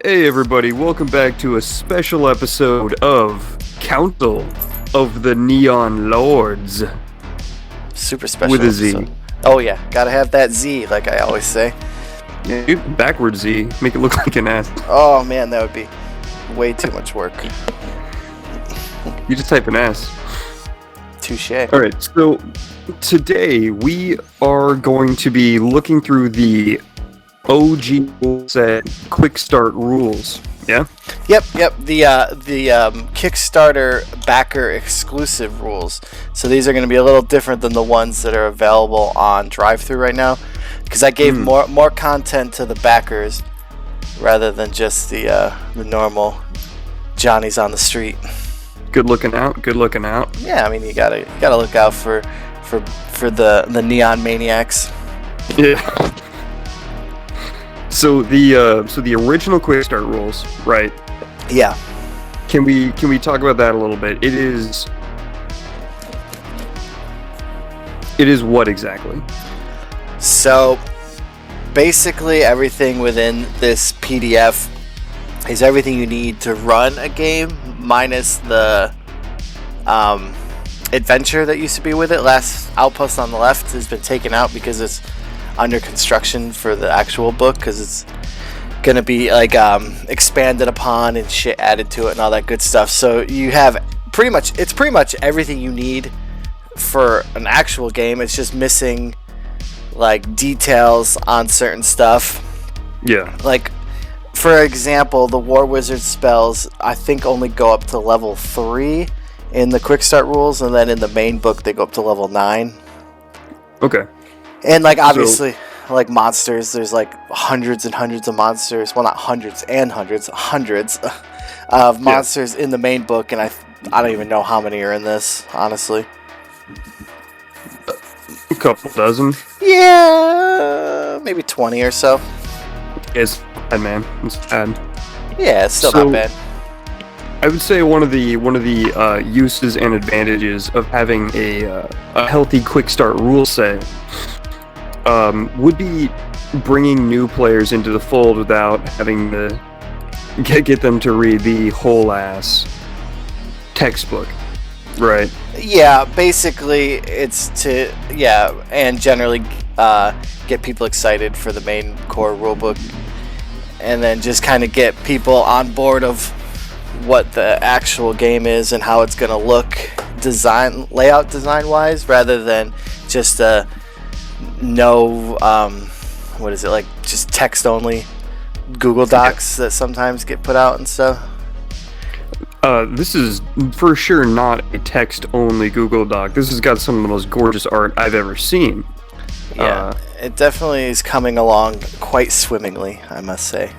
Hey everybody, welcome back to a special episode of Council of the Neon Lords Super special with a Z. episode. Oh yeah, gotta have that Z, like I always say. Yeah, do backwards Z, make it look like an S. Oh man, that would be way too much work. You just type an S. Touche. Alright, so today we are going to be looking through the OG set quick start rules. Yeah? Yep. The Kickstarter backer exclusive rules. So these are going to be a little different than the ones that are available on drive-thru right now, because I gave more content to the backers rather than just the normal Johnnies on the street. Good looking out. Yeah, I mean you gotta look out for the neon maniacs. Yeah. So the original quick start rules, right? Yeah. Can we talk about that a little bit? It is what exactly? So basically everything within this PDF is everything you need to run a game, minus the adventure that used to be with it. Last Outpost on the Left has been taken out because it's under construction for the actual book, because it's gonna be like expanded upon and shit added to it and all that good stuff. So you have pretty much everything you need for an actual game. It's just missing like details on certain stuff. Yeah. Like, for example, the War Wizard spells I think only go up to level 3 in the quick start rules, and then in the main book they go up to level 9. Okay. And like obviously, like monsters, there's like hundreds and hundreds of monsters. Well, not hundreds and hundreds, hundreds of monsters in the main book, and I don't even know how many are in this, honestly. A couple dozen. Yeah, maybe 20 or so. It's bad, man. It's bad. Yeah, it's still So, not bad. I would say one of the uses and advantages of having a healthy quick start rule set would be bringing new players into the fold without having to get them to read the whole ass textbook, right? Yeah, basically it's to and generally get people excited for the main core rulebook, and then just kind of get people on board of what the actual game is and how it's gonna look layout design wise, rather than just what is it, like just text only Google Docs that sometimes get put out and stuff. This is for sure not a text-only Google Doc. This has got some of the most gorgeous art I've ever seen. Yeah, it definitely is coming along quite swimmingly, I must say.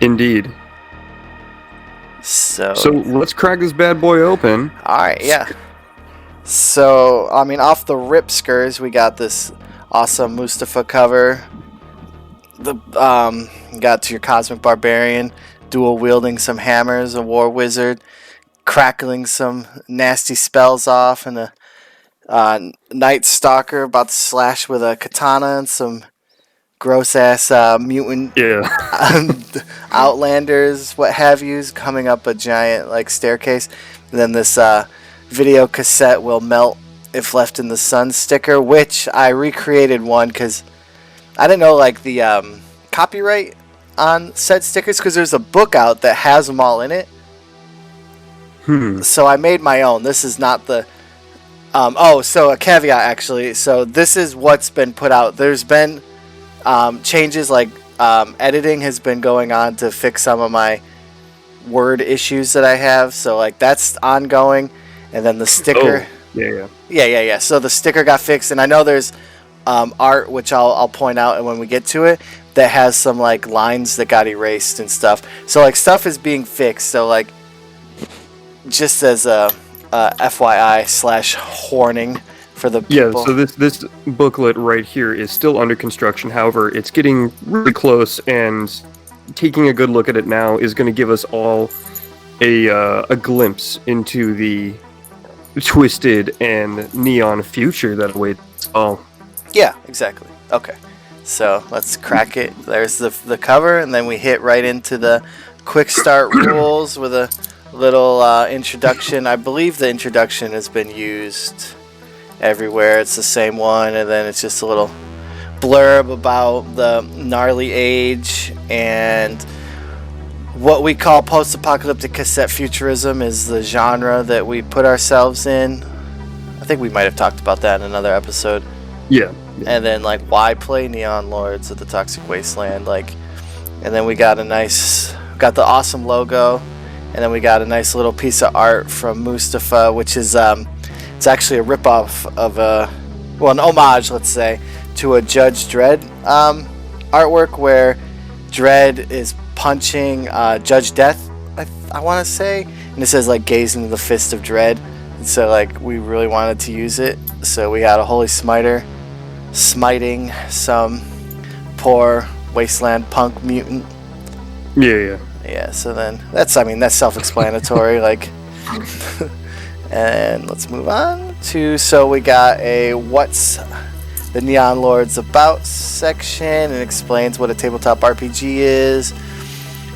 Indeed. So let's crack this bad boy open. Alright, yeah. So, I mean, off the rip skers, we got this awesome Mustafa cover. Got your Cosmic Barbarian, dual wielding some hammers, a War Wizard, crackling some nasty spells off, and a Night Stalker about to slash with a katana, and some gross ass mutant outlanders, what have yous, coming up a giant like staircase. And then this video cassette will melt if left in the sun sticker, which I recreated one because I didn't know like the copyright on said stickers, because there's a book out that has them all in it. So I made my own. This is not the so a caveat actually. So this is what's been put out. There's been changes, like editing has been going on to fix some of my word issues that I have, so like that's ongoing. And then the sticker, yeah. So the sticker got fixed, and I know there's art, which I'll point out, and when we get to it, that has some like lines that got erased and stuff. So like stuff is being fixed. So like just as a FYI/warning for the people. Yeah, so this booklet right here is still under construction. However, it's getting really close, and taking a good look at it now is going to give us all a glimpse into the twisted and neon future that awaits all. Yeah, exactly. Okay. So let's crack it. There's the cover, and then we hit right into the quick start rules with a little introduction. I believe the introduction has been used everywhere. It's the same one, and then it's just a little blurb about the gnarly age and what we call post-apocalyptic cassette futurism is the genre that we put ourselves in. I think we might have talked about that in another episode. Yeah. And then like why play Neon Lords at the Toxic Wasteland, like, and then we got the awesome logo, and then we got a nice little piece of art from Mustafa, which is it's actually a ripoff of an homage, let's say, to a Judge Dredd artwork where Dredd is punching Judge Death, I want to say, and it says like gaze into the fist of Dredd, and so like we really wanted to use it, so we had a holy smiter smiting some poor wasteland punk mutant. Yeah, so then that's self-explanatory. Like, and let's move on to, so we got a what's the Neon Lords about section, and explains what a tabletop RPG is,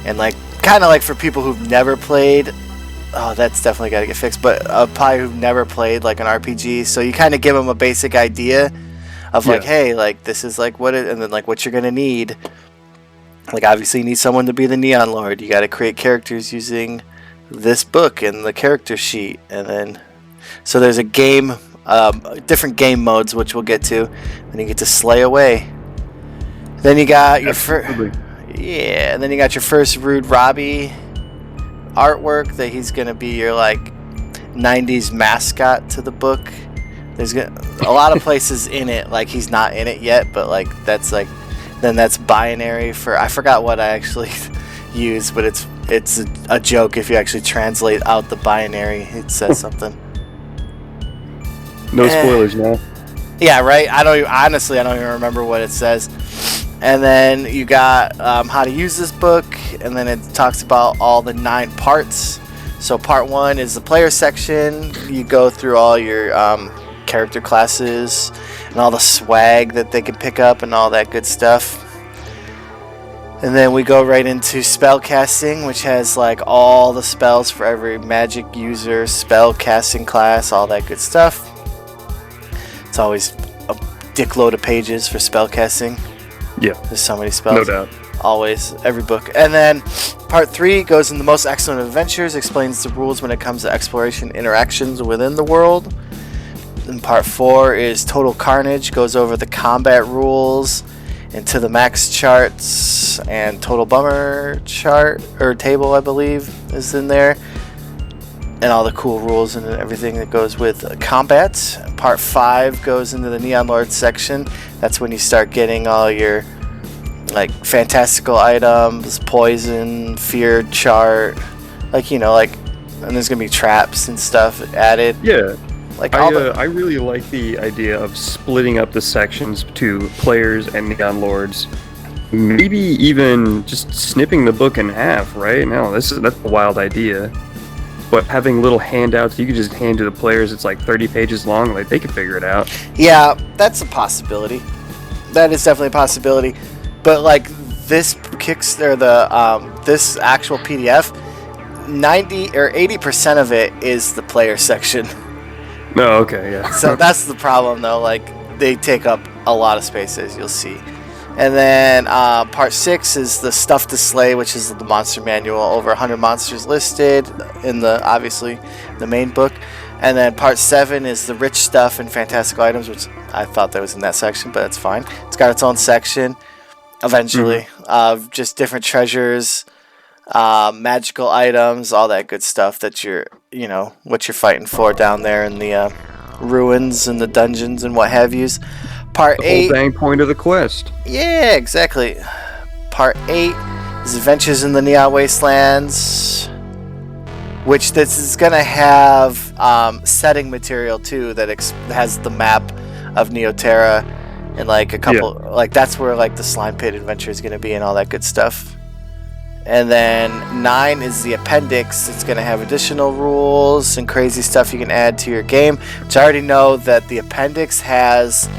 and like kind of like for people who've never played, oh, that's definitely got to get fixed, but probably who've never played like an RPG, so you kind of give them a basic idea of like, hey, like this is like what it, and then like what you're gonna need. Like obviously you need someone to be the Neon Lord. You got to create characters using this book and the character sheet, and then so there's a game, different game modes which we'll get to, and you get to slay away. Then you got your and then you got your first Rude Robbie artwork that he's gonna be your like 90s mascot to the book. There's a lot of places in it like he's not in it yet, but like that's like, then that's binary for, I forgot what I actually used, but it's a joke if you actually translate out the binary. It says something. No spoilers now. Yeah, right. I don't even remember what it says. And then you got how to use this book, and then it talks about all the 9 parts. So part 1 is the player section. You go through all your character classes and all the swag that they can pick up and all that good stuff. And then we go right into spell casting, which has like all the spells for every magic user, spell casting class, all that good stuff. It's always a dickload of pages for spell casting. Yeah, there's so many spells. No doubt. Always, every book. And then part 3 goes into most excellent adventures, explains the rules when it comes to exploration interactions within the world. And part 4 is Total Carnage, goes over the combat rules into the max charts, and Total Bummer chart or table, I believe, is in there, and all the cool rules and everything that goes with combat. Part 5 goes into the Neon Lord section. That's when you start getting all your like fantastical items, poison, fear chart, like, you know, like, and there's gonna be traps and stuff added. Yeah. Like I really like the idea of splitting up the sections to players and Neon Lords. Maybe even just snipping the book in half, right? No, that's a wild idea. But having little handouts you could just hand to the players, it's like 30 pages long, like they can figure it out. Yeah, that's a possibility. That is definitely a possibility. But like this this actual PDF, 90 or 80% of it is the player section. Oh, okay, yeah. So that's the problem, though. Like, they take up a lot of space, as you'll see. And then part 6 is the Stuff to Slay, which is the monster manual. Over 100 monsters listed in obviously, the main book. And then part 7 is the Rich Stuff and Fantastical Items, which I thought that was in that section, but that's fine. It's got its own section, eventually, of just different treasures, magical items, all that good stuff that what you're fighting for down there in the ruins and the dungeons and what have yous. Part 8, the whole dang point of the quest. Yeah, exactly. Part 8 is Adventures in the Neon Wastelands, which this is gonna have setting material too that has the map of Neoterra and like a couple, like that's where like the Slime Pit adventure is gonna be and all that good stuff. And then 9 is the appendix. It's going to have additional rules and crazy stuff you can add to your game, which I already know that the appendix has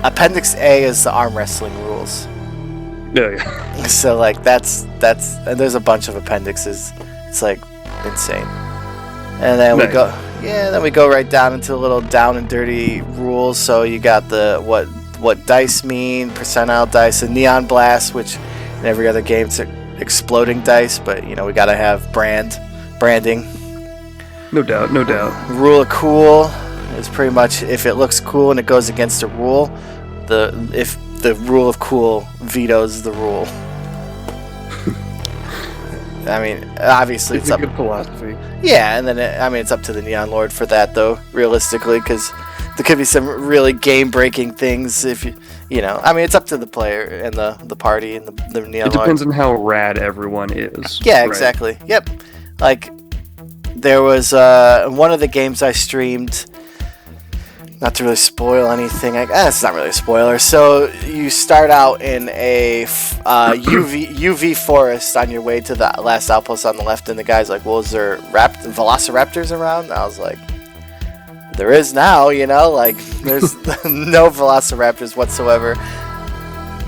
Appendix A is the arm wrestling rules. Yeah. So like that's and there's a bunch of appendixes. It's like insane. And then Nice. then we go right down into a little down and dirty rules. So you got the what dice mean, percentile dice, and neon blast, which in every other game it's exploding dice, but we gotta have branding. No doubt. Rule of cool is pretty much if it looks cool and it goes against a rule, if the rule of cool vetoes the rule. I mean, obviously It's a good philosophy. Yeah, and then it's up to the Neon Lord for that, though, realistically, because there could be some really game-breaking things if it's up to the player and the party and the Neon Lord. It depends on how rad everyone is. Yeah, right? exactly. Yep. Like, there was one of the games I streamed. Not to really spoil anything, it's not really a spoiler. So you start out in a UV forest on your way to the last outpost on the left, and the guy's like, "Well, is there velociraptors around?" And I was like, "There is now, like there's no velociraptors whatsoever."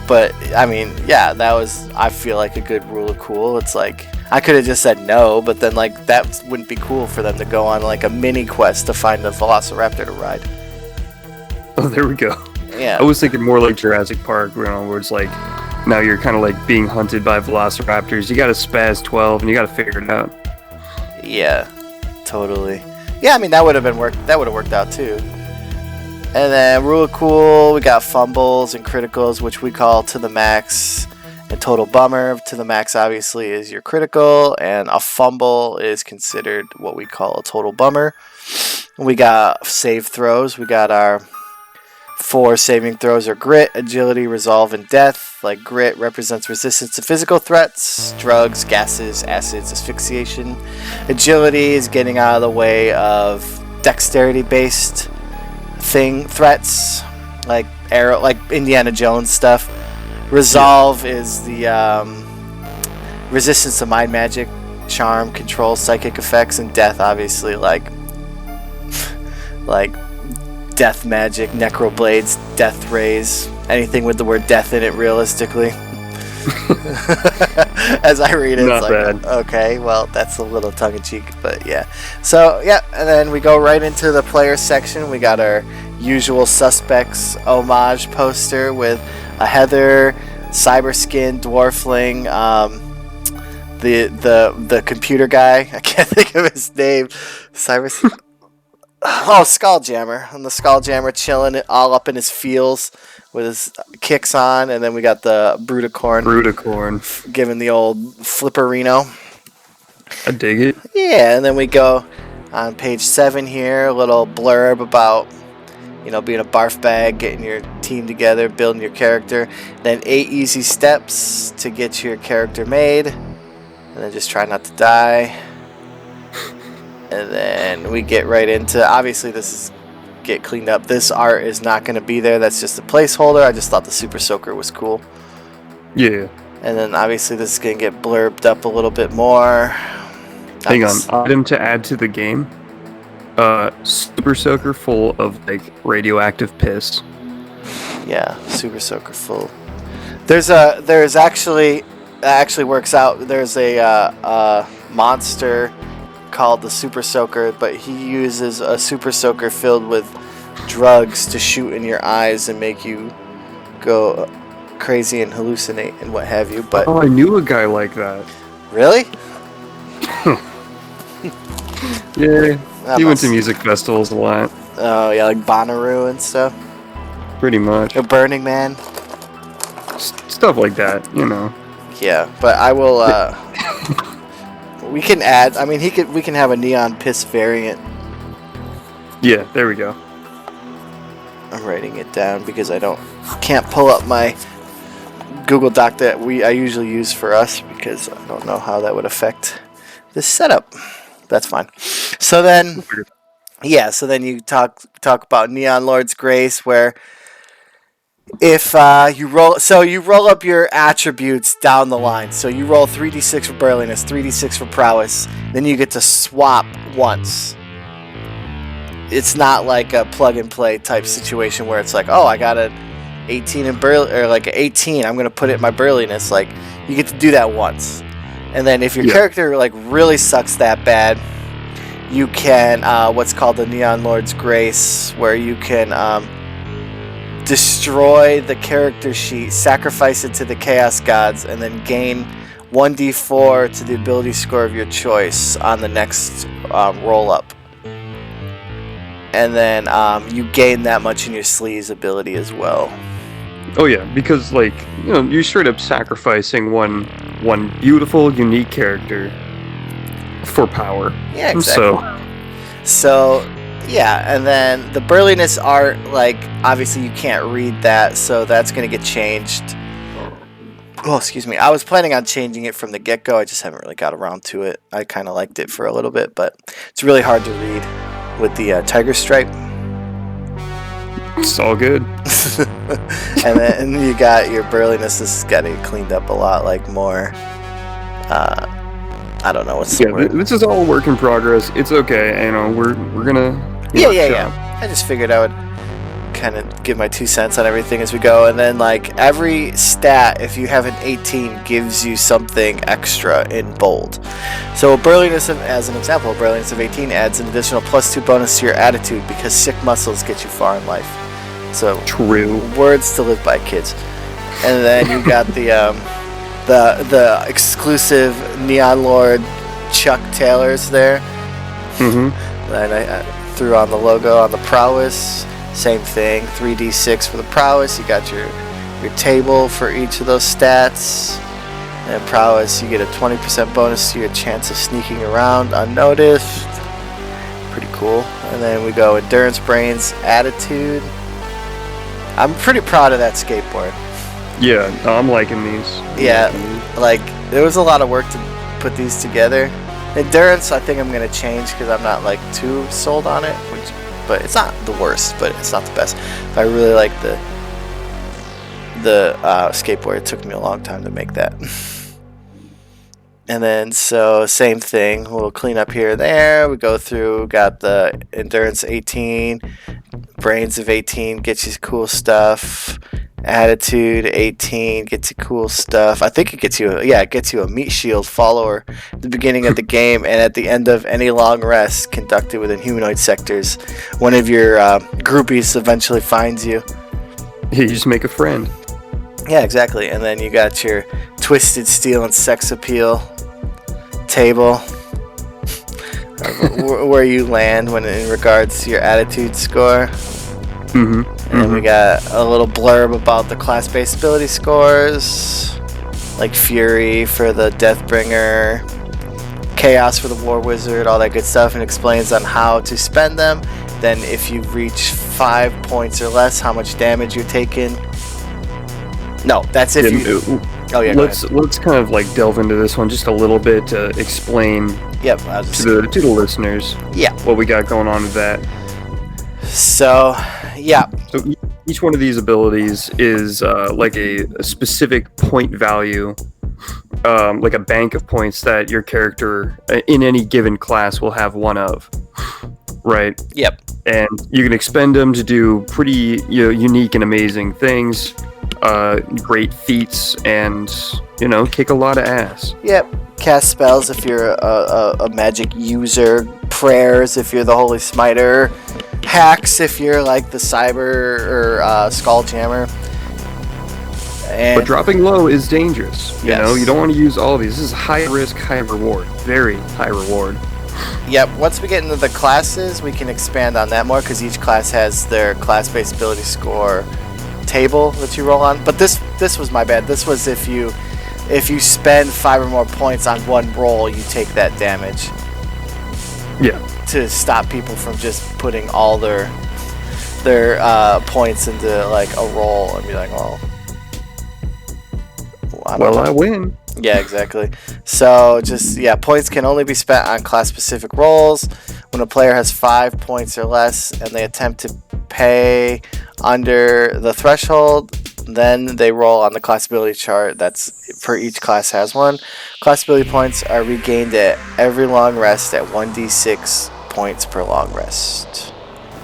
But I mean, yeah, that was I feel like a good rule of cool. It's like I could have just said no, but then like that wouldn't be cool for them to go on like a mini quest to find a velociraptor to ride. Oh, there we go. Yeah. I was thinking more like Jurassic Park, where it's like now you're kind of like being hunted by velociraptors. You got to spaz 12, and you got to figure it out. Yeah, totally. Yeah, I mean that would have worked out too. And then rule of cool, we got fumbles and criticals, which we call to the max, and total bummer. To the max obviously is your critical, and a fumble is considered what we call a total bummer. We got save throws. We got our 4 saving throws are grit, agility, resolve, and death. Like grit represents resistance to physical threats, drugs, gases, acids, asphyxiation. Agility is getting out of the way of dexterity-based threats, like arrow, like Indiana Jones stuff. Resolve is the resistance to mind magic, charm, control, psychic effects, and death. Obviously, like death magic, necroblades, death rays, anything with the word death in it realistically. As I read it, Not it's like, bad. okay, well, that's a little tongue-in-cheek, but yeah. So, yeah, and then we go right into the player section. We got our usual suspects homage poster with a Heather, Cyberskin, Dwarfling, the computer guy. I can't think of his name. Skulljammer. And the Skulljammer chilling all up in his feels with his kicks on. And then we got the Brutacorn. giving the old flipperino. I dig it. Yeah, and then we go on page 7 here, a little blurb about, being a barf bag, getting your team together, building your character. Then 8 easy steps to get your character made. And then just try not to die. And then we get right into, obviously this is get cleaned up. This art is not going to be there. That's just a placeholder. I just thought the Super Soaker was cool. Yeah. And then obviously this is going to get blurbed up a little bit more. Hang on. Item to add to the game. Super Soaker full of like radioactive piss. Yeah, Super Soaker full. There's actually, that actually works out. There's a monster called the Super Soaker, but he uses a Super Soaker filled with drugs to shoot in your eyes and make you go crazy and hallucinate and what have you. But I knew a guy like that. Really? Yeah, he went to music festivals a lot. Oh yeah, like Bonnaroo and stuff. Pretty much. Or Burning Man. Stuff like that, Yeah, but I will. We can add. I mean, we can have a neon piss variant. Yeah, there we go. I'm writing it down because I can't pull up my Google Doc that I usually use for us because I don't know how that would affect this setup. That's fine. So then, you talk about Neon Lord's Grace, where if you roll up your attributes down the line. So you roll 3d6 for burliness, 3d6 for prowess. Then you get to swap once. It's not like a plug and play type situation where it's like, oh, I gotta 18 in burly, or like 18, I'm gonna put it in my burliness. Like, you get to do that once, and then if your character like really sucks that bad, you can what's called the Neon Lord's Grace, where you can destroy the character sheet, sacrifice it to the Chaos Gods, and then gain 1d4 to the ability score of your choice on the next roll up. And then you gain that much in your sleeves ability as well. Oh yeah, because like, you know, you're straight up sacrificing one beautiful, unique character for power. Yeah, exactly. So yeah, and then the burliness art, like, obviously you can't read that, so that's gonna get changed. Oh, excuse me. I was planning on changing it from the get-go. I just haven't really got around to it. I kind of liked it for a little bit, but it's really hard to read with the tiger stripe. It's all good. And then you got your burliness. This has got to get cleaned up a lot, like more. I don't know what's the word. This is all work in progress. It's okay. You know, we're gonna. Yeah. I just figured I would kind of give my 2 cents on everything as we go, and then like every stat, if you have an 18, gives you something extra in bold. So a burliness of, as an example, a burliness of 18 adds an additional +2 bonus to your attitude because sick muscles get you far in life. So true words to live by, kids. And then you got the exclusive Neon Lord Chuck Taylors there. Mm-hmm. And I threw on the logo on the prowess. Same thing, 3d6 for the prowess. You got your table for each of those stats. And prowess, you get a 20% bonus to your chance of sneaking around unnoticed. Pretty cool. And then we go endurance, brains, attitude. I'm pretty proud of that skateboard. Yeah, I'm liking these. Yeah, like, there was a lot of work to put these together. Endurance, I think I'm going to change because I'm not like too sold on it, but it's not the worst, but it's not the best. I really like the skateboard. It took me a long time to make that. And then, so same thing. We'll clean up here and there. We go through, got the endurance 18, brains of 18, gets you cool stuff. Attitude 18 gets you cool stuff. I think it gets you a meat shield follower at the beginning of the game, and at the end of any long rest conducted within humanoid sectors, one of your groupies eventually finds you. Yeah, you just make a friend. Yeah, exactly. And then you got your twisted steel and sex appeal table, where you land when in regards to your attitude score. Mm-hmm. And we got a little blurb about the class-based ability scores, like Fury for the Deathbringer, Chaos for the War Wizard, all that good stuff, and explains on how to spend them. Then if you reach 5 points or less, how much damage you're taking. No, that's if you... Oh yeah. Let's kind of like delve into this one just a little bit to explain. Yep. To the listeners. Yeah. What we got going on with that. So, yeah. So each one of these abilities is like a specific point value, like a bank of points that your character in any given class will have one of, right? Yep. And you can expend them to do pretty unique and amazing things, great feats, and kick a lot of ass. Yep. Cast spells if you're a magic user, prayers if you're the holy smiter, hacks if you're like the cyber or skulljammer. But dropping low is dangerous. Yes. You don't want to use all of these. This is high risk, high reward. Very high reward. Yep. Once we get into the classes, we can expand on that more because each class has their class-based ability score table that you roll on. But this was my bad. This was if you spend 5 or more points on one roll, you take that damage. Yeah. To stop people from just putting all their points into like a roll and be like, I win. Yeah, exactly. So points can only be spent on class-specific rolls. When a player has 5 points or less and they attempt to pay under the threshold, then they roll on the class ability chart. That's for each class has one. Class ability points are regained at every long rest at 1d6 points per long rest.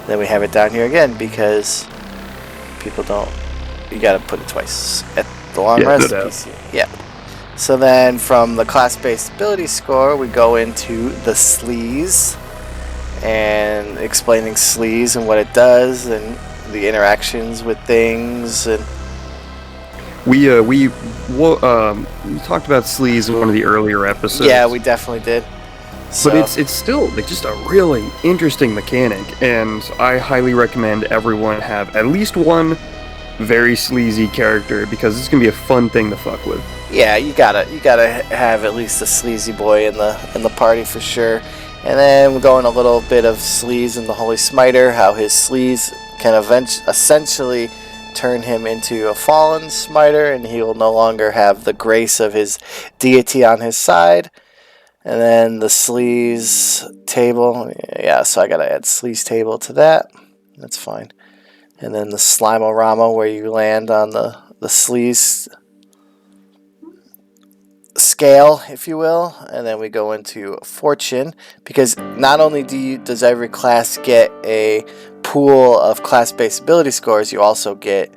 Then we have it down here again because people don't You gotta put it twice. At the long Yeah, rest no doubt. PC. Yeah. So then from the class-based ability score, we go into the sleaze and explaining sleaze and what it does and the interactions with things. And We talked about sleaze in one of the earlier episodes. yeah, we definitely did. So, But it's still like just a really interesting mechanic, and I highly recommend everyone have at least one very sleazy character because it's gonna be a fun thing to fuck with. yeah, you gotta have at least a sleazy boy in the party for sure. And then we're going a little bit of sleaze in the Holy Smiter, how his sleaze can essentially turn him into a fallen smiter, and he will no longer have the grace of his deity on his side. And then the sleaze table, yeah, so I gotta add sleaze table to that. That's fine. And then the slime-o-rama, where you land on the sleaze scale, if you will. And then we go into fortune, because not only does every class get a pool of class-based ability scores, you also get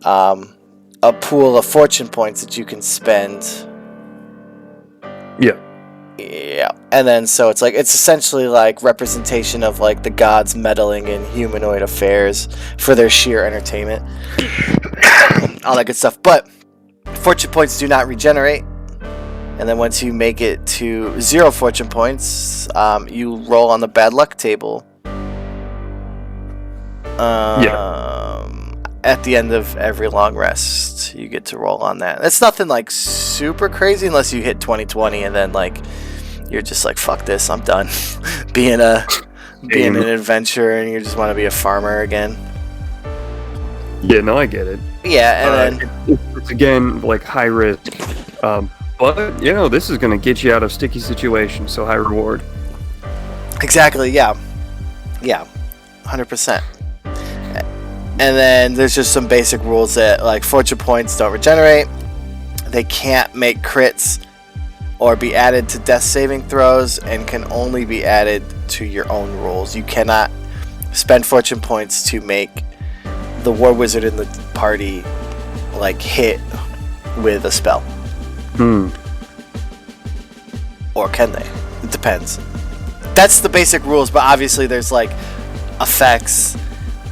a pool of fortune points that you can spend. Yeah. Yeah, and then so it's essentially like representation of like the gods meddling in humanoid affairs for their sheer entertainment, all that good stuff. But fortune points do not regenerate, and then once you make it to 0 fortune points, you roll on the bad luck table. At the end of every long rest, you get to roll on that. It's nothing like super crazy unless you hit 2020 and then like you're just like, fuck this, I'm done being an adventurer and you just want to be a farmer again. Yeah, no, I get it. Yeah, and then it's again like high risk, but you know this is gonna get you out of sticky situations, so high reward. exactly, yeah, 100%. And then there's just some basic rules that like fortune points don't regenerate, they can't make crits or be added to death saving throws, and can only be added to your own rolls. You cannot spend fortune points to make the war wizard in the party like hit with a spell. Or can they? It depends. That's the basic rules, but obviously there's like effects,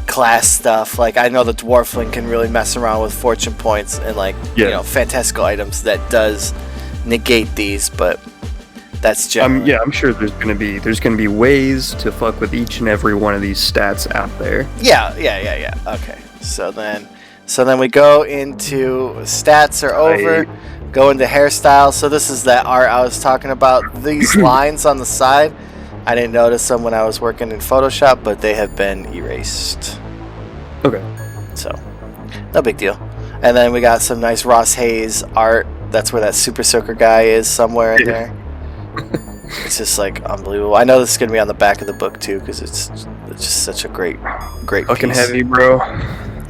class stuff. Like I know the dwarfling can really mess around with fortune points and like you know fantastical items that does negate these, but that's generally. I'm sure there's gonna be ways to fuck with each and every one of these stats out there. Yeah. Okay, so then we go into stats are over. Go into hairstyle. So this is that art I was talking about. These lines on the side, I didn't notice them when I was working in Photoshop, but they have been erased. Okay. So no big deal. And then we got some nice Ross Hayes art. That's where that Super Soaker guy is, somewhere in there. It's just like unbelievable. I know this is gonna be on the back of the book too, because it's just such a great Fucking piece. heavy, bro.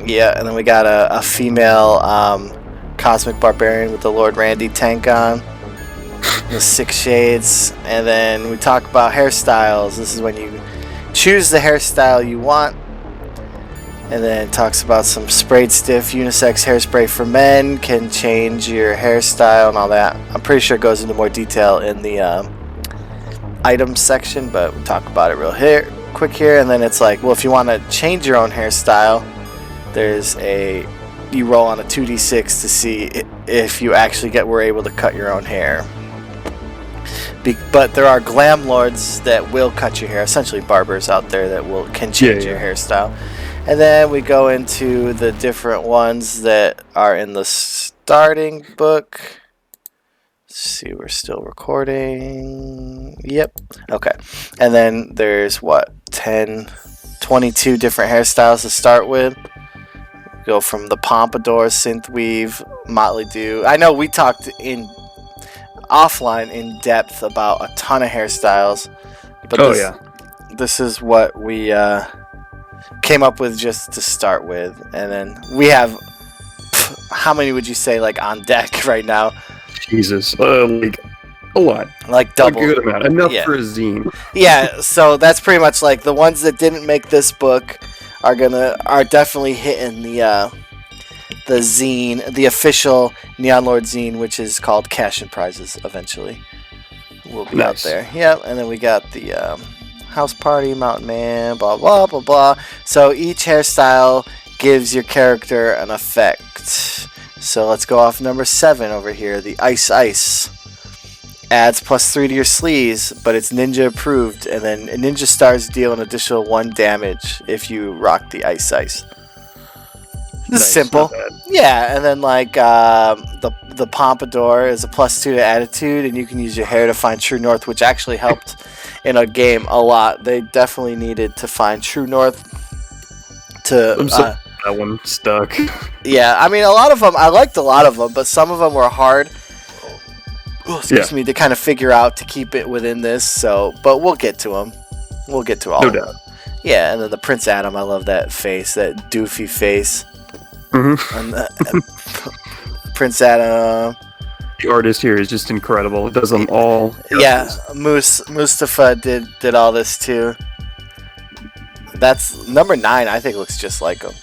Yeah, and then we got a female Cosmic Barbarian with the Lord Randy tank on, the 6 shades, and then we talk about hairstyles. This is when you choose the hairstyle you want. And then it talks about some sprayed stiff unisex hairspray for men can change your hairstyle and all that. I'm pretty sure it goes into more detail in the items section, but we'll talk about it real quick here. And then it's like, well, if you want to change your own hairstyle, you roll on a 2d6 to see if you actually were able to cut your own hair. But there are glam lords that will cut your hair, essentially barbers out there that can change your hairstyle. And then we go into the different ones that are in the starting book. Let's see, we're still recording. Yep. Okay. And then there's 22 different hairstyles to start with. Go from the pompadour, synth weave, Motley Dew. I know we talked offline in depth about a ton of hairstyles, but this is what we came up with just to start with. And then we have, how many would you say like on deck right now? Jesus, like a lot, like double, a good amount, enough for a zine. Yeah, so that's pretty much like the ones that didn't make this book are definitely hitting the zine, the official Neon Lord zine, which is called Cash and Prizes eventually. Will be out there. Yep, and then we got the House Party, Mountain Man, blah, blah, blah, blah. So each hairstyle gives your character an effect. So let's go off number 7 over here, the Ice Ice. Adds +3 to your sleeves, but it's ninja approved, and then ninja stars deal an additional 1 damage if you rock the Ice Ice. This is simple. Yeah, and then like the Pompadour is a +2 to attitude, and you can use your hair to find true north, which actually helped in a game a lot. They definitely needed to find true north to that one stuck. Yeah, I mean, a lot of them, I liked a lot of them, but some of them were hard. Excuse me, to kind of figure out to keep it within this. So, but we'll get to them. We'll get to all of them. Yeah, and then the Prince Adam, I love that face, that doofy face. And Prince Adam. The artist here is just incredible. It does them all. Yeah, Mustafa did all this too. That's number 9. I think looks just like him.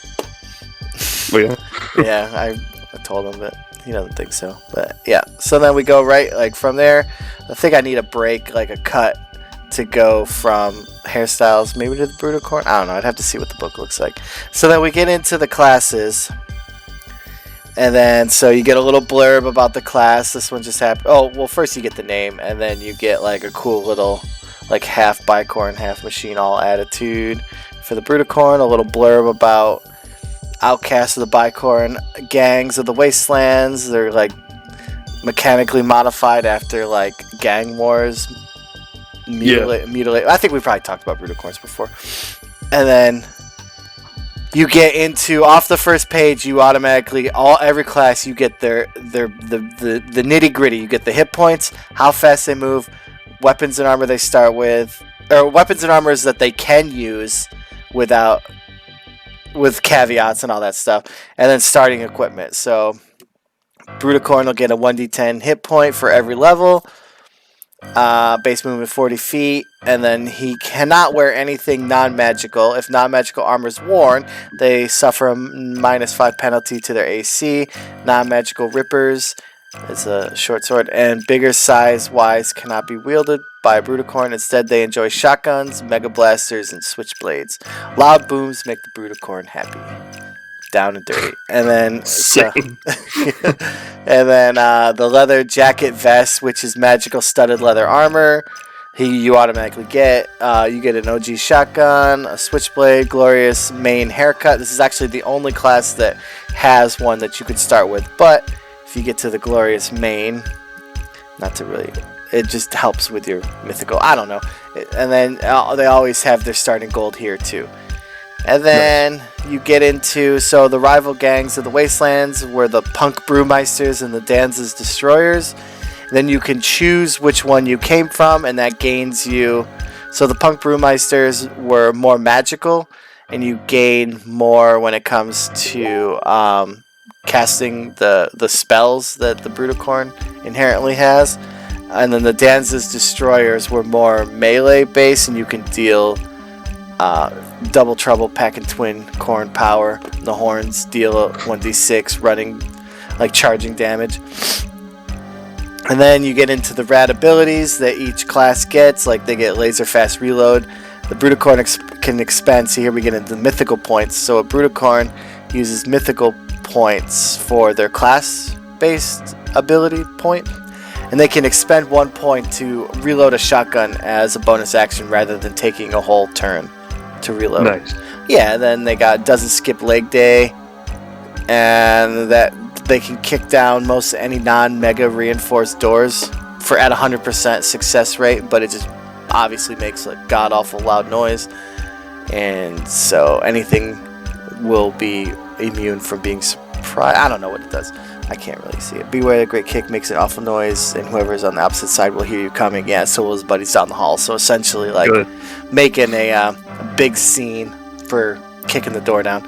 Oh, yeah. Yeah, I told him, but he doesn't think so. But yeah, so then we go right like from there. I think I need a break, like a cut, to go from hairstyles maybe to the Brutal. I don't know. I'd have to see what the book looks like. So then we get into the classes. And then, so you get a little blurb about the class. This one just happened. Oh, well, first you get the name, and then you get like a cool little, like half bicorn, half machine, all attitude for the Bruticorn. A little blurb about outcasts of the bicorn gangs of the wastelands. They're like mechanically modified after like gang wars. Mutilate. I think we probably talked about Bruticorns before. And then you get into, off the first page, you automatically, every class, you get the nitty gritty. You get the hit points, how fast they move, weapons and armor they start with, or weapons and armors that they can use with caveats and all that stuff, and then starting equipment. So Bruticorn will get a 1d10 hit point for every level. Base movement 40 feet, and then he cannot wear anything non-magical. If non-magical armor is worn, they suffer a -5 penalty to their AC. Non-magical rippers, it's a short sword, and bigger size-wise cannot be wielded by a Bruticorn. Instead, they enjoy shotguns, mega blasters, and switchblades. Loud booms make the Bruticorn happy. Down and dirty. And then the leather jacket vest, which is magical studded leather armor, you automatically get. You get an OG shotgun, a switchblade, glorious mane haircut. This is actually the only class that has one that you could start with, but if you get to the glorious mane, it just helps with your mythical, I don't know. And then they always have their starting gold here too. And then you get into, so the rival gangs of the Wastelands were the Punk Brewmeisters and the Danzas Destroyers. Then you can choose which one you came from, and that gains you. So the Punk Brewmeisters were more magical, and you gain more when it comes to casting the spells that the Bruticorn inherently has. And then the Danzas Destroyers were more melee based, and you can deal double trouble pack and twin corn power. The horns deal a 1d6 running, like charging damage. And then you get into the rad abilities that each class gets, like they get laser fast reload. The Bruticorn can expend, see here we get into the mythical points. So a Bruticorn uses mythical points for their class based ability point, and they can expend 1 point to reload a shotgun as a bonus action rather than taking a whole turn to reload. Nice. Yeah, then they got doesn't skip leg day, and that they can kick down most any non-mega reinforced doors for at 100% success rate, but it just obviously makes a god-awful loud noise, and so anything will be immune from being surprised. I don't know what it does. I can't really see it. Beware the great kick makes an awful noise, and whoever is on the opposite side will hear you coming. Yeah, so will his buddies down the hall. So essentially, like, Good. making a big scene for kicking the door down.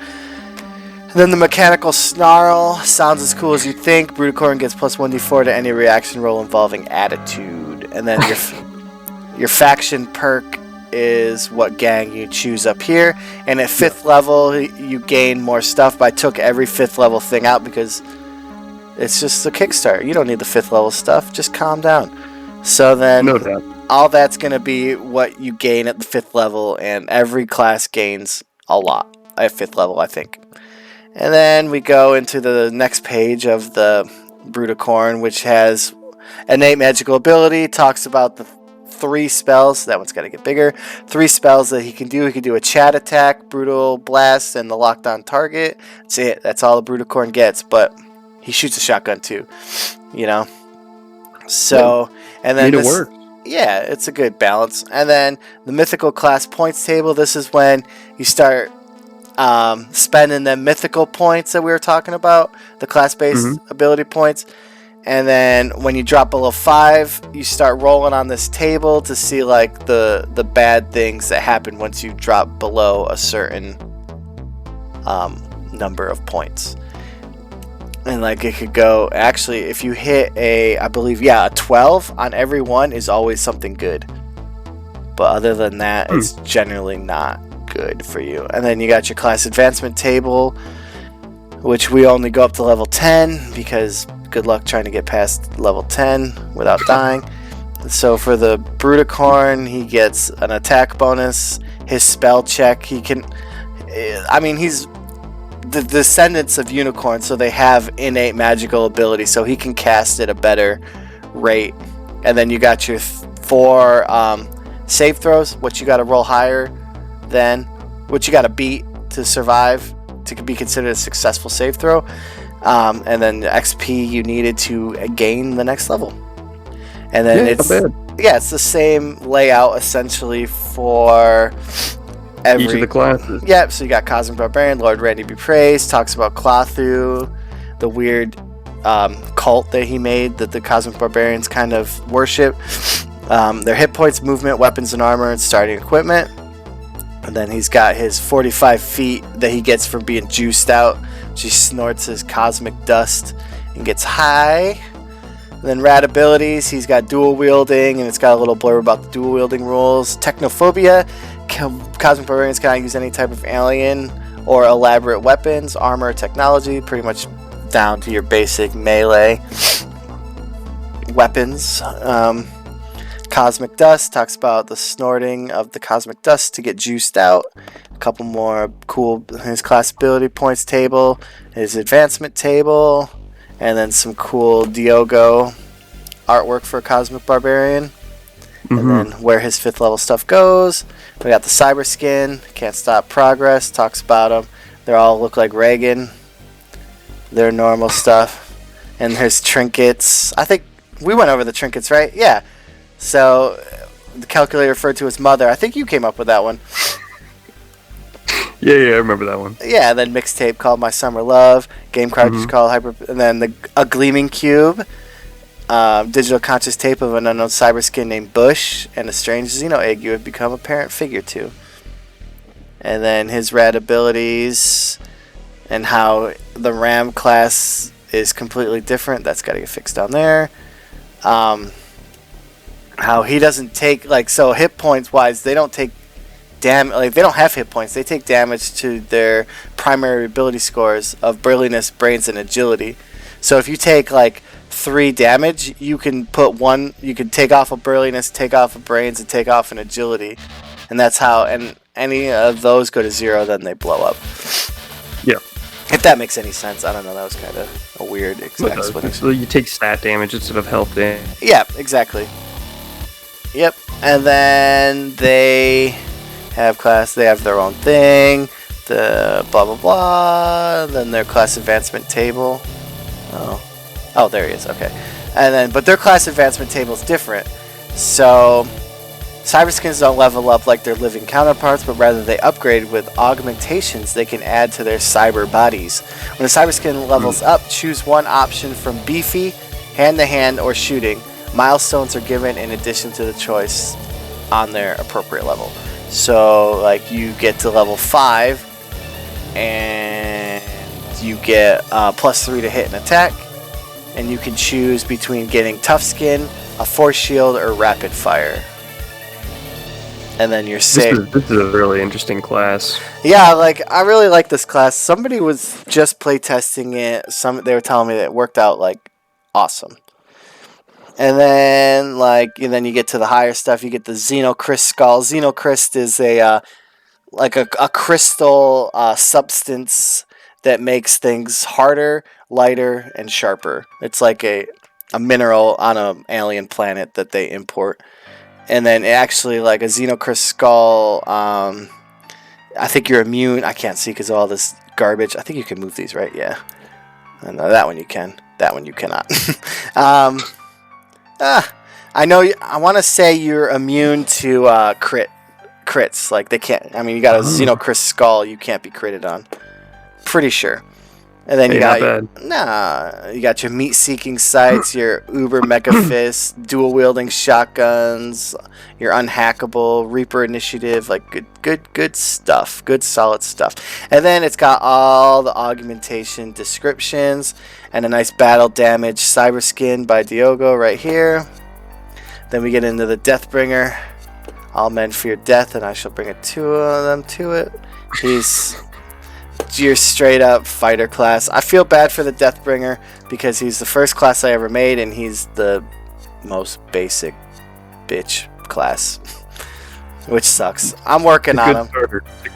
And then the mechanical snarl sounds as cool as you think. Bruticorn gets plus 1d4 to any reaction roll involving attitude. And then your faction perk is what gang you choose up here. And at 5th level, you gain more stuff. But I took every 5th level thing out because it's just a Kickstarter. You don't need the 5th level stuff. Just calm down. So then, No doubt. all that's going to be what you gain at the 5th level, and every class gains a lot at 5th level, I think. And then we go into the next page of the Bruticorn, which has innate magical ability. Talks about the 3 spells. That one's got to get bigger. 3 spells that he can do. He can do a chat attack, brutal blast, and the locked on target. That's it. That's all the Bruticorn gets, but he shoots a shotgun too, you know? So, and then Need to work. yeah, it's a good balance. And then the mythical class points table. This is when you start spending the mythical points that we were talking about, the class-based ability points. And then when you drop below 5, you start rolling on this table to see like the bad things that happen once you drop below a certain number of points. And like it could go, actually, if you hit a 12 on every one is always something good. But other than that, it's generally not good for you. And then you got your class advancement table, which we only go up to level 10 because good luck trying to get past level 10 without dying. So for the Bruticorn, he gets an attack bonus. His spell check, he's the descendants of unicorns, so they have innate magical ability, so he can cast at a better rate. And then you got your 4 save throws, which you got to roll higher than, which you got to beat to survive to be considered a successful save throw. And then the XP you needed to gain the next level. And then it's the same layout essentially for each of the classes. Yep, so you got Cosmic Barbarian, Lord Randy Be Praised, talks about Clothu, the weird cult that he made that the Cosmic Barbarians kind of worship. Their hit points, movement, weapons and armor, and starting equipment. And then he's got his 45 feet that he gets from being juiced out. She snorts his cosmic dust and gets high. And then rad abilities, he's got dual wielding, and it's got a little blurb about the dual wielding rules. Technophobia, Cosmic Barbarians cannot use any type of alien or elaborate weapons, armor, technology, pretty much down to your basic melee weapons. Cosmic Dust talks about the snorting of the cosmic dust to get juiced out. A couple more cool, his class ability points table, his advancement table, and then some cool Diogo artwork for Cosmic Barbarian. And then where his 5th level stuff goes. We got the Cyber Skin, Can't Stop Progress, talks about them. They all look like Reagan. They're normal stuff. And his trinkets. I think we went over the trinkets, right? Yeah. So the calculator referred to his mother. I think you came up with that one. Yeah, I remember that one. Yeah, and then mixtape called My Summer Love, game cartridge called Hyper, and then a Gleaming Cube, digital conscious tape of an unknown cyber skin named Bush, and a strange Xeno egg you have become a parent figure to. And then his rad abilities, and how the Ram class is completely different. That's got to get fixed down there. How he doesn't take, so hit points wise, they don't take damage, they don't have hit points, they take damage to their primary ability scores of burliness, brains, and agility. So if you take 3 damage, you can take off a burliness, take off a brains, and take off an agility. And that's how, and any of those go to 0, then they blow up. Yeah. If that makes any sense. I don't know, that was kind of a weird explanation. So you take stat damage instead of health damage. Yeah, exactly. Yep, and then they have their own thing, the blah blah blah, and then their class advancement table. Oh, there he is, okay. And then, but their class advancement table is different. So, Cyberskins don't level up like their living counterparts, but rather they upgrade with augmentations they can add to their cyber bodies. When a Cyberskin levels up, choose one option from beefy, hand-to-hand, or shooting. Milestones are given in addition to the choice on their appropriate level. So, you get to level 5, and you get +3 to hit and attack, and you can choose between getting Tough Skin, a Force Shield, or Rapid Fire. And then your save. This is a really interesting class. Yeah, like I really like this class. Somebody was just playtesting it. They were telling me that it worked out like awesome. And then and then you get to the higher stuff. You get the Xenocryst skull. Xenocryst is a crystal substance that makes things harder, lighter, and sharper. It's like a mineral on an alien planet that they import. And then actually, like a Xenocryst skull, I think you're immune. I can't see because of all this garbage. I think you can move these, right? Yeah. No, that one you can. That one you cannot. I know. I want to say you're immune to crits. Like they can't. I mean, you got a Xenocryst skull. You can't be critted on. Pretty sure. And then you got your meat-seeking sights, your uber mecha fist, dual-wielding shotguns, your unhackable Reaper initiative, like good stuff, good solid stuff. And then it's got all the augmentation descriptions and a nice battle damage cyber skin by Diogo right here. Then we get into the Deathbringer. All men fear death, and I shall bring two of them to it. He's your straight up fighter class. I feel bad for the Deathbringer because he's the first class I ever made and he's the most basic bitch class, which sucks. I'm working on him.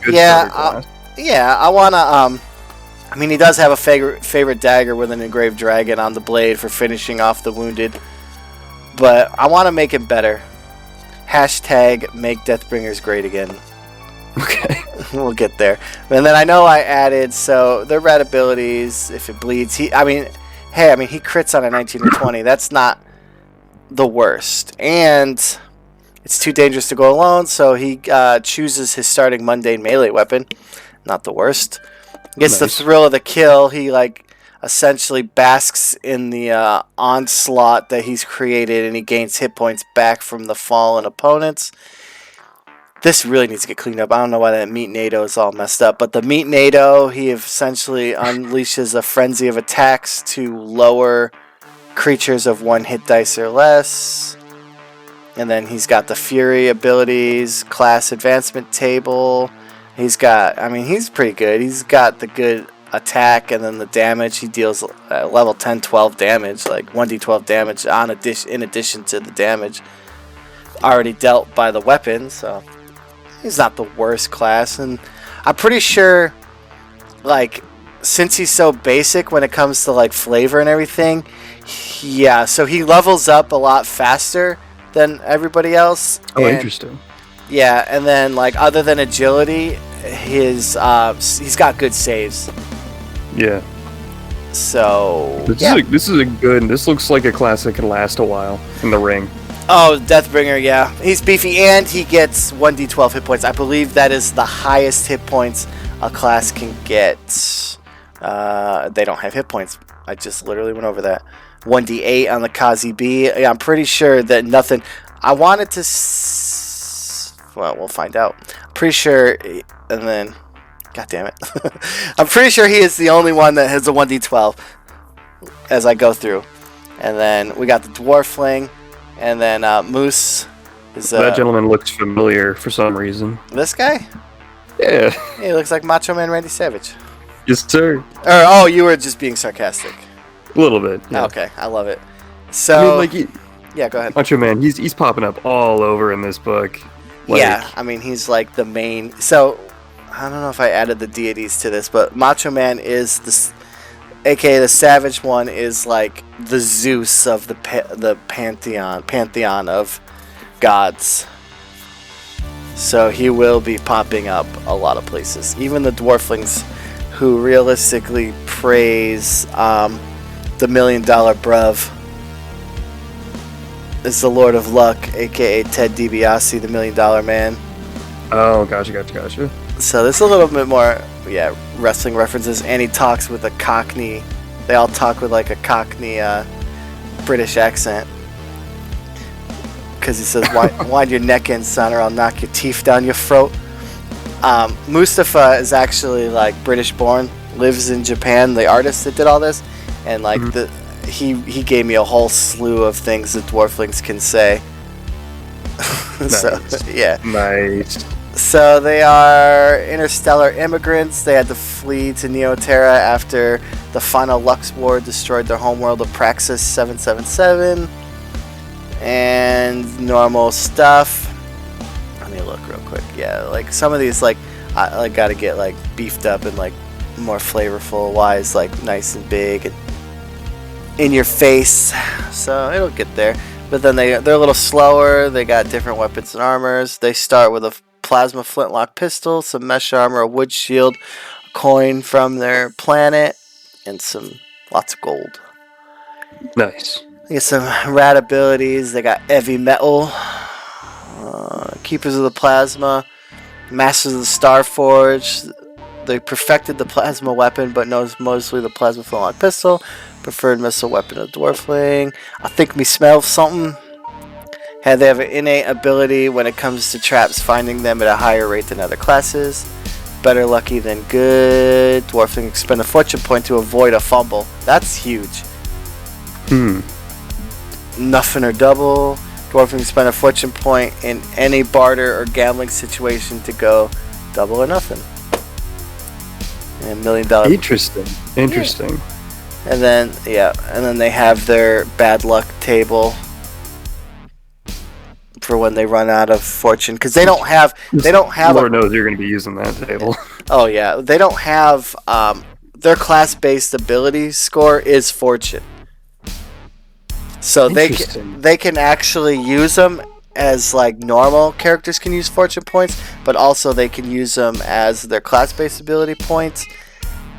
I wanna I mean, he does have a favorite dagger with an engraved dragon on the blade for finishing off the wounded, but I want to make him better. Hashtag make Deathbringers great again. Okay. We'll get there. And then I know I added, so their red abilities, if it bleeds, he crits on a 19 or 20. That's not the worst. And it's too dangerous to go alone, so he chooses his starting mundane melee weapon. Not the worst. Gets the thrill of the kill. He, essentially basks in the onslaught that he's created, and he gains hit points back from the fallen opponents. This really needs to get cleaned up. I don't know why that Meat NATO is all messed up. But the Meat NATO, he essentially unleashes a frenzy of attacks to lower creatures of 1 hit dice or less. And then he's got the Fury abilities, class advancement table. He's pretty good. He's got the good attack and then the damage. He deals level 10, 12 damage, like 1d12 damage in addition to the damage already dealt by the weapon. So he's not the worst class, and I'm pretty sure, since he's so basic when it comes to, flavor and everything, so he levels up a lot faster than everybody else. Oh, interesting. Yeah, and then, other than agility, he's got good saves. Yeah. So, this looks like a class that can last a while in the ring. Oh, Deathbringer, yeah. He's beefy, and he gets 1d12 hit points. I believe that is the highest hit points a class can get. They don't have hit points. I just literally went over that. 1d8 on the Kazi B. Yeah, I'm pretty sure that nothing... I wanted to... Well, we'll find out. I'm pretty sure... And then... God damn it. I'm pretty sure he is the only one that has a 1d12 as I go through. And then we got the Dwarfling. And then Moose is... that gentleman looks familiar for some reason. This guy? Yeah. He looks like Macho Man Randy Savage. Yes, sir. You were just being sarcastic. A little bit. Yeah. Okay, I love it. So... yeah, go ahead. Macho Man, he's popping up all over in this book. He's the main... So, I don't know if I added the deities to this, but Macho Man is aka the Savage one, is the Zeus of the pantheon of gods. So he will be popping up a lot of places. Even the Dwarflings, who realistically praise the $1 Million Bruv, is the Lord of Luck, aka Ted DiBiase, the $1 Million Man. Oh, gotcha. So there's a little bit more, wrestling references, and he talks with a Cockney. They all talk with a Cockney British accent. Because he says, wind your neck in, son, or I'll knock your teeth down your throat. Mustafa is actually British born, lives in Japan, the artist that did all this, and he gave me a whole slew of things that Dwarflings can say. So yeah. Nice. So they are interstellar immigrants. They had to flee to Neoterra after the final Lux War destroyed their homeworld of Praxis 777. And normal stuff. Let me look real quick. Yeah, like some of these, like I gotta get like beefed up and like more flavorful wise, like nice and big and in your face. So it'll get there. But then they're a little slower. They got different weapons and armors. They start with a plasma flintlock pistol, some mesh armor, a wood shield, a coin from their planet, and lots of gold. Nice. They get some rad abilities. They got heavy metal, keepers of the plasma, masters of the Star Forge. They perfected the plasma weapon, but knows mostly the plasma flintlock pistol. Preferred missile weapon of Dwarfling. I think me smell something. They have an innate ability when it comes to traps, finding them at a higher rate than other classes. Better lucky than good. Dwarfling expend a fortune point to avoid a fumble. That's huge. Nothing or double. Dwarfling spend a fortune point in any barter or gambling situation to go double or nothing. And $1 million. Interesting. Yeah. And then they have their bad luck table for when they run out of fortune, because they don't have Lord knows you're going to be using that table. Oh yeah, they don't have their class-based ability score is fortune, so they can actually use them as like normal characters can use fortune points, but also they can use them as their class-based ability points,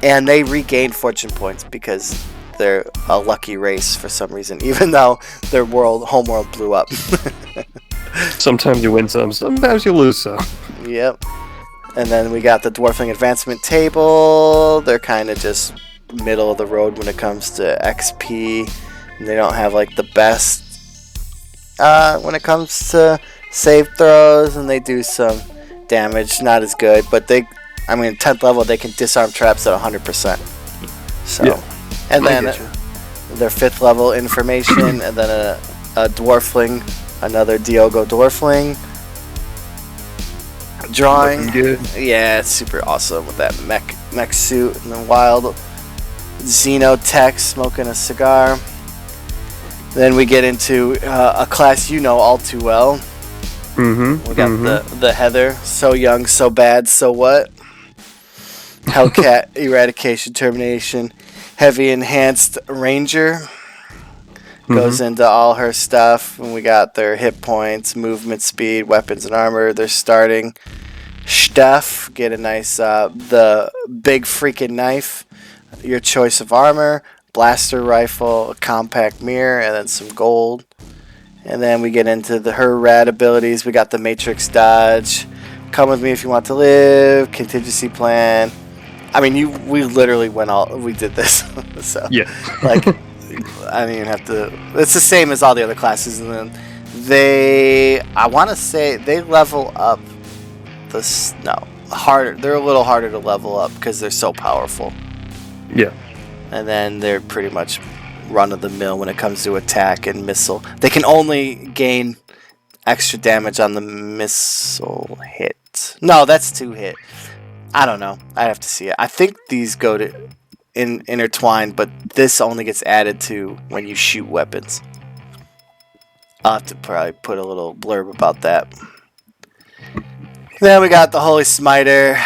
and they regain fortune points because they're a lucky race for some reason, even though their homeworld blew up. Sometimes you win some, sometimes you lose some. Yep. And then we got the Dwarfling Advancement Table. They're kind of just middle of the road when it comes to XP. And they don't have like the best when it comes to save throws, and they do some damage, not as good. But 10th level, they can disarm traps at 100%. So, yeah. And then their 5th level information, and then a Dwarfling. Another Diogo Dwarfling drawing. Good. Yeah, it's super awesome with that mech suit and the wild Xenotech smoking a cigar. Then we get into a class you know all too well. We got the Heather. So young, so bad, so what? Hellcat Eradication Termination. Heavy Enhanced Ranger. Goes into all her stuff, and we got their hit points, movement speed, weapons and armor. Their starting stuff. Get a nice, the big freaking knife, your choice of armor, blaster rifle, a compact mirror, and then some gold. And then we get into her rad abilities. We got the Matrix Dodge, Come With Me If You Want to Live, Contingency Plan. I mean, we literally we did this. So, yeah. Like, I don't even have to. It's the same as all the other classes, and then I want to say they level up harder. They're a little harder to level up because they're so powerful. Yeah. And then they're pretty much run of the mill when it comes to attack and missile. They can only gain extra damage on the missile hit. No, that's 2 hit. I don't know. I have to see it. I think these go to intertwined, but this only gets added to when you shoot weapons. I'll have to probably put a little blurb about that. Then we got the Holy Smiter.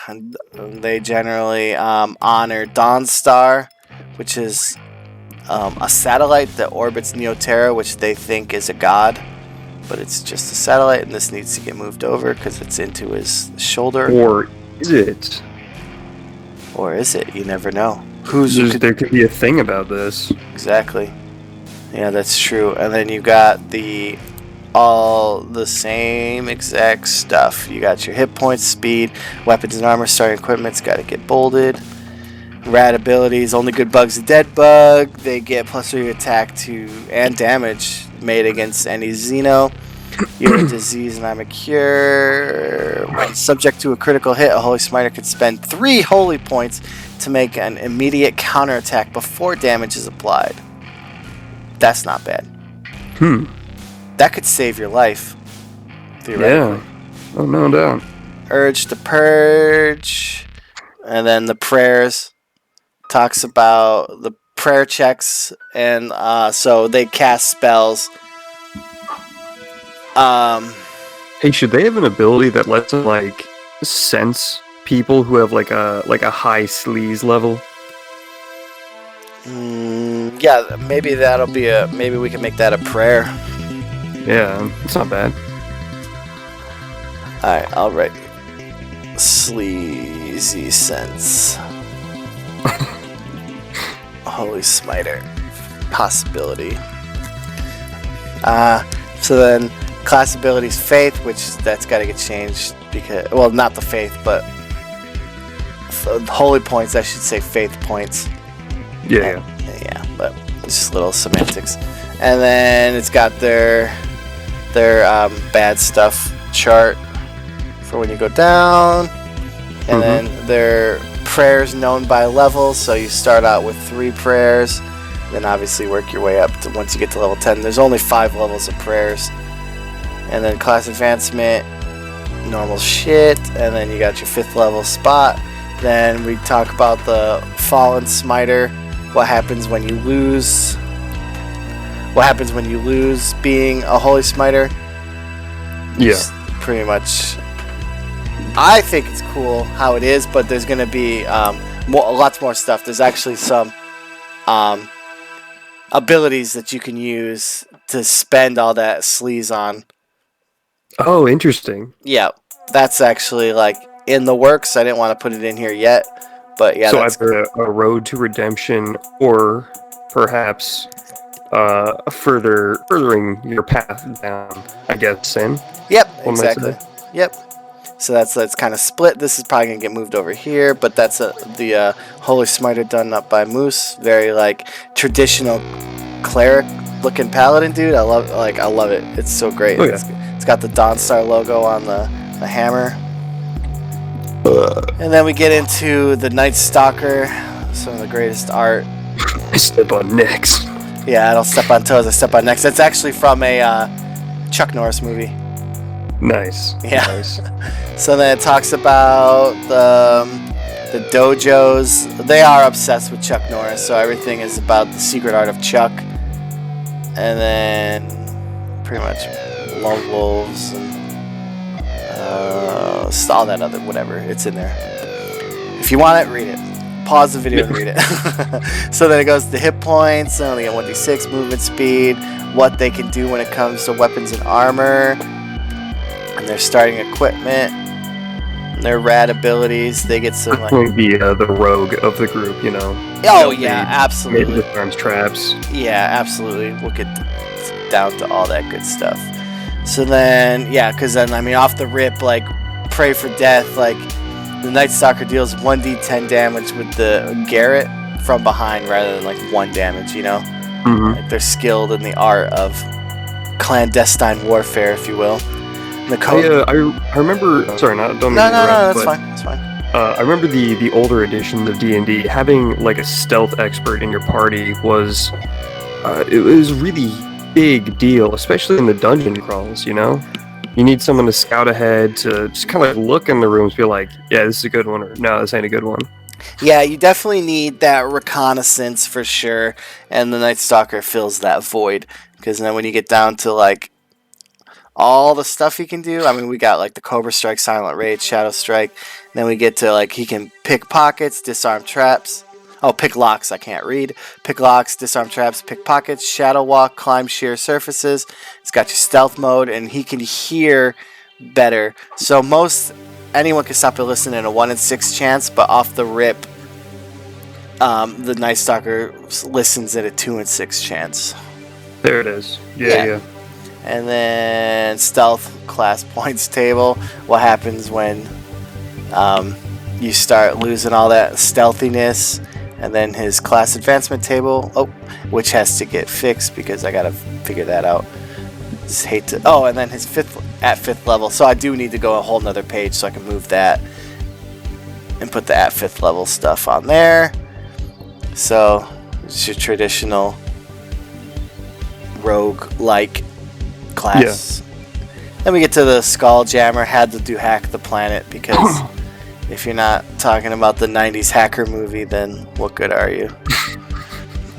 And they generally honor Dawnstar, which is a satellite that orbits Neoterra, which they think is a god. But it's just a satellite, and this needs to get moved over because it's into his shoulder. Or is it? Or is it? You never know. There could be a thing about this. Exactly. Yeah, that's true. And then you got all the same exact stuff. You got your hit points, speed, weapons and armor, starting equipment's got to get bolded. Rad abilities, only good bug's a dead bug. They get +3 attack and damage made against any Xeno. You're a disease and I'm a cure. When subject to a critical hit, a Holy Smiter can spend 3 holy points to make an immediate counterattack before damage is applied. That's not bad. That could save your life. theoretically. Oh, no doubt. Urge to purge. And then the prayers talks about the prayer checks, and so they cast spells. Hey, should they have an ability that lets them like sense people who have like a high sleaze level? Yeah, maybe that'll be maybe we can make that a prayer. Yeah, it's not bad. Alright, I'll write sleazy sense. Holy smiter. Possibility. So then class ability is faith, which that's got to get changed because, well, not the faith, but holy points. I should say faith points. Yeah. Yeah, but it's just little semantics. And then it's got their bad stuff chart for when you go down, and then their prayers known by level. So you start out with 3 prayers, then obviously work your way up to once you get to level 10. There's only 5 levels of prayers, and then class advancement, normal shit, and then you got your 5th level spot. Then we talk about the fallen smiter. What happens when you lose? What happens when you lose being a holy smiter? Yeah. Just pretty much. I think it's cool how it is, but there's gonna be lots more stuff. There's actually some abilities that you can use to spend all that sleaze on. Oh, interesting. Yeah, that's actually like in the works. I didn't want to put it in here yet, but yeah. So that's either a road to redemption, or perhaps furthering your path down, I guess, sin. Yep, exactly. Yep. So that's kind of split. This is probably gonna get moved over here, but that's the Holy Smiter done up by Moose. Very like traditional cleric looking paladin dude. I love it. It's so great. Oh, yeah. It's got the Dawnstar logo on the hammer. And then we get into the Night Stalker, some of the greatest art. I step on necks. Yeah, I don't step on toes, I step on necks. That's actually from a Chuck Norris movie. Nice. Yeah. Nice. So then it talks about the dojos. They are obsessed with Chuck Norris, so everything is about the secret art of Chuck. And then pretty much lone wolves and all that other whatever. It's in there. If you want it, read it. Pause the video and read it. So then it goes to hit points. They get 1d6 movement speed. What they can do when it comes to weapons and armor. And their starting equipment, and their rad abilities. They get some like the rogue of the group, you know. Oh yeah, absolutely. Disarms traps. Yeah, absolutely. We'll get down to all that good stuff. So then, yeah, because then I mean, off the rip, like pray for death. Like the Night Stalker deals 1d10 damage with the Garrett from behind rather than like 1 damage. You know, like they're skilled in the art of clandestine warfare, if you will. I remember. Sorry, don't mean to interrupt, that's fine. That's fine. I remember the older editions of D&D having like a stealth expert in your party was it was really big deal, especially in the dungeon crawls. You know, you need someone to scout ahead to just kind of like look in the rooms, be like, yeah, this is a good one, or no, this ain't a good one. Yeah, you definitely need that reconnaissance for sure, and the Night Stalker fills that void because then when you get down to like all the stuff he can do. I mean, we got like the Cobra Strike, Silent Rage, Shadow Strike. And then we get to like he can pick pockets, disarm traps. Oh, pick locks. I can't read. Pick locks, disarm traps, pick pockets, shadow walk, climb sheer surfaces. It's got your stealth mode, and he can hear better. So anyone can stop and listen in a 1 in 6 chance, but off the rip, the Night Stalker listens at a 2 in 6 chance. There it is. Yeah. And then stealth class points table. What happens when you start losing all that stealthiness? And then his class advancement table. Oh, which has to get fixed because I gotta figure that out. Just hate to. Oh, and then his 5th level. So I do need to go a whole nother page so I can move that and put the at 5th level stuff on there. So it's your traditional rogue-like class. Then we get to the Skull Jammer. Had to do Hack the Planet because if you're not talking about the 90s hacker movie, then what good are you?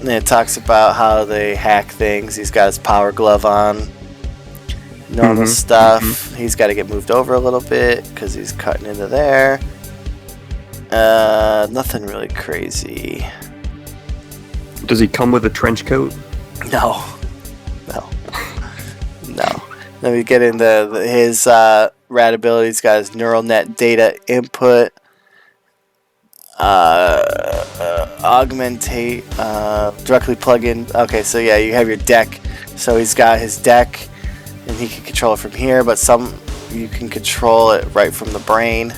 And it talks about how they hack things. He's got his power glove on. Normal stuff. He's got to get moved over a little bit because he's cutting into there. Nothing really crazy. Does he come with a trench coat? No. Then we get into his rad ability. He's got his neural net data input, augmentate, directly plug in. Okay, so yeah, you have your deck. So he's got his deck, and he can control it from here, but some you can control it right from the brain.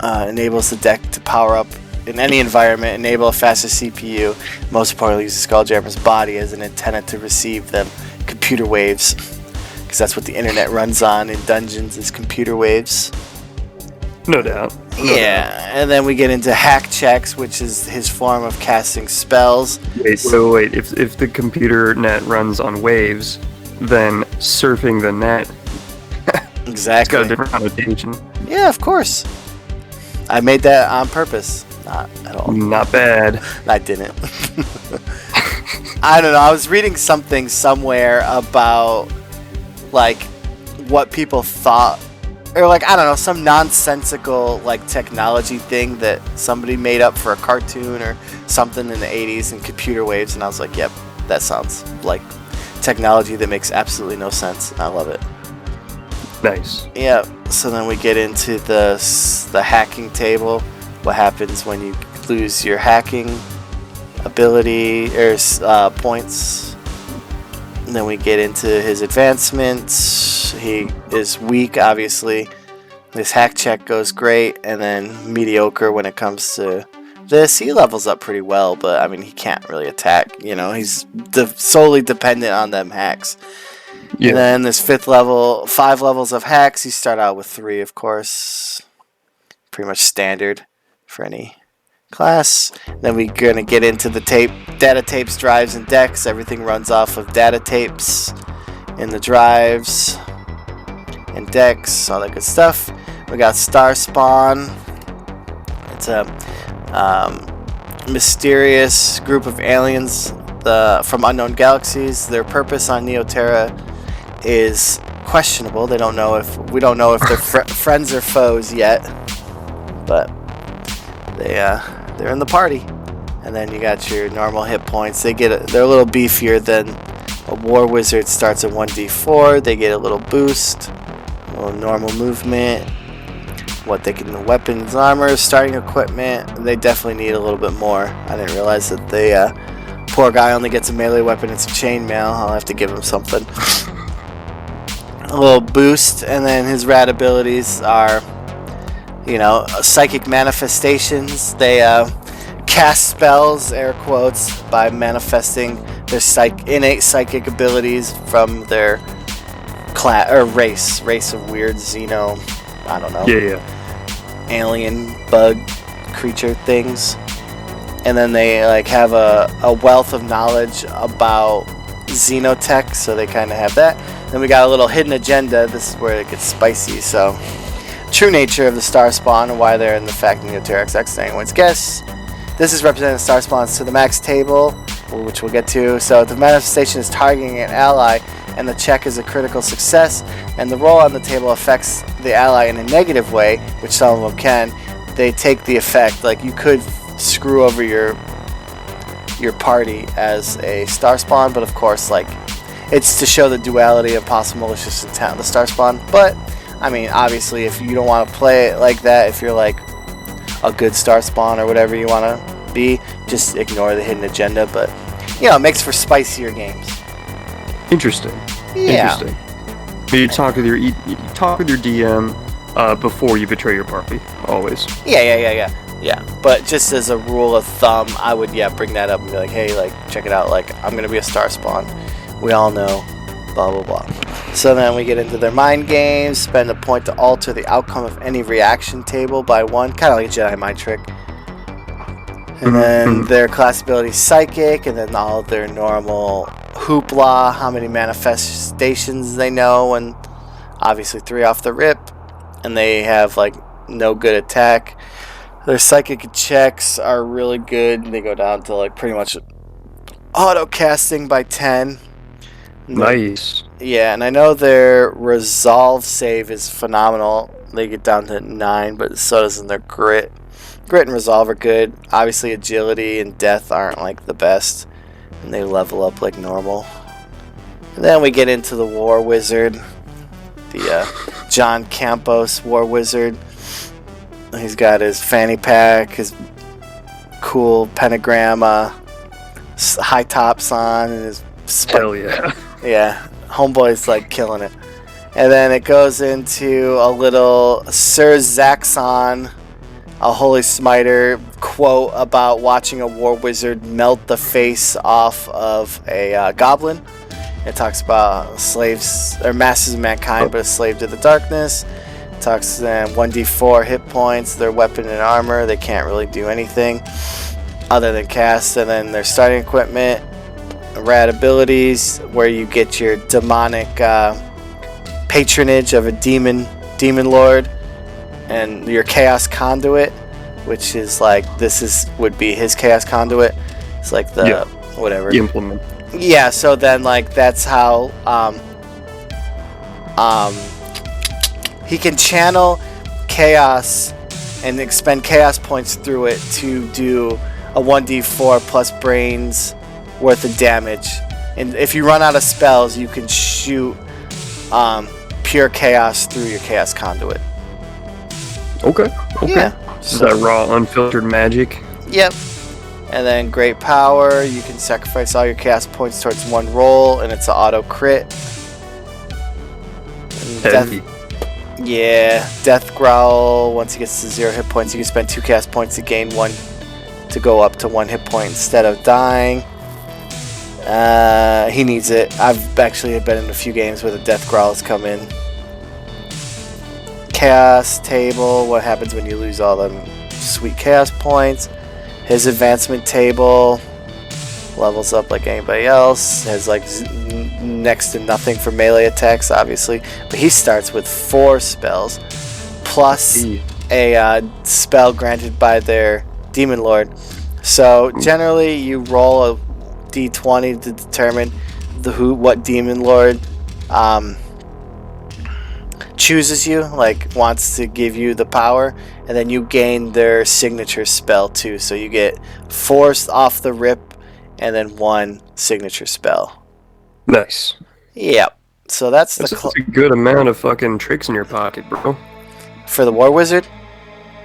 Enables the deck to power up in any environment, enable a faster CPU. Most importantly, use the Skulljammer's body as an antenna to receive them computer waves, because that's what the internet runs on in dungeons, is computer waves. No doubt. And then we get into hack checks, which is his form of casting spells. Wait. If the computer net runs on waves, then surfing the net Exactly. it's got a different connotation. Yeah, of course. I made that on purpose. Not at all. Not bad. I didn't. I don't know. I was reading something somewhere about like what people thought, or like I don't know, some nonsensical like technology thing that somebody made up for a cartoon or something in the 80s and computer waves, and I was like, yep, that sounds like technology that makes absolutely no sense. I love it. Nice. Yeah. So then we get into the hacking table. What happens when you lose your hacking ability or points? And then we get into his advancements. He is weak, obviously. His hack check goes great, and then mediocre when it comes to this. He levels up pretty well, but I mean, he can't really attack. You know, he's solely dependent on them hacks. Yeah. And then this 5 levels of hacks. You start out with 3, of course. Pretty much standard for any class. Then we're going to get into the data tapes, drives, and decks. Everything runs off of data tapes in the drives and decks, all that good stuff. We got Star Spawn. It's a mysterious group of aliens from unknown galaxies. Their purpose on Neoterra is questionable. We don't know if they're friends or foes yet, but they're in the party. And then you got your normal hit points. They're a little beefier than a war wizard. Starts at 1d4. They get a little boost, a little normal movement, what they can, weapons, armor, starting equipment. They definitely need a little bit more. I didn't realize that they poor guy only gets a melee weapon and some chainmail. I'll have to give him something. A little boost, and then his rad abilities are, psychic manifestations. They cast spells, air quotes, by manifesting their innate psychic abilities from their race of weird xeno, I don't know, alien bug creature things. And then they have a wealth of knowledge about xenotech, so they kind of have that. Then we got a little hidden agenda. This is where it gets spicy. So, true nature of the Star Spawn and why they're in the fact Neoterra XX, anyone's guess. This is representing Star Spawns to the max table, which we'll get to. So, the manifestation is targeting an ally, and the check is a critical success, and the roll on the table affects the ally in a negative way, which some of them can. They take the effect. Like, you could screw over your party as a Star Spawn, but of course, it's to show the duality and possible malicious intent of the Star Spawn. But I mean, obviously, if you don't want to play it like that, if you're a good Star Spawn or whatever you want to be, just ignore the hidden agenda. But it makes for spicier games. Interesting. Yeah. Interesting. You talk with your DM before you betray your party, always. Yeah, but just as a rule of thumb, I would bring that up and be like, hey, check it out, I'm gonna be a Star Spawn. We all know, blah blah blah. So then we get into their mind games. Spend a point to alter the outcome of any reaction table by 1, kind of like a Jedi mind trick. And then their class ability is Psychic, and then all of their normal hoopla, how many manifestations they know, and obviously 3 off the rip, and they have like no good attack. Their psychic checks are really good. They go down to like pretty much auto casting by 10. Nice. Yeah, and I know their resolve save is phenomenal. They get down to 9, but so does their grit. Grit and resolve are good. Obviously, agility and death aren't like the best, and they level up like normal. And then we get into the War Wizard, the John Campos War Wizard. He's got his fanny pack, his cool pentagram high tops on, and his Hell yeah. Yeah, homeboy's like killing it. And then it goes into a little Sir Zaxxon, a Holy Smiter quote about watching a War Wizard melt the face off of a goblin. It talks about slaves or masters of mankind, but a slave to the darkness. It talks to them 1d4 hit points, their weapon and armor. They can't really do anything other than cast. And then their starting equipment, rad abilities, where you get your demonic patronage of a demon lord, and your chaos conduit, which is like would be his chaos conduit. It's like the whatever Implement. Yeah, so then like that's how he can channel chaos and expend chaos points through it to do a 1d4 plus brains worth of damage. And if you run out of spells, you can shoot pure chaos through your chaos conduit. Okay. Yeah. Is that raw, unfiltered magic? Yep. And then great power, you can sacrifice all your chaos points towards one roll, and it's an auto crit. Heavy. Death Growl, once he gets to 0 hit points, you can spend 2 chaos points to gain 1 to go up to 1 hit point instead of dying. He needs it. I've actually been in a few games where the Death Growls come in. Chaos table, what happens when you lose all them sweet chaos points. His advancement table levels up like anybody else. Has like next to nothing for melee attacks, obviously. But he starts with 4 spells plus a spell granted by their Demon Lord. So generally, you roll a d20 to determine what Demon Lord chooses you, like wants to give you the power, and then you gain their signature spell too. So you get 4 off the rip, and then 1 signature spell. Nice. Yep. So that's a good amount of fucking tricks in your pocket, bro. For the War Wizard.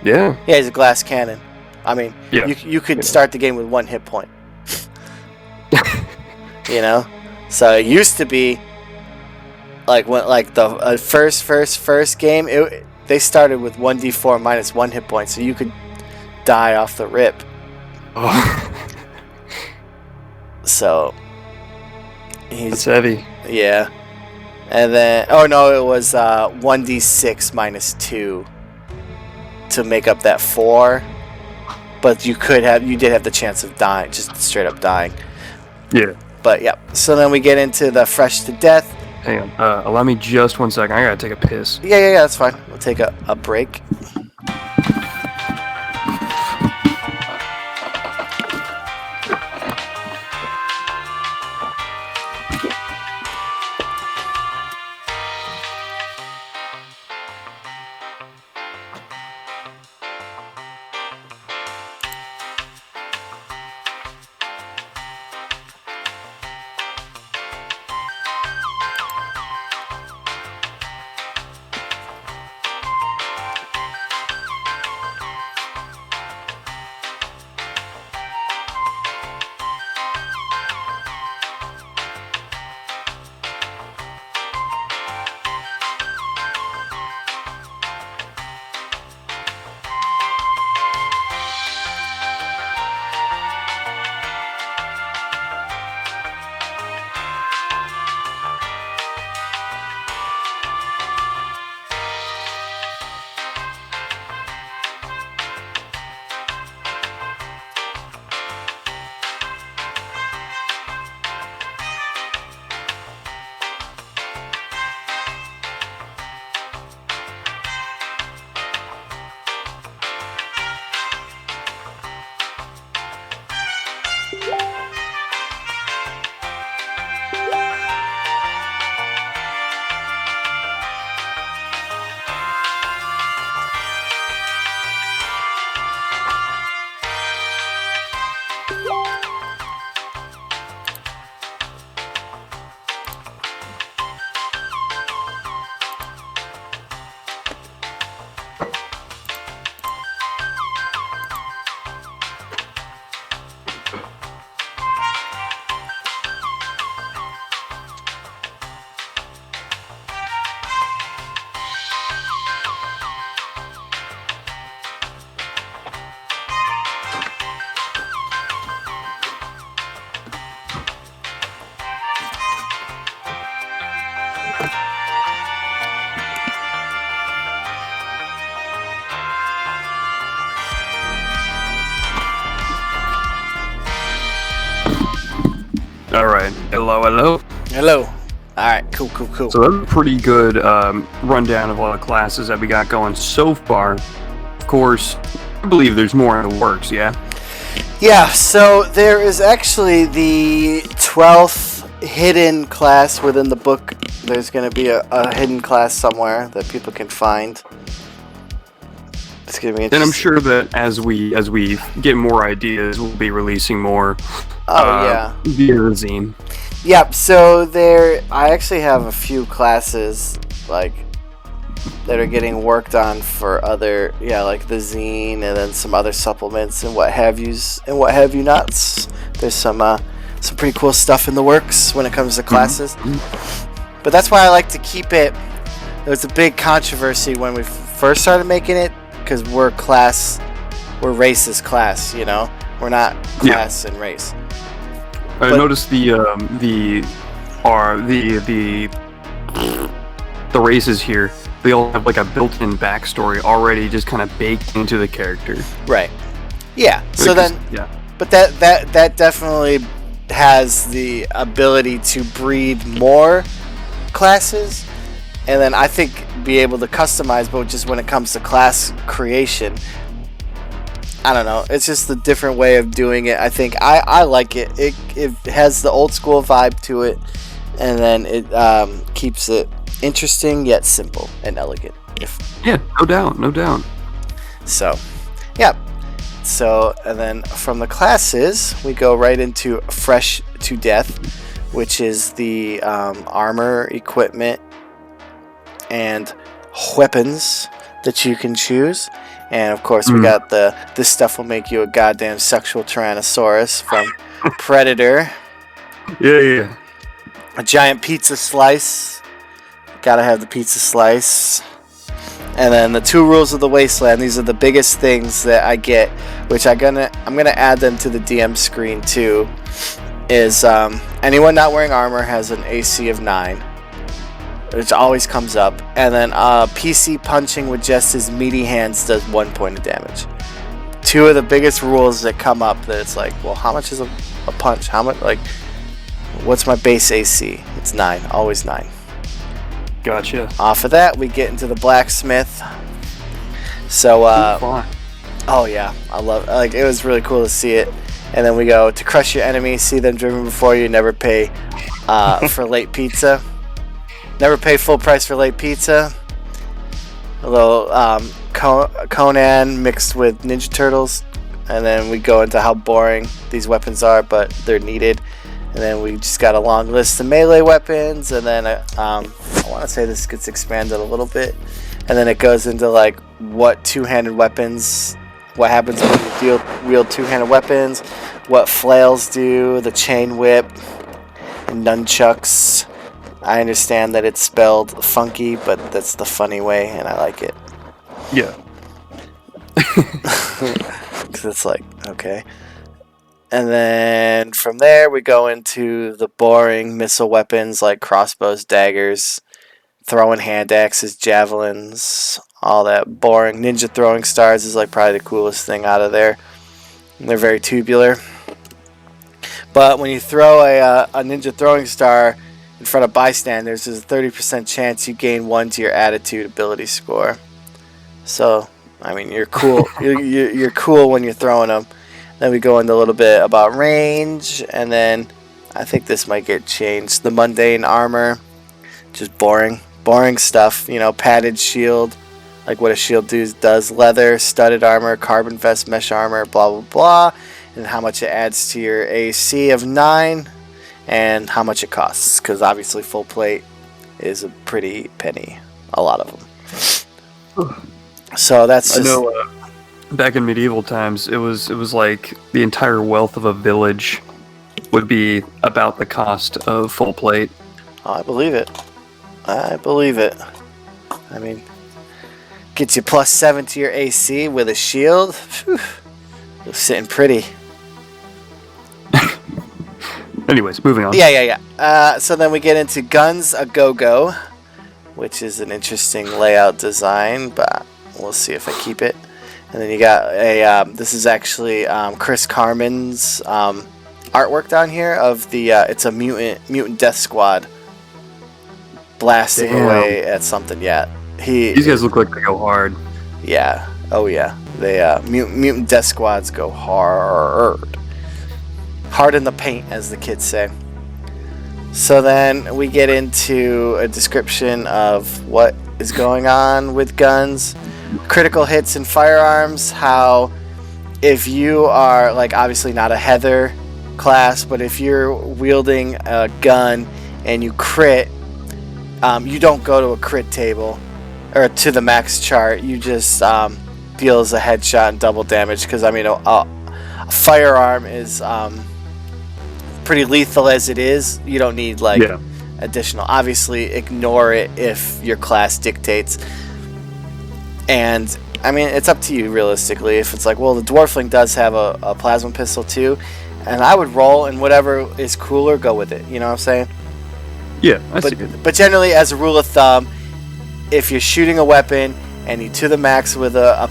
Yeah. Yeah, he's a glass cannon. I mean, yeah. you could start the game with 1 hit point. You know, so it used to be like when the first game, they started with 1d4 minus 1 hit point, so you could die off the rip. Oh. So that's heavy. Yeah, and then it was 1d6 minus 2 to make up that 4, but you did have the chance of dying, just straight up dying. Yeah. But yeah, so then we get into the fresh to death. Hang on, allow me just 1 second. I gotta take a piss. Yeah, that's fine. We'll take a break. All right. Hello, hello. Hello. All right. Cool. So that's a pretty good rundown of all the classes that we got going so far. Of course, I believe there's more in the works. Yeah. Yeah. So there is actually the 12th hidden class within the book. There's going to be a hidden class somewhere that people can find. It's gonna be interesting. And I'm sure that as we get more ideas, we'll be releasing more. Yeah. Via the zine. Yep. So I actually have a few classes like that are getting worked on for other, like the zine and then some other supplements and what have yous and what have you nots. There's some pretty cool stuff in the works when it comes to classes. Mm-hmm. But that's why I like to keep it. There was a big controversy when we first started making it. Because we're racist class, we're not class and race. I noticed the races here. They all have like a built-in backstory already, just kind of baked into the character. Right. Yeah. So then, but that definitely has the ability to breed more classes. And then I think be able to customize, but just when it comes to class creation, I don't know. It's just a different way of doing it. I think I like it. It has the old school vibe to it, and then it keeps it interesting yet simple and elegant. No doubt. So, yeah. So, and then from the classes, we go right into Fresh to Death, which is the armor, equipment, and weapons that you can choose. And of course we got this stuff will make you a goddamn sexual Tyrannosaurus from Predator. Yeah. A giant pizza slice. Gotta have the pizza slice. And then the 2 rules of the wasteland. These are the biggest things that I get, which I'm gonna add them to the DM screen too. Is anyone not wearing armor has an AC of 9. Which always comes up. And then PC punching with just his meaty hands does 1 point of damage. 2 of the biggest rules that come up that it's like, well, how much is a punch? How much, what's my base AC? It's 9. Always 9. Gotcha. Off of that, we get into the blacksmith. So, oh yeah, I love it. It was really cool to see it. And then we go to crush your enemy, see them driven before you, never pay for late pizza. Never pay full price for late pizza. A little Conan mixed with Ninja Turtles. And then we go into how boring these weapons are, but they're needed. And then we just got a long list of melee weapons. And then I want to say this gets expanded a little bit. And then it goes into what two-handed weapons, what happens when you wield two-handed weapons, what flails do, the chain whip, and nunchucks. I understand that it's spelled funky, but that's the funny way, and I like it. Yeah. Because it's okay. And then from there, we go into the boring missile weapons like crossbows, daggers, throwing hand axes, javelins, all that boring. Ninja throwing stars is probably the coolest thing out of there. And they're very tubular. But when you throw a ninja throwing star in front of bystanders, there's a 30% chance you gain 1 to your attitude ability score. So, I mean, you're cool. you're cool when you're throwing them. Then we go into a little bit about range, and then I think this might get changed. The mundane armor, just boring stuff. Padded shield, like what a shield does. Leather, studded armor, carbon vest, mesh armor, blah blah blah, and how much it adds to your AC of 9. And how much it costs, because obviously full plate is a pretty penny, a lot of them. So that's just... I know back in medieval times, it was like the entire wealth of a village would be about the cost of full plate. Oh, I believe it. I mean, gets you +7 to your AC with a shield. Whew, you're sitting pretty. Anyways, moving on. Yeah. So then we get into Guns A Go-Go, which is an interesting layout design, but we'll see if I keep it. And then you got this is actually Chris Carmen's artwork down here of the it's a mutant death squad blasting away at something. Yeah, these guys look like they go hard. Yeah. Oh yeah. They mutant death squads go hard in the paint, as the kids say. So then we get into a description of what is going on with guns, critical hits and firearms. How if you are like obviously not a Heather class, but if you're wielding a gun and you crit, you don't go to a crit table or to the max chart. You just deals a headshot and double damage, because I mean a firearm is pretty lethal as it is. You don't need like additional. Obviously, ignore it if your class dictates. And I mean, it's up to you realistically. If it's like, well, the dwarfling does have a plasma pistol too, and I would roll, and whatever is cooler, go with it. You know what I'm saying? Yeah, I see it. But generally, as a rule of thumb, if you're shooting a weapon and you to the max with a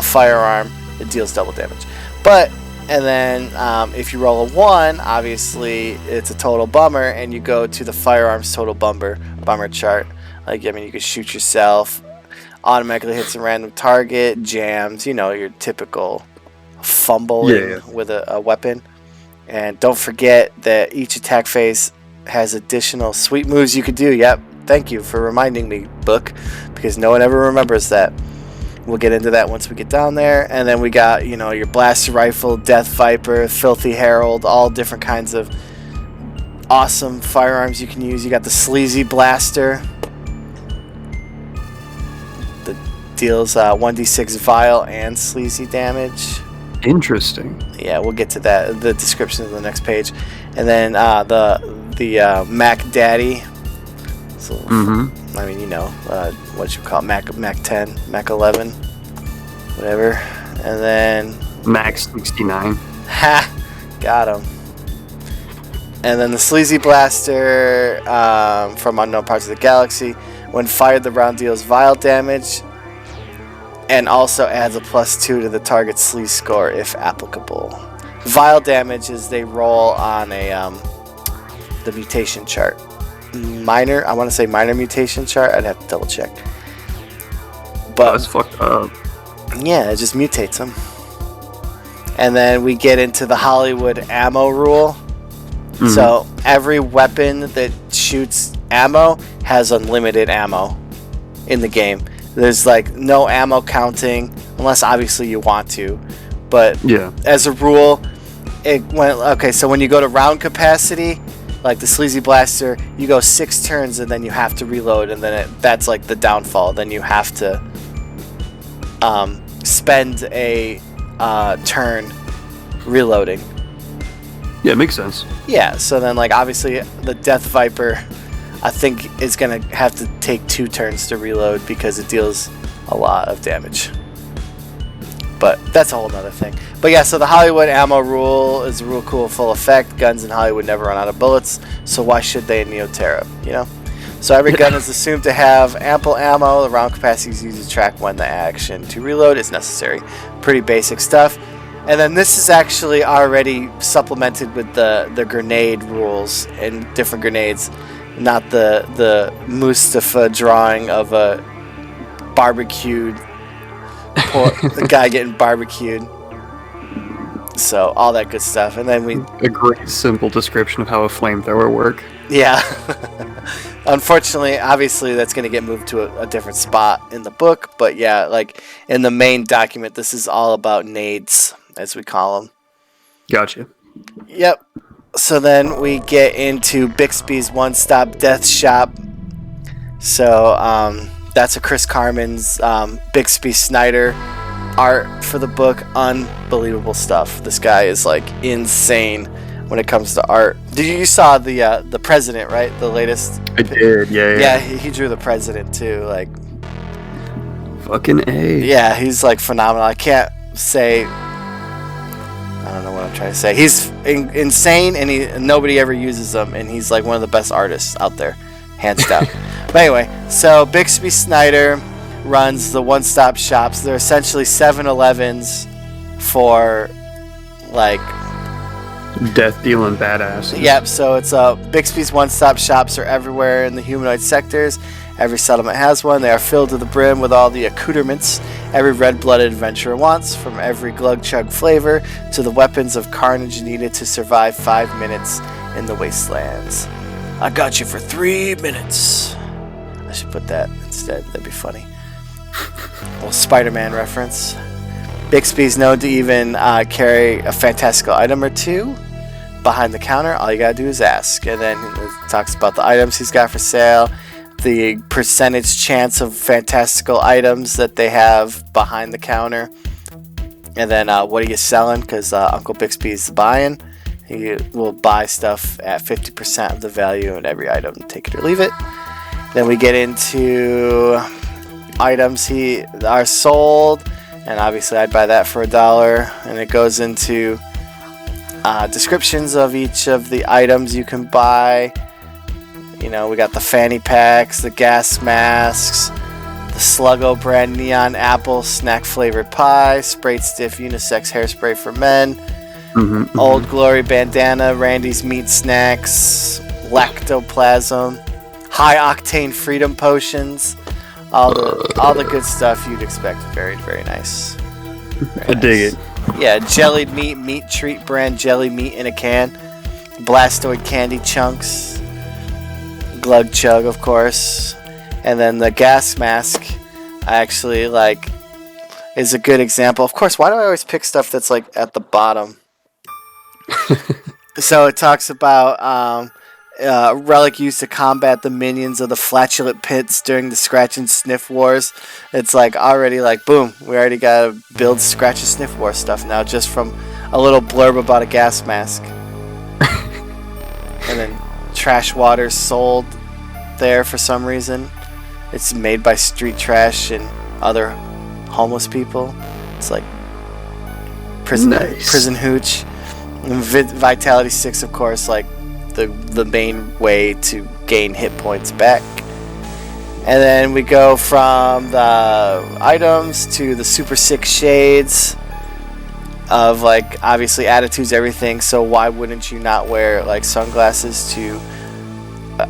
firearm, it deals double damage. And then if you roll a 1, obviously it's a total bummer, and you go to the firearms total bummer chart. Like, I mean, you can shoot yourself, automatically hits a random target, jams, you know, your typical fumbling with a weapon. And don't forget that each attack phase has additional sweet moves you could do. Yep, thank you for reminding me, book, because no one ever remembers that. We'll get into that once we get down there. And then we got, you know, your blaster rifle, Death Viper, Filthy Herald, all different kinds of awesome firearms you can use. You got the Sleazy Blaster that deals 1d6 vile and sleazy damage. Interesting. Yeah, we'll get to that, the description of the next page. And then the Mac Daddy. So, I mean, you know, what you call it, Mac 10, Mac 11, whatever. And then Max 69. Ha! Got him. And then the Sleazy Blaster from unknown parts of the galaxy. When fired, the round deals vile damage and also adds a +2 to the target's sleaze score if applicable. Vile damage is they roll on the mutation chart. I want to say minor mutation chart. I'd have to double check. But that's fucked up. Yeah, it just mutates them. And then we get into the Hollywood ammo rule. So every weapon that shoots ammo has unlimited ammo in the game. There's like no ammo counting unless obviously you want to. But as a rule, so when you go to round capacity, like the Sleazy Blaster, you go 6 turns and then you have to reload, and then that's like the downfall. Then you have to spend a turn reloading. Yeah, it makes sense. Yeah, so then like obviously the Death Viper, I think is going to have to take 2 turns to reload because it deals a lot of damage. But that's a whole other thing. But yeah, so the Hollywood ammo rule is a real cool full effect. Guns in Hollywood never run out of bullets, so why should they in Neoterra, you know? So every gun is assumed to have ample ammo. The round capacity is used to track when the action to reload is necessary. Pretty basic stuff. And then this is actually already supplemented with the grenade rules and different grenades, not the Mustafa drawing of a barbecued the guy getting barbecued. So all that good stuff. And then a great simple description of how a flamethrower work. Yeah. Unfortunately, obviously that's going to get moved to a different spot in the book, but yeah, like in the main document, this is all about nades, as we call them. Gotcha. Yep. So then we get into Bixby's One-Stop Death Shop. So that's a Chris Carmen's Bixby Snyder art for the book. Unbelievable stuff. This guy is like insane when it comes to art. You saw the president, right? The latest. I did. Yeah. Yeah, he drew the president too. Like fucking A. Yeah, he's like phenomenal. I can't say. I don't know what I'm trying to say. He's insane, and nobody ever uses him, and he's like one of the best artists out there, hands down. But anyway, so Bixby Snyder runs the one-stop shops. They're essentially 7-Elevens for like Death dealing badass. Yep, so it's Bixby's one-stop shops are everywhere in the humanoid sectors. Every settlement has one. They are filled to the brim with all the accoutrements every red-blooded adventurer wants, from every Glug-Chug flavor to the weapons of carnage needed to survive 5 minutes in the wastelands. I got you for 3 minutes. I should put that instead. That'd be funny. A little Spider-Man reference. Bixby's known to even carry a fantastical item or two behind the counter. All you gotta do is ask. And then it talks about the items he's got for sale, the percentage chance of fantastical items that they have behind the counter, and then what are you selling, because Uncle Bixby's buying. He will buy stuff at 50% of the value in every item, take it or leave it. Then we get into items are sold, and obviously I'd buy that for $1, and it goes into descriptions of each of the items you can buy. You know, we got the fanny packs, the gas masks, the Sluggo brand neon apple snack flavored pie, sprayed stiff unisex hairspray for men, Old Glory bandana, Randy's meat snacks, lactoplasm, high octane freedom potions, all the good stuff you'd expect. Very, very nice. I dig it. Yeah, jellied meat treat brand jelly meat in a can, Blastoid candy chunks, Glug-Chug, of course, and then the gas mask. I actually like is a good example. Of course, why do I always pick stuff that's like at the bottom? So it talks about a relic used to combat the minions of the flatulent pits during the scratch and sniff wars. It's like already like boom, we already gotta build scratch and sniff war stuff now just from a little blurb about a gas mask. And then trash water sold there for some reason. It's made by street trash and other homeless people. It's like prison hooch. And Vitality 6, of course, like the main way to gain hit points back. And then we go from the items to the super sick shades of like obviously attitudes, everything. So why wouldn't you not wear like sunglasses to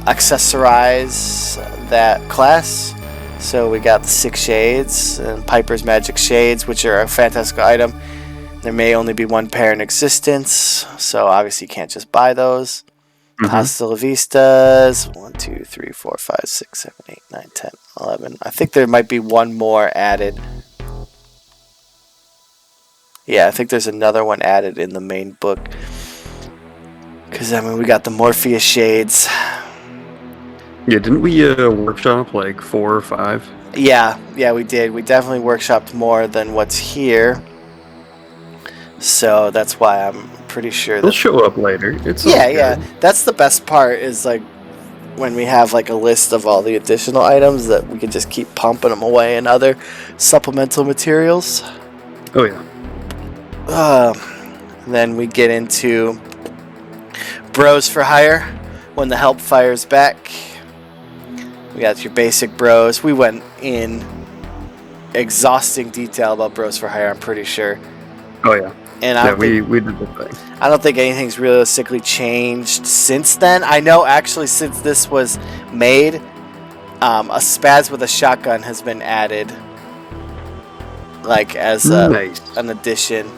accessorize that class? So we got the 6 shades and Piper's magic shades, which are a fantastical item. There may only be 1 pair in existence, so obviously you can't just buy those. Hasta la vistas. 1, 2, 3, 4, 5, 6, 7, 8, 9, 10, 11. I think there might be 1 more added. Yeah, I think there's another one added in the main book. Because, I mean, we got the Morpheus shades. Yeah, didn't we workshop like 4 or 5? Yeah, we did. We definitely workshopped more than what's here. So that's why I'm pretty sure they'll show up later. It's yeah. That's the best part is like when we have like a list of all the additional items that we can just keep pumping them away in other supplemental materials. Oh yeah. Then we get into bros for hire when the help fires back. We got your basic bros. We went in exhausting detail about bros for hire, I'm pretty sure. Oh yeah. And we did the thing. I don't think anything's realistically changed since then. I know actually since this was made, a spaz with a shotgun has been added, like as an addition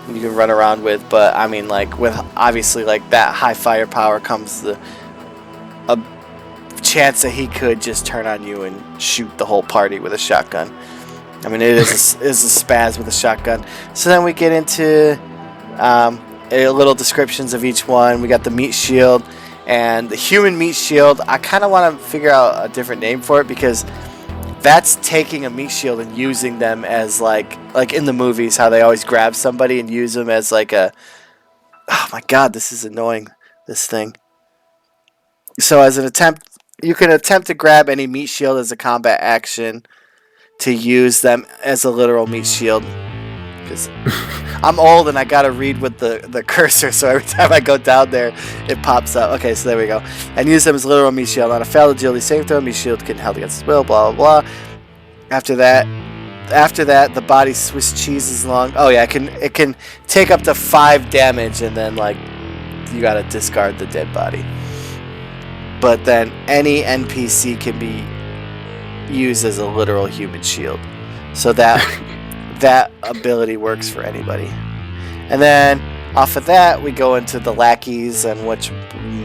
you can run around with. But I mean, like with obviously like that high firepower comes a chance that he could just turn on you and shoot the whole party with a shotgun. I mean, it is a spaz with a shotgun. So then we get into a little descriptions of each one. We got the meat shield and the human meat shield. I kind of want to figure out a different name for it because that's taking a meat shield and using them as like in the movies how they always grab somebody and use them as like a... Oh my god, this is annoying, this thing. So as an attempt, you can attempt to grab any meat shield as a combat action to use them as a literal meat shield. Because I'm old and I gotta read with the cursor, so every time I go down there, it pops up. Okay, so there we go. And use them as literal meat shield. On a failed agility save throw, meat shield can held against its will, blah, blah, blah. After that, the body Swiss cheese is long. Oh yeah, it can take up to 5 damage and then like you gotta discard the dead body. But then any NPC can be used as a literal human shield. So that ability works for anybody. And then off of that, we go into the lackeys and which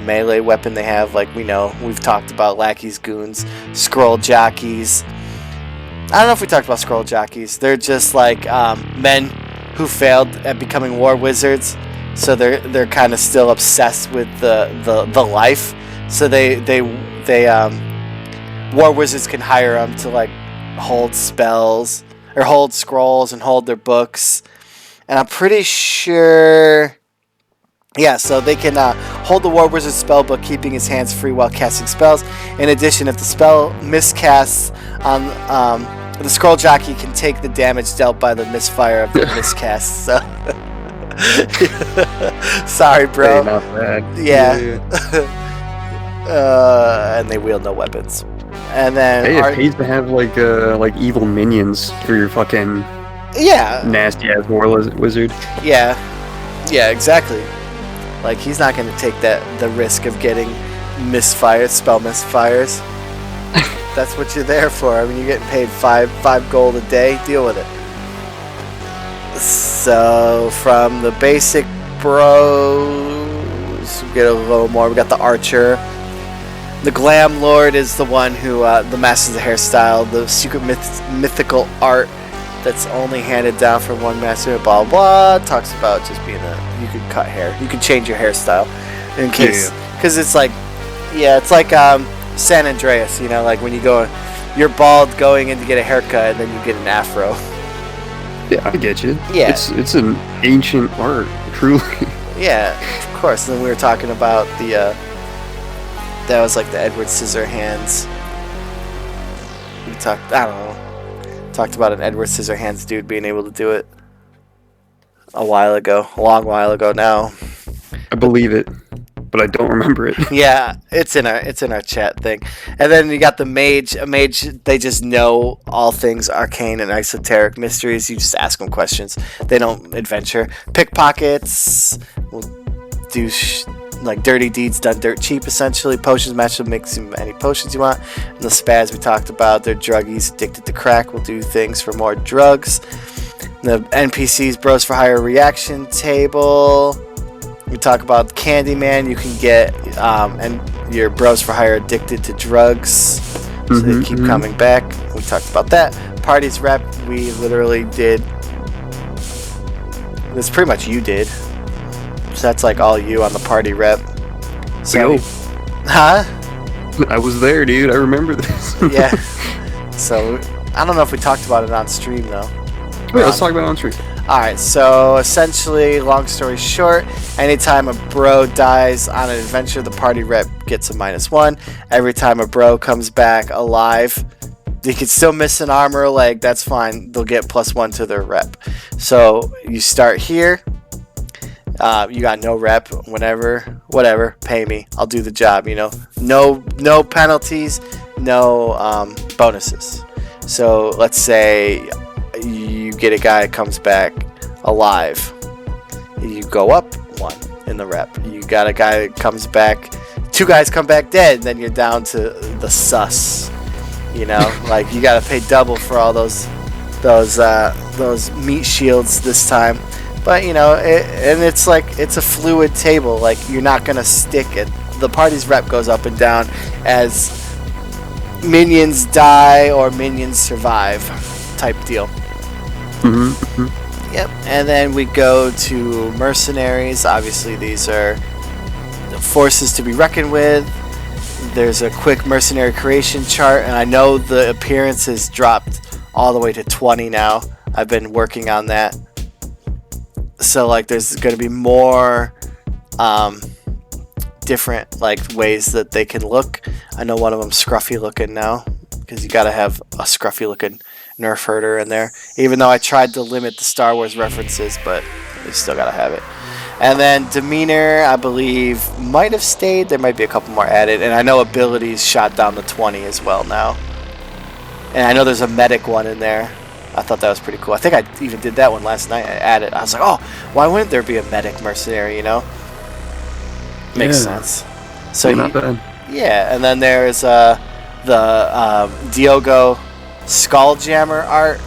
melee weapon they have. Like we've talked about lackeys, goons, scroll jockeys. I don't know if we talked about scroll jockeys. They're just like men who failed at becoming war wizards, so they're kind of still obsessed with the life. So they war wizards can hire them to like hold spells or hold scrolls and hold their books. And I'm pretty sure, yeah, so they can hold the War Wizard's spell book, keeping his hands free while casting spells. In addition, if the spell miscasts on the scroll jockey can take the damage dealt by the misfire of the miscast. So, sorry, bro. Hey, not bad. Yeah. And they wield no weapons. And then hey, it pays to have like evil minions for your fucking nasty ass war wizard. Yeah, exactly. Like he's not going to take the risk of getting spell misfires. That's what you're there for. I mean, you're getting paid five gold a day. Deal with it. So from the basic bros, we get a little more. We got the archer. The glam lord is the one who the masters the hairstyle, the secret mythical art that's only handed down from one master, blah blah. Talks about just being you can cut hair, you can change your hairstyle in case, because it's like San Andreas, like when you're bald going in to get a haircut and then you get an afro. Yeah, I get you. Yeah, it's an ancient art, truly. Yeah, of course. And then we were talking about that was like the Edward Scissorhands. We talked about an Edward Scissorhands dude being able to do it a long while ago now. I believe it, but I don't remember it. Yeah, it's in our chat thing. And then you got the mage. A mage, they just know all things arcane and esoteric mysteries. You just ask them questions. They don't adventure. Pickpockets will do like dirty deeds done dirt cheap, essentially. Potions match will mix any potions you want. And the spads we talked about, they're druggies addicted to crack, will do things for more drugs. The NPCs, bros for hire reaction table. We talk about Candyman. You can get and your bros for hire addicted to drugs, so they keep coming back. We talked about that. Parties rep, we literally did. This pretty much you did. So that's like all you on the party rep. So, huh? I was there, dude. I remember this. Yeah. So I don't know if we talked about it on stream though. Wait, let's talk about it on stream. Alright, so essentially, long story short, anytime a bro dies on an adventure, the party rep gets a -1. Every time a bro comes back alive, they could still miss an arm or a leg, that's fine. They'll get +1 to their rep. So you start here. You got no rep, whatever, pay me. I'll do the job, No penalties, no bonuses. So let's say you get a guy that comes back alive. You go up 1 in the rep. You got a guy that comes back, 2 guys come back dead, then you're down to the sus. Like you got to pay double for all those meat shields this time. But it's like it's a fluid table. Like you're not gonna stick it. The party's rep goes up and down as minions die or minions survive, type deal. Yep. And then we go to mercenaries. Obviously, these are the forces to be reckoned with. There's a quick mercenary creation chart, and I know the appearance has dropped all the way to 20 now. I've been working on that. So like there's going to be more different like ways that they can look. I know one of them's scruffy looking now, because you got to have a scruffy looking nerf herder in there. Even though I tried to limit the Star Wars references, but you still got to have it. And then demeanor, I believe, might have stayed. There might be a couple more added. And I know abilities shot down to 20 as well now. And I know there's a medic one in there. I thought that was pretty cool. I think I even did that one last night. I added. I was like, oh, why wouldn't there be a medic mercenary, Makes Yeah. sense. So Not bad. yeah, and then there's the Diogo Skulljammer art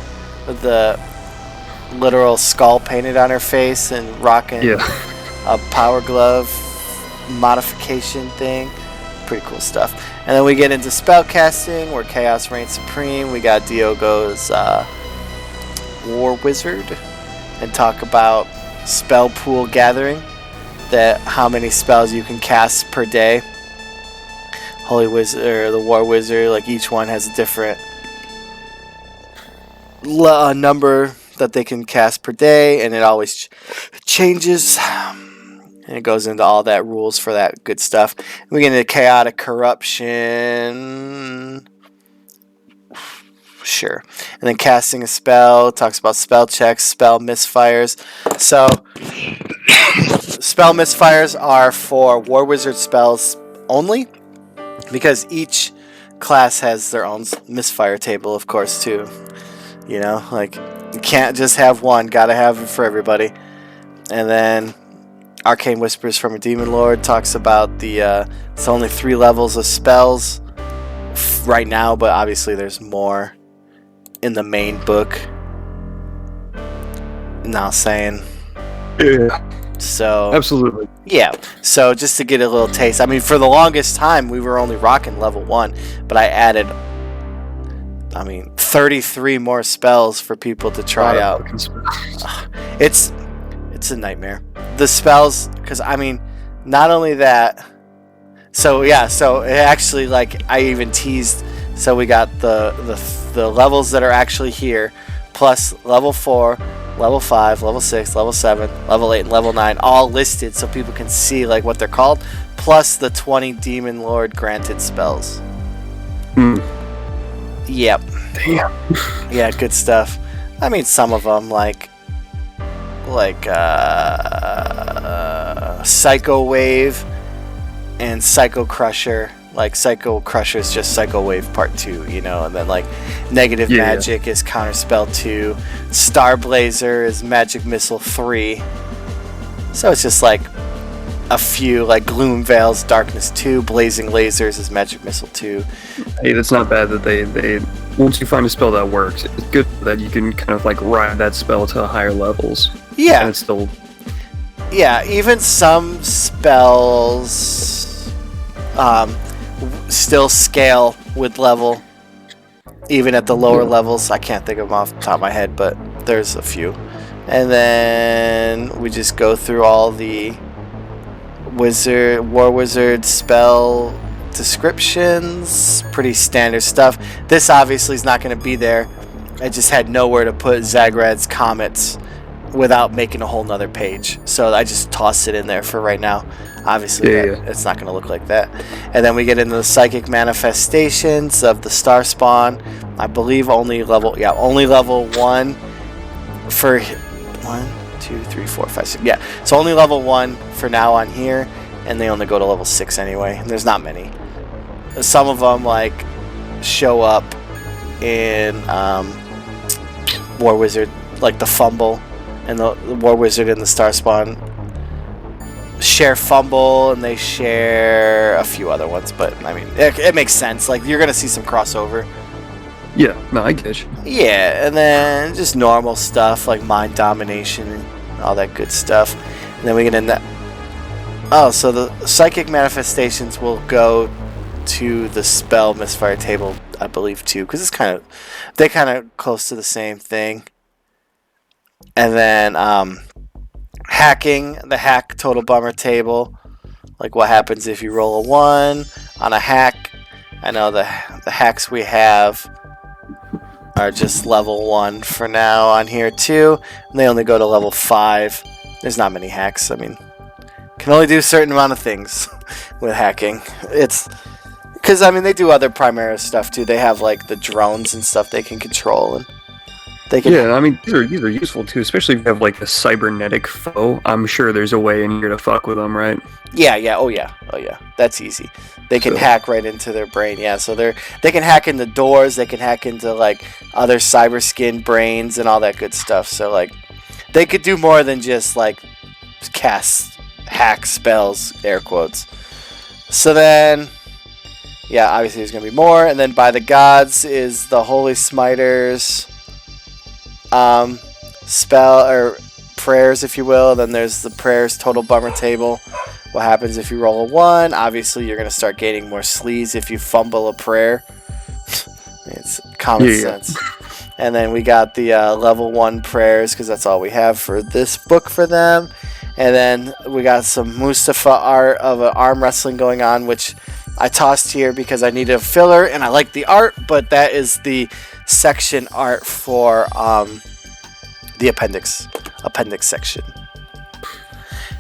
with the literal skull painted on her face and rocking Yeah. a power glove modification thing. Pretty cool stuff. And then we get into spell casting where Chaos reigns supreme. We got Diogo's War Wizard and talk about spell pool gathering, that how many spells you can cast per day. Holy Wizard or the War Wizard, like each one has a different number that they can cast per day, and it always changes. And it goes into all that rules for that good stuff. We get into chaotic corruption. Sure. And then casting a spell, talks about spell checks, spell misfires. So, spell misfires are for War Wizard spells only, because each class has their own misfire table, of course, too. You know, like, you can't just have one, gotta have it for everybody. And then Arcane Whispers from a Demon Lord talks about it's only 3 levels of spells right now, but obviously there's more in the main book. Now saying. Yeah. So Absolutely. yeah. So just to get a little taste. I mean, for the longest time we were only rocking level 1, but I added 33 more spells for people to try out. It's a nightmare. The spells, because not only that. So yeah, so it actually, like, I even teased. So we got the levels that are actually here, plus level 4, level 5, level 6, level 7, level 8, and level 9, all listed so people can see like what they're called, plus the 20 Demon Lord granted spells. Yep. Damn. Yeah, good stuff. Some of them like Psycho Wave and Psycho Crusher. Like Psycho Crusher is just Psycho Wave Part 2, you know, and then like Negative Magic is Counterspell 2, Star Blazer is Magic Missile 3. So it's just like a few, like Gloom Veil's Darkness 2, Blazing Lasers is Magic Missile 2. Hey, that's not bad that they once you find a spell that works, it's good that you can kind of like ride that spell to higher levels. Yeah. And it's still. Yeah, even some spells still scale with level, even at the lower levels. I can't think of them off the top of my head, but there's a few. And then we just go through all the War Wizard spell descriptions. Pretty standard stuff. This obviously is not going to be there. I just had nowhere to put Zagrad's Comets without making a whole nother page, so I just tossed it in there for right now. Obviously it's not going to look like that. And then we get into the psychic manifestations of the Star Spawn. I believe only level 1 for 1, 2, 3, 4, 5, 6. Yeah, so only level 1 for now on here, and they only go to level 6 anyway, and there's not many. Some of them like show up in War Wizard, like the Fumble and the War Wizard and the Star Spawn share Fumble, and they share a few other ones, but it makes sense. Like, you're gonna see some crossover. Yeah, no, I get you. Yeah, and then just normal stuff like Mind Domination and all that good stuff. And then we get into so the psychic manifestations will go to the spell misfire table, I believe, too, because they're kind of close to the same thing. And then hacking, the hack total bummer table, like what happens if you roll a 1 on a hack. I know the hacks we have are just level 1 for now on here too, and they only go to level 5. There's not many hacks. Can only do a certain amount of things with hacking. It's because they do other Primaris stuff too. They have like the drones and stuff they can control, and they can. Yeah, these are useful too, especially if you have like a cybernetic foe. I'm sure there's a way in here to fuck with them, right? Yeah, oh yeah. That's easy. They can hack right into their brain. Yeah, so they can hack into doors. They can hack into like other cyber skin brains and all that good stuff. So like, they could do more than just like cast hack spells, air quotes. So then, yeah, obviously there's going to be more. And then by the gods is the Holy Smiter's spell, or prayers, if you will. Then there's the prayers total bummer table. What happens if you roll a 1? Obviously, you're going to start gaining more sleaze if you fumble a prayer. It's common sense. And then we got the level 1 prayers, because that's all we have for this book for them. And then we got some Mustafa art of arm wrestling going on, which I tossed here because I needed a filler, and I like the art, but that is the section art for the appendix section.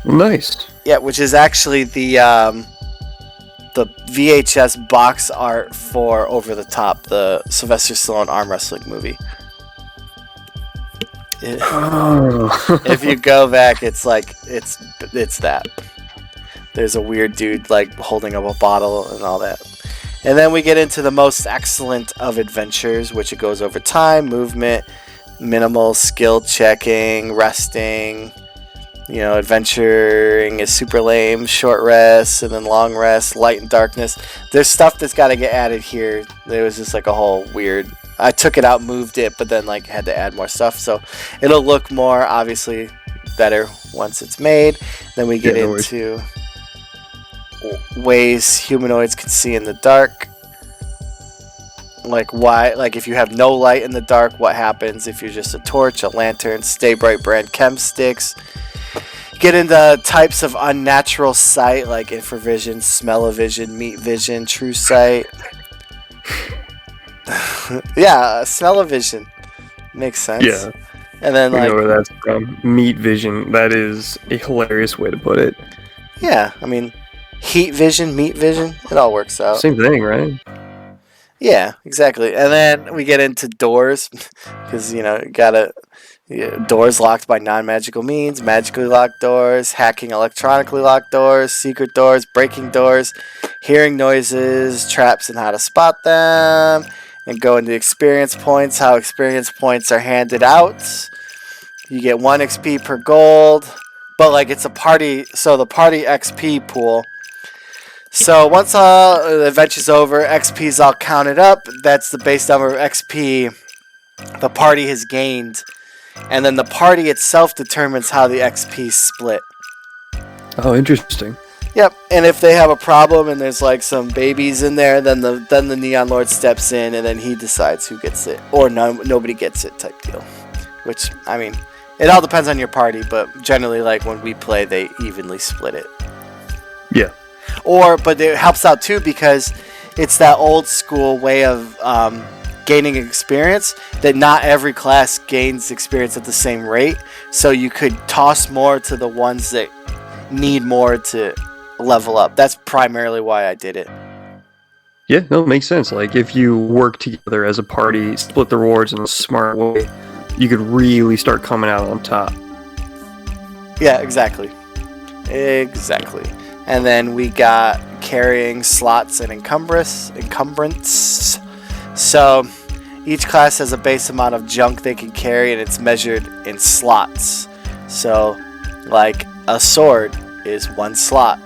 Nice. Yeah, which is actually the VHS box art for Over the Top, the Sylvester Stallone arm wrestling movie. If you go back, it's like it's that. There's a weird dude like holding up a bottle and all that. And then we get into the most excellent of adventures, which it goes over time, movement, minimal skill checking, resting. You know, adventuring is super lame, short rest, and then long rest, light and darkness. There's stuff that's got to get added here. There was just like a whole weird... I took it out, moved it, but then like had to add more stuff. So it'll look more, obviously, better once it's made. Then we get into ways humanoids can see in the dark. Like why, like if you have no light in the dark, what happens if you're just a torch, a lantern, Stay Bright brand chem sticks. Get into types of unnatural sight, like infravision, smell-o-vision, meat-vision, true sight. Yeah, smell-o-vision makes sense. Yeah, and then I know where that's from. Meat vision. That is a hilarious way to put it. Yeah, I mean, heat vision, meat vision, it all works out. Same thing, right? Yeah, exactly. And then we get into doors, because, you know, doors locked by non-magical means, magically locked doors, hacking electronically locked doors, secret doors, breaking doors, hearing noises, traps and how to spot them, and go into experience points, how experience points are handed out. You get 1 XP per gold, but like it's a party, so the party XP pool. So once all the adventure's over, XP's all counted up. That's the base number of XP the party has gained. And then the party itself determines how the XP split. Oh, interesting. Yep, and if they have a problem and there's like some babies in there, then the Neon Lord steps in and then he decides who gets it. Or nobody gets it type deal. Which, I mean, it all depends on your party, but generally like when we play, they evenly split it. Yeah. But it helps out too because it's that old school way of gaining experience that not every class gains experience at the same rate. So you could toss more to the ones that need more to level up. That's primarily why I did it. Yeah, no, it makes sense. Like if you work together as a party, split the rewards in a smart way, you could really start coming out on top. Yeah, exactly. And then we got carrying slots and encumbrance. So each class has a base amount of junk they can carry, and it's measured in slots. So like a sword is 1 slot.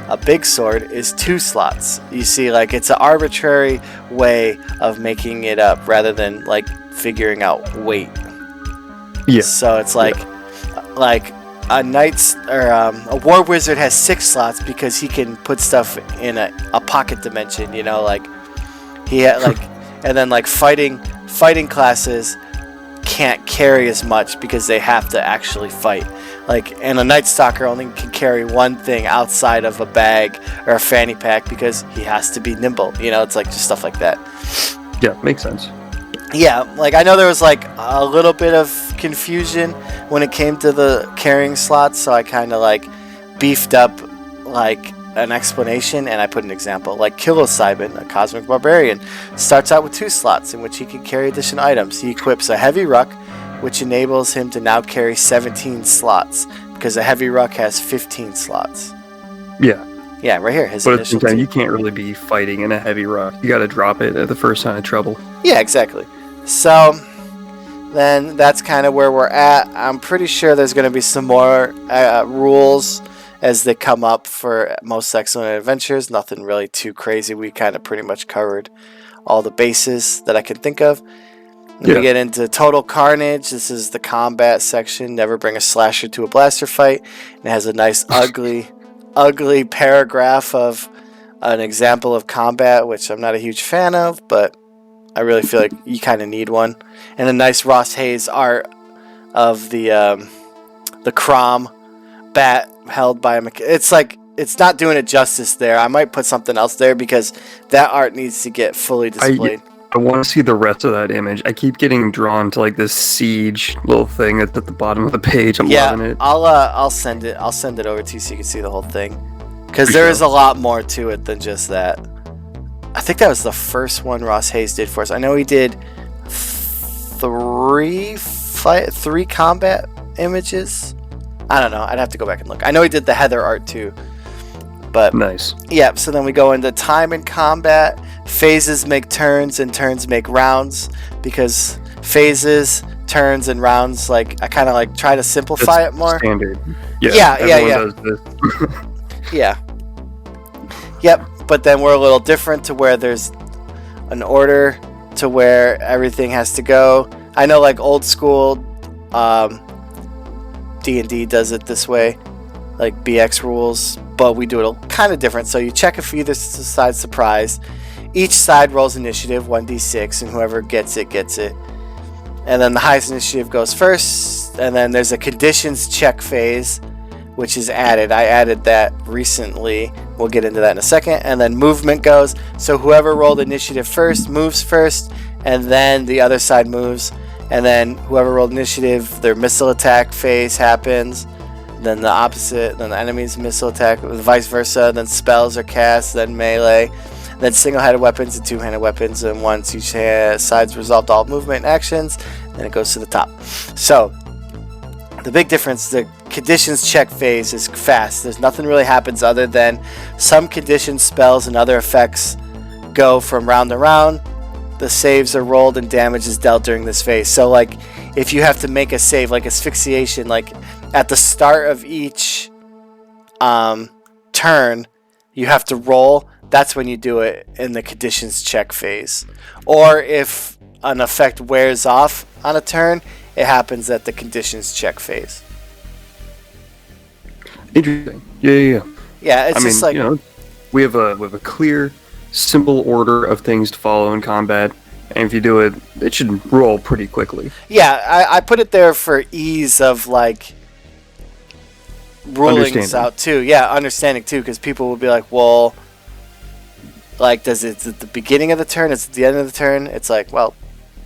A big sword is 2 slots. You see, like it's an arbitrary way of making it up rather than like figuring out weight. Yeah. So it's like a knight's or a war wizard has 6 slots because he can put stuff in a pocket dimension, you know, like he had like, and then like fighting classes can't carry as much because they have to actually fight. Like, and a Night Stalker only can carry 1 thing outside of a bag or a fanny pack because he has to be nimble. You know, it's like just stuff like that. Yeah, makes sense. Yeah, like I know there was like a little bit of confusion when it came to the carrying slots, so I kind of like beefed up like an explanation and I put an example. Like Kilocybin, a cosmic barbarian, starts out with 2 slots in which he can carry additional items. He equips a heavy ruck, which enables him to now carry 17 slots because a heavy ruck has 15 slots. Yeah. Yeah, right here. But at the same time, you can't really be fighting in a heavy ruck. You got to drop it at the first sign of trouble. Yeah, exactly. So then that's kind of where we're at. I'm pretty sure there's going to be some more rules as they come up for Most Excellent Adventures. Nothing really too crazy. We kind of pretty much covered all the bases that I can think of. Then we get into Total Carnage. This is the combat section. Never bring a slasher to a blaster fight. And it has a nice ugly paragraph of an example of combat, which I'm not a huge fan of, but I really feel like you kind of need one. And a nice Ross Hayes art of the Crom bat held by a it's like, it's not doing it justice there. I might put something else there because that art needs to get fully displayed. I want to see the rest of that image. I keep getting drawn to like this siege little thing that's at the bottom of the page. I'm loving it. I'll send it over to you so you can see the whole thing. Because there is a lot more to it than just that. I think that was the first one Ross Hayes did for us. I know he did three combat images. I don't know. I'd have to go back and look. I know he did the Heather art too. But nice. Yeah, so then we go into time and combat. Phases make turns and turns make rounds, because phases, turns, and rounds, like, I kind of like try to simplify it more. Standard. Yeah. Does this. Yeah. Yep, but then we're a little different to where there's an order to where everything has to go. I know, like, old school D&D does it this way, like BX rules, but we do it kind of different. So you check if either side surprised. Each side rolls initiative 1d6, and whoever gets it gets it. And then the highest initiative goes first, and then there's a conditions check phase, which is added. I added that recently. We'll get into that in a second. And then movement goes. So whoever rolled initiative first moves first, and then the other side moves. And then whoever rolled initiative, their missile attack phase happens. Then the opposite, then the enemy's missile attack, vice versa. Then spells are cast, then melee. Then single-handed weapons and two-handed weapons. And once each side's resolved all movement and actions, then it goes to the top. So the big difference, the conditions check phase is fast. There's nothing really happens other than some conditions, spells, and other effects go from round to round. The saves are rolled and damage is dealt during this phase. So, like, if you have to make a save, like asphyxiation, like at the start of each turn, you have to roll. That's when you do it in the conditions check phase. Or if an effect wears off on a turn, it happens at the conditions check phase. Interesting. Yeah. Yeah, it's just like, you know, we have a clear, simple order of things to follow in combat, and if you do it, it should roll pretty quickly. Yeah, I put it there for ease of, like, ruling this out too. Yeah, understanding too, because people will be like, well, like, is it at the beginning of the turn? Is it at the end of the turn? It's like, well,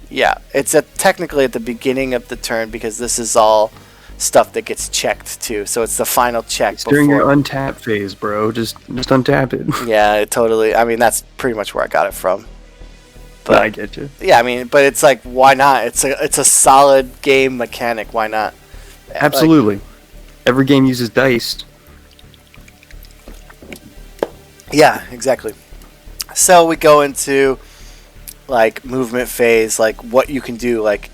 yeah, it's technically at the beginning of the turn, because this is all stuff that gets checked too. So it's the final check. It's during your untap phase, bro. Just untap it. Yeah, it totally. I mean, that's pretty much where I got it from. But I get you. Yeah, I mean, but it's like, why not? It's a solid game mechanic. Why not? Absolutely. Like, every game uses dice. Yeah, exactly. So we go into, like, movement phase, like what you can do, like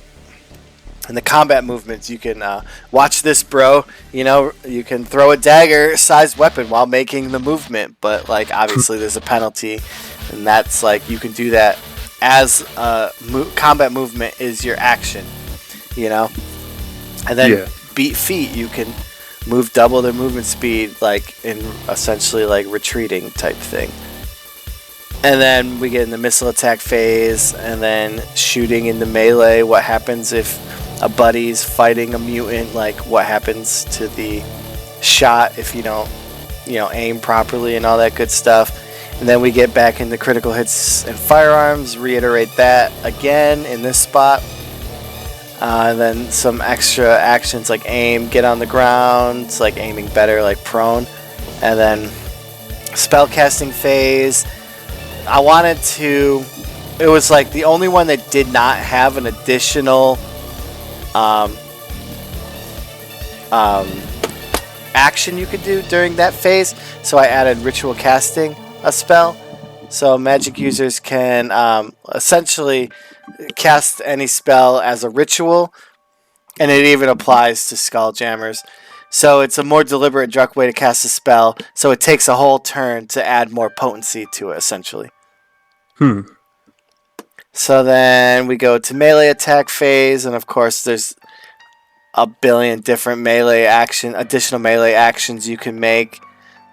in the combat movements. You can watch this, bro. You know, you can throw a dagger-sized weapon while making the movement, but, like, obviously there's a penalty, and that's like, you can do that as combat movement is your action, you know. And then beat feet, you can move double their movement speed, like in essentially like retreating type thing. And then we get in the missile attack phase, and then shooting into melee. What happens if a buddy's fighting a mutant? Like, what happens to the shot if you don't, aim properly and all that good stuff. And then we get back into critical hits and firearms. Reiterate that again in this spot. And then some extra actions like aim, get on the ground, like aiming better, like prone. And then spellcasting phase. I wanted to, it was like the only one that did not have an additional action you could do during that phase, so I added ritual casting, a spell, so magic users can essentially cast any spell as a ritual, and it even applies to Skulljammers. So it's a more deliberate, direct way to cast a spell. So it takes a whole turn to add more potency to it, essentially. So then we go to melee attack phase, and of course there's a billion different additional melee actions you can make,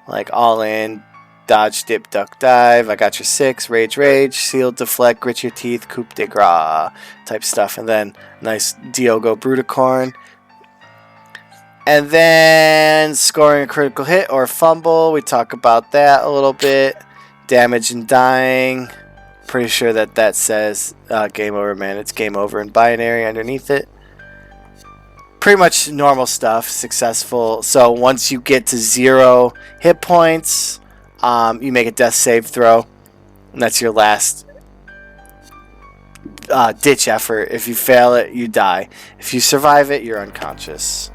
like all in, dodge, dip, duck, dive. I got your 6, rage, seal, deflect, grit your teeth, coup de grace type stuff, and then nice Diogo Bruticorn. And then scoring a critical hit or fumble, we talk about that a little bit. Damage and dying. Pretty sure that says game over, man. It's game over in binary underneath it. Pretty much normal stuff. Successful. So once you get to 0 hit points, you make a death save throw. And that's your last ditch effort. If you fail it, you die. If you survive it, you're unconscious.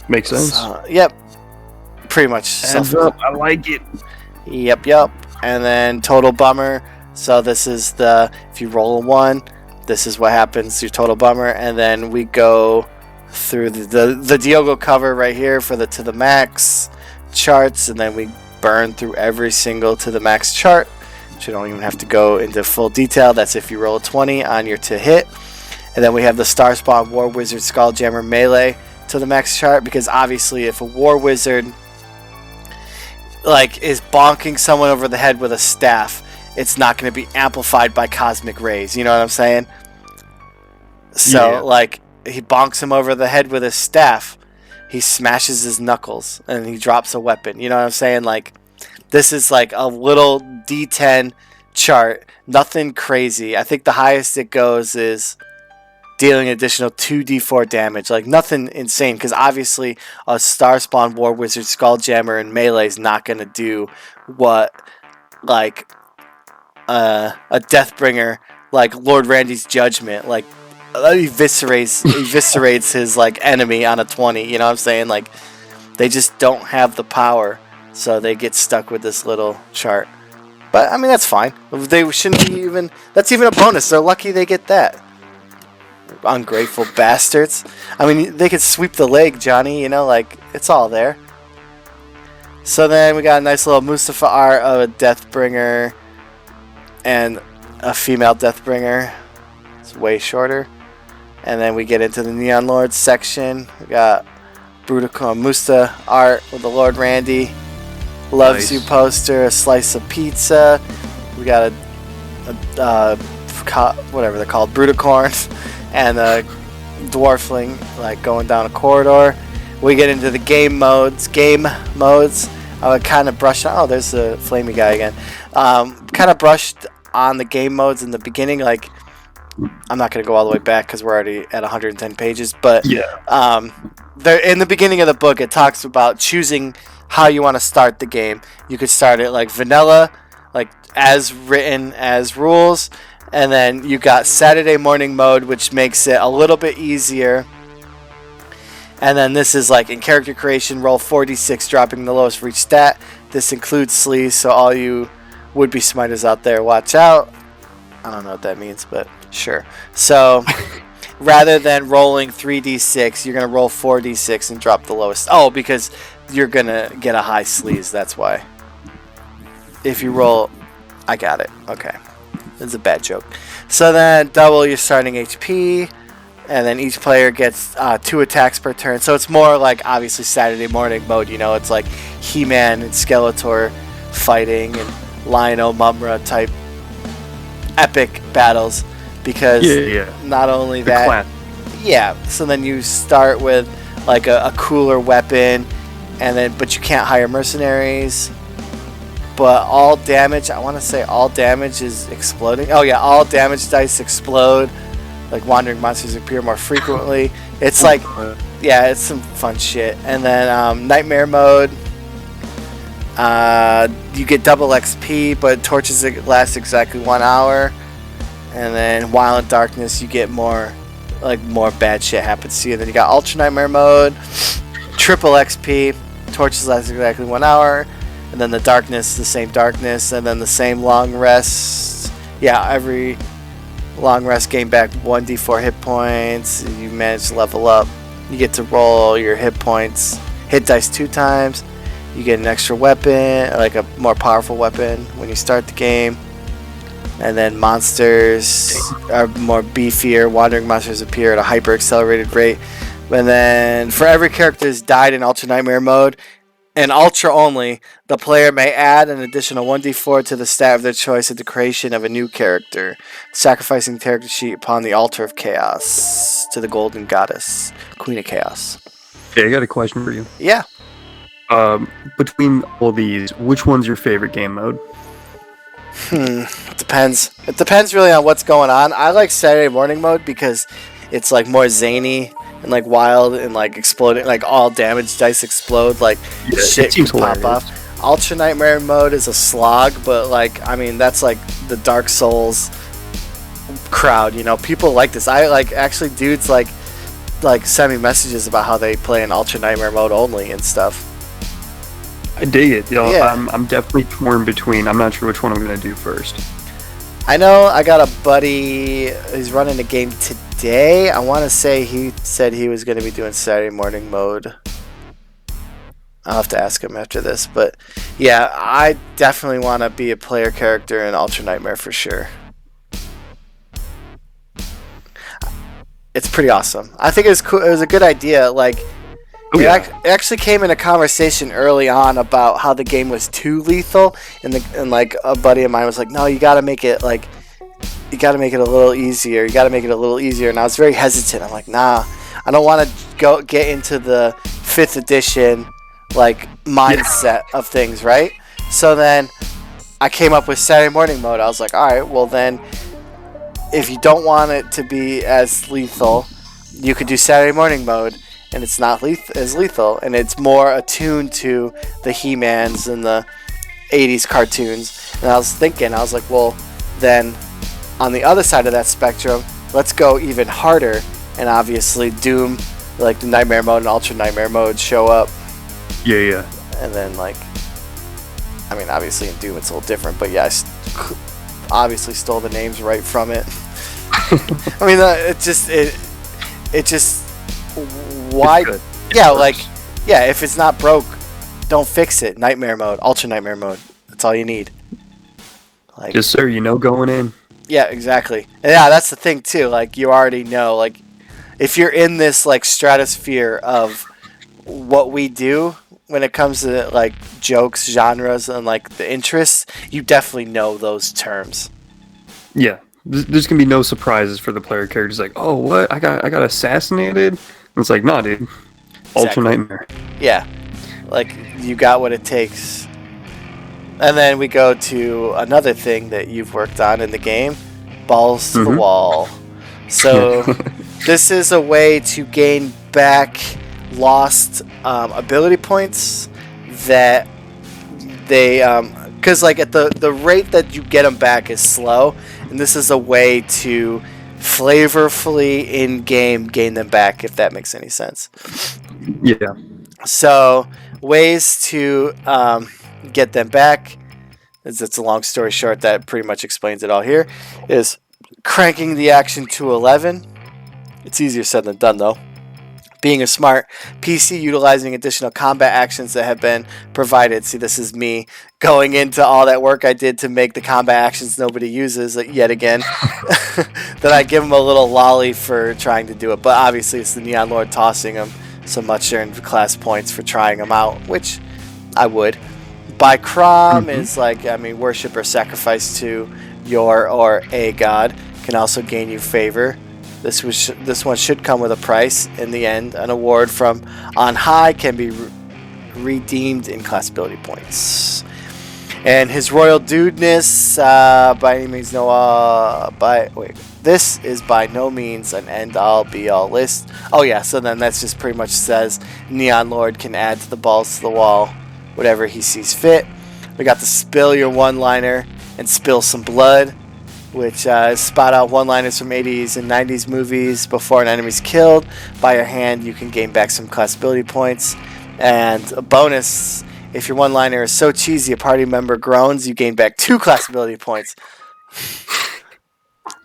Makes sense. Yep. Pretty much. I like it. Yep. And then total bummer. So this is if you roll a 1, this is what happens. Your total bummer, and then we go through the Diogo cover right here for the to the max charts, and then we burn through every single to the max chart. Which you don't even have to go into full detail. That's if you roll a 20 on your to hit, and then we have the Star Spawn War Wizard Skulljammer melee to the max chart, because obviously if a War Wizard is bonking someone over the head with a staff, it's not going to be amplified by cosmic rays. You know what I'm saying? So, he bonks him over the head with his staff. He smashes his knuckles, and he drops a weapon. You know what I'm saying? This is a little D10 chart. Nothing crazy. I think the highest it goes is dealing additional 2d4 damage. Nothing insane, because obviously a Star Spawn War Wizard Skulljammer in melee is not going to do what a Deathbringer Lord Randy's Judgment eviscerates his enemy on a 20. You know what I'm saying? They just don't have the power, so they get stuck with this little chart. But I mean, that's fine. They shouldn't be even. That's even a bonus. They're lucky they get that. Ungrateful bastards. I mean, they could sweep the leg, Johnny. It's all there. So then we got a nice little Mustafa art of a Deathbringer and a female Deathbringer. It's way shorter. And then we get into the Neon Lords section. We got Bruticorn Musta art with the Lord Randy. Loves You poster, a slice of pizza. We got whatever they're called, Bruticorn, and a Dwarfling going down a corridor. We get into the game modes. I would kind of brush. Oh, there's the flamey guy again. Kind of brushed on the game modes in the beginning. I'm not going to go all the way back because we're already at 110 pages. But yeah, in the beginning of the book, it talks about choosing how you want to start the game. You could start it vanilla, as written as rules, and then you got Saturday morning mode, which makes it a little bit easier. And then this is in character creation, roll 4d6, dropping the lowest for each stat. This includes sleaze, so all you would-be smiters out there, watch out. I don't know what that means, but sure. So rather than rolling 3d6, you're going to roll 4d6 and drop the lowest. Oh, because you're going to get a high sleaze, that's why. If you roll... I got it. Okay. That's a bad joke. So then double your starting HP, and then each player gets 2 attacks per turn. So it's more obviously Saturday morning mode, it's He-Man and Skeletor fighting and Lion-O Mumra type epic battles, because not only that, so then you start with a cooler weapon, and but you can't hire mercenaries. But all damage, I want to say all damage is exploding. Oh yeah, all damage dice explode. Wandering monsters appear more frequently. It's it's some fun shit. And then nightmare mode, you get double XP, but torches last exactly 1 hour. And then while in darkness, you get more bad shit happens to you. Then you got ultra nightmare mode, triple XP, torches last exactly 1 hour. And then the darkness, the same darkness, and then the same long rest. Yeah, every long rest gain back 1d4 hit points. You manage to level up You get to roll your hit points, hit dice 2 times. You get an extra weapon, like a more powerful weapon when you start the game. And then monsters are more beefier. Wandering monsters appear at a hyper accelerated rate. And then for every character that's died in Ultra Nightmare mode, and Ultra only, the player may add an additional 1d4 to the stat of their choice at the creation of a new character, sacrificing the character sheet upon the altar of chaos to the golden goddess, Queen of Chaos. Yeah, I got a question for you. Yeah. Between all these, which one's your favorite game mode? It depends. It depends really on what's going on. I like Saturday morning mode because it's like more zany and like wild and like exploding, like all damage dice explode, like shit can pop off. Ultra Nightmare mode is a slog, but like I mean that's like the Dark Souls crowd, you know. People like this. I like actually dudes like send me messages about how they play in Ultra Nightmare mode only and stuff. I dig it. You know, Yeah. I'm definitely torn between. I'm not sure which one I'm gonna do first. I know I got a buddy who's running a game today. I want to say he said he was going to be doing Saturday morning mode. I'll have to ask him after this. But yeah, I definitely want to be a player character in Ultra Nightmare for sure. It's pretty awesome. I think it was cool. It was a good idea. Like, it actually came in a conversation early on about how the game was too lethal, and like a buddy of mine was like, "No, you got to make it a little easier. You got to make it a little easier." And I was very hesitant. I'm like, "Nah, I don't want to get into the 5th edition like mindset of things, right?" So then I came up with Saturday morning mode. I was like, "All right, well then, if you don't want it to be as lethal, you could do Saturday morning mode." And it's not as lethal, and it's more attuned to the He-Mans and the 80s cartoons. And I was like, well, then on the other side of that spectrum, let's go even harder. And obviously Doom, like the Nightmare mode and Ultra Nightmare mode show up. Yeah. And then like, I mean, obviously in Doom it's a little different, but yeah, I obviously stole the names right from it. I mean, it just why? Yeah, like, yeah. If it's not broke, don't fix it. Nightmare mode, Ultra Nightmare mode. That's all you need. Like, Yes, sir. You know, going in. yeah, exactly. And yeah, that's the thing too. Like, you already know. Like, if you're in this like stratosphere of what we do when it comes to like jokes, genres, and like the interests, you definitely know those terms. Yeah. There's gonna be no surprises for the player characters. Like, oh, what? I got assassinated. And it's like, nah, dude. Ultra Nightmare. Yeah, like you got what it takes. And then we go to another thing that you've worked on in the game, balls to the wall. So this is a way to gain back lost ability points that they because like at the rate that you get them back is slow, and this is a way to flavorfully in game gain them back, if that makes any sense. Yeah. So ways to get them back, it's a long story short that pretty much explains it all here, is cranking the action to 11. It's easier said than done though. Being a smart PC, utilizing additional combat actions that have been provided. See, this is me going into all that work I did to make the combat actions nobody uses yet again. Then I give them a little lolly for trying to do it. But obviously it's the Neon Lord tossing them so much earned class points for trying them out, which I would. By Crom is like, I mean, worship or sacrifice to your or a god. Can also gain you favor. This one should come with a price in the end. An award from on high can be redeemed in class ability points. And his royal dudeness, by any means this is by no means an end-all be-all list. Oh yeah, so then that's just pretty much says Neon Lord can add to the balls to the wall whatever he sees fit. We got the spill your one-liner and spill some blood, which is spot out one-liners from 80s and 90s movies before an enemy's killed. By your hand, you can gain back some class ability points. And a bonus, if your one-liner is so cheesy a party member groans, you gain back 2 class ability points.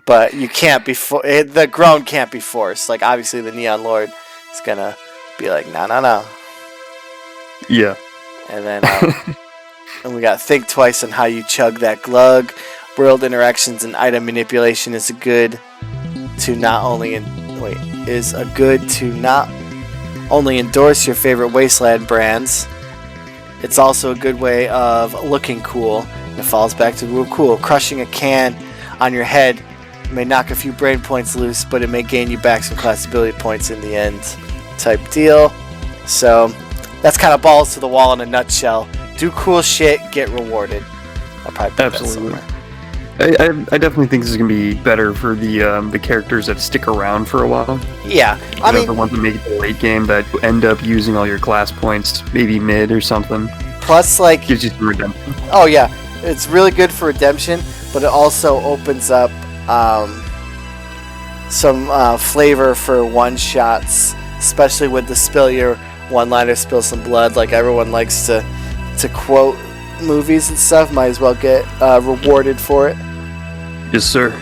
But you can't be the groan can't be forced. Like obviously the Neon Lord It's gonna be like, no. Yeah. And then and we got think twice on how you chug that glug. World interactions and item manipulation is a good to not only endorse your favorite wasteland brands. It's also a good way of looking cool. It falls back to real cool. Crushing a can on your head may knock a few brain points loose, but it may gain you back some class ability points in the end, type deal. So that's kind of balls to the wall in a nutshell. Do cool shit, get rewarded. I'll probably put Absolutely. that somewhere. I definitely think this is gonna be better for the characters that stick around for a while. Yeah, I mean, the ones that make it to the late game that end up using all your class points, maybe mid or something. plus like, Gives you some redemption. oh yeah, it's really good for redemption, but it also opens up some flavor for one-shots, especially with the spill your one-liner, spill some blood. Like everyone likes to quote movies and stuff. Might as well get rewarded for it. Yes, sir.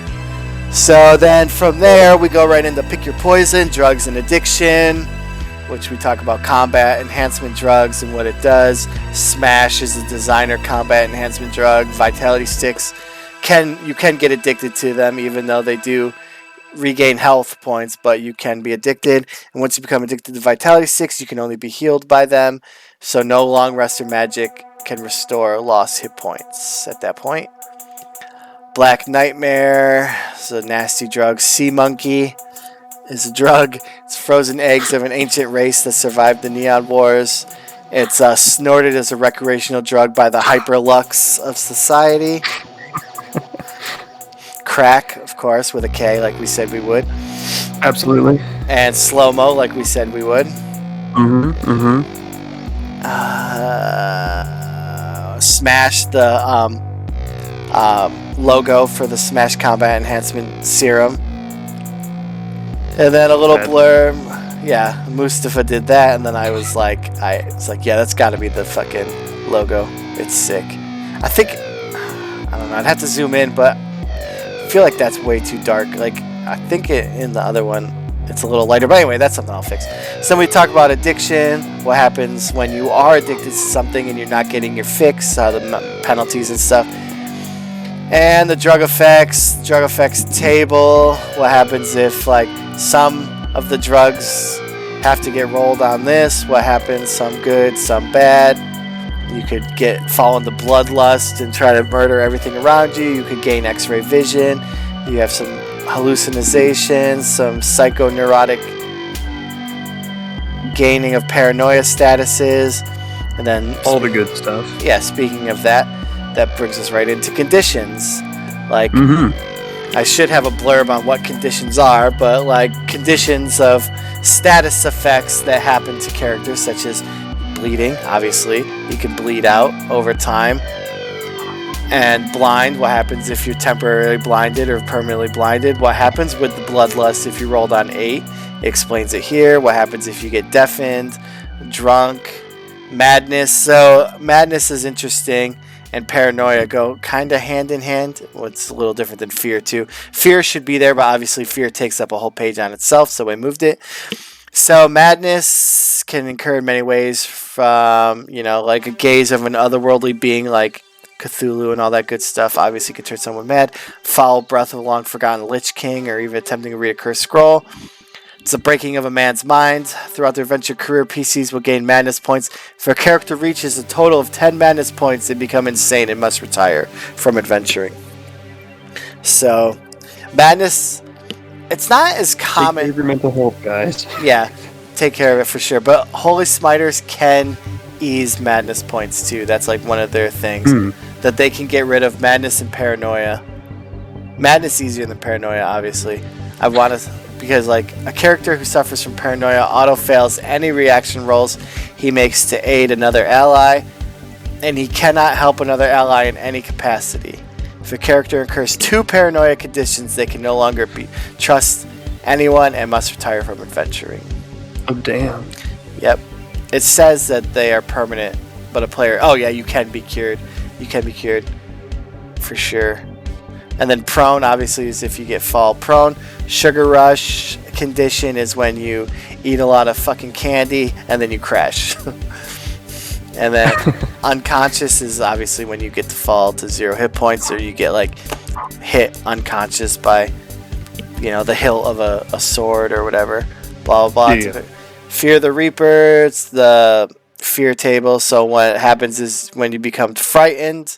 So then from there we go right into pick your poison, drugs and addiction, which we talk about combat enhancement drugs and what it does. Smash is a designer combat enhancement drug. Vitality sticks you can get addicted to them, even though they do regain health points, but you can be addicted. And once you become addicted to vitality sticks, you can only be healed by them. So no long rest or magic can restore lost hit points at that point. Black Nightmare is a nasty drug. Sea Monkey is a drug. It's frozen eggs of an ancient race that survived the Neon Wars. It's snorted as a recreational drug by the Hyperlux of society. Crack, of course, with a K, like we said we would. Absolutely. And slow-mo, like we said we would. Smash, the logo for the Smash Combat Enhancement Serum. And then a little blurb. Yeah, Mustafa did that, and then I was like, yeah, that's got to be the fucking logo. It's sick. I don't know, I'd have to zoom in, but I feel like that's way too dark. Like, I think in the other one, it's a little lighter. But anyway, that's something I'll fix. So then we talk about addiction, what happens when you are addicted to something and you're not getting your fix, the penalties and stuff. And the drug effects table, what happens if like some of the drugs have to get rolled on this, what happens, some good, some bad. You could fall into bloodlust and try to murder everything around you. You could gain x-ray vision. You have some hallucinations, some psychoneurotic gaining of paranoia statuses, and then all the good stuff. Yeah, speaking of that brings us right into conditions. Like, I should have a blurb on what conditions are, but like conditions of status effects that happen to characters, such as bleeding. Obviously, you can bleed out over time. And blind, what happens if you're temporarily blinded or permanently blinded? What happens with the bloodlust if you rolled on 8? It explains it here. What happens if you get deafened, drunk, madness? So madness is interesting, and paranoia go kind of hand in hand. Well, it's a little different than fear too. Fear should be there, but obviously fear takes up a whole page on itself, so I moved it. So madness can occur in many ways, from like a gaze of an otherworldly being like Cthulhu and all that good stuff. Obviously can turn someone mad. Foul breath of a long forgotten Lich King, or even attempting to read a cursed scroll. It's the breaking of a man's mind. Throughout their adventure career, PCs will gain madness points. If a character reaches a total of 10 madness points, they become insane and must retire from adventuring. So madness, it's not as common. Take care of your mental health, guys. Yeah, take care of it for sure. But Holy Smiters can ease madness points too. That's like one of their things. That they can get rid of madness and paranoia. Madness easier than paranoia, obviously. Because like a character who suffers from paranoia auto fails any reaction rolls he makes to aid another ally, and he cannot help another ally in any capacity. If a character incurs 2 paranoia conditions, they can no longer trust anyone and must retire from adventuring. Oh damn. Yep. It says that they are permanent, but a player... Oh yeah, you can be cured. You can be cured. For sure. And then prone, obviously, is if you get fall prone. Sugar rush condition is when you eat a lot of fucking candy and then you crash. And then unconscious is obviously when you get to fall to 0 hit points, or you get like hit unconscious by, you know, the hilt of a sword or whatever. Blah blah blah. Yeah. Fear the Reaper, it's the fear table. So what happens is when you become frightened,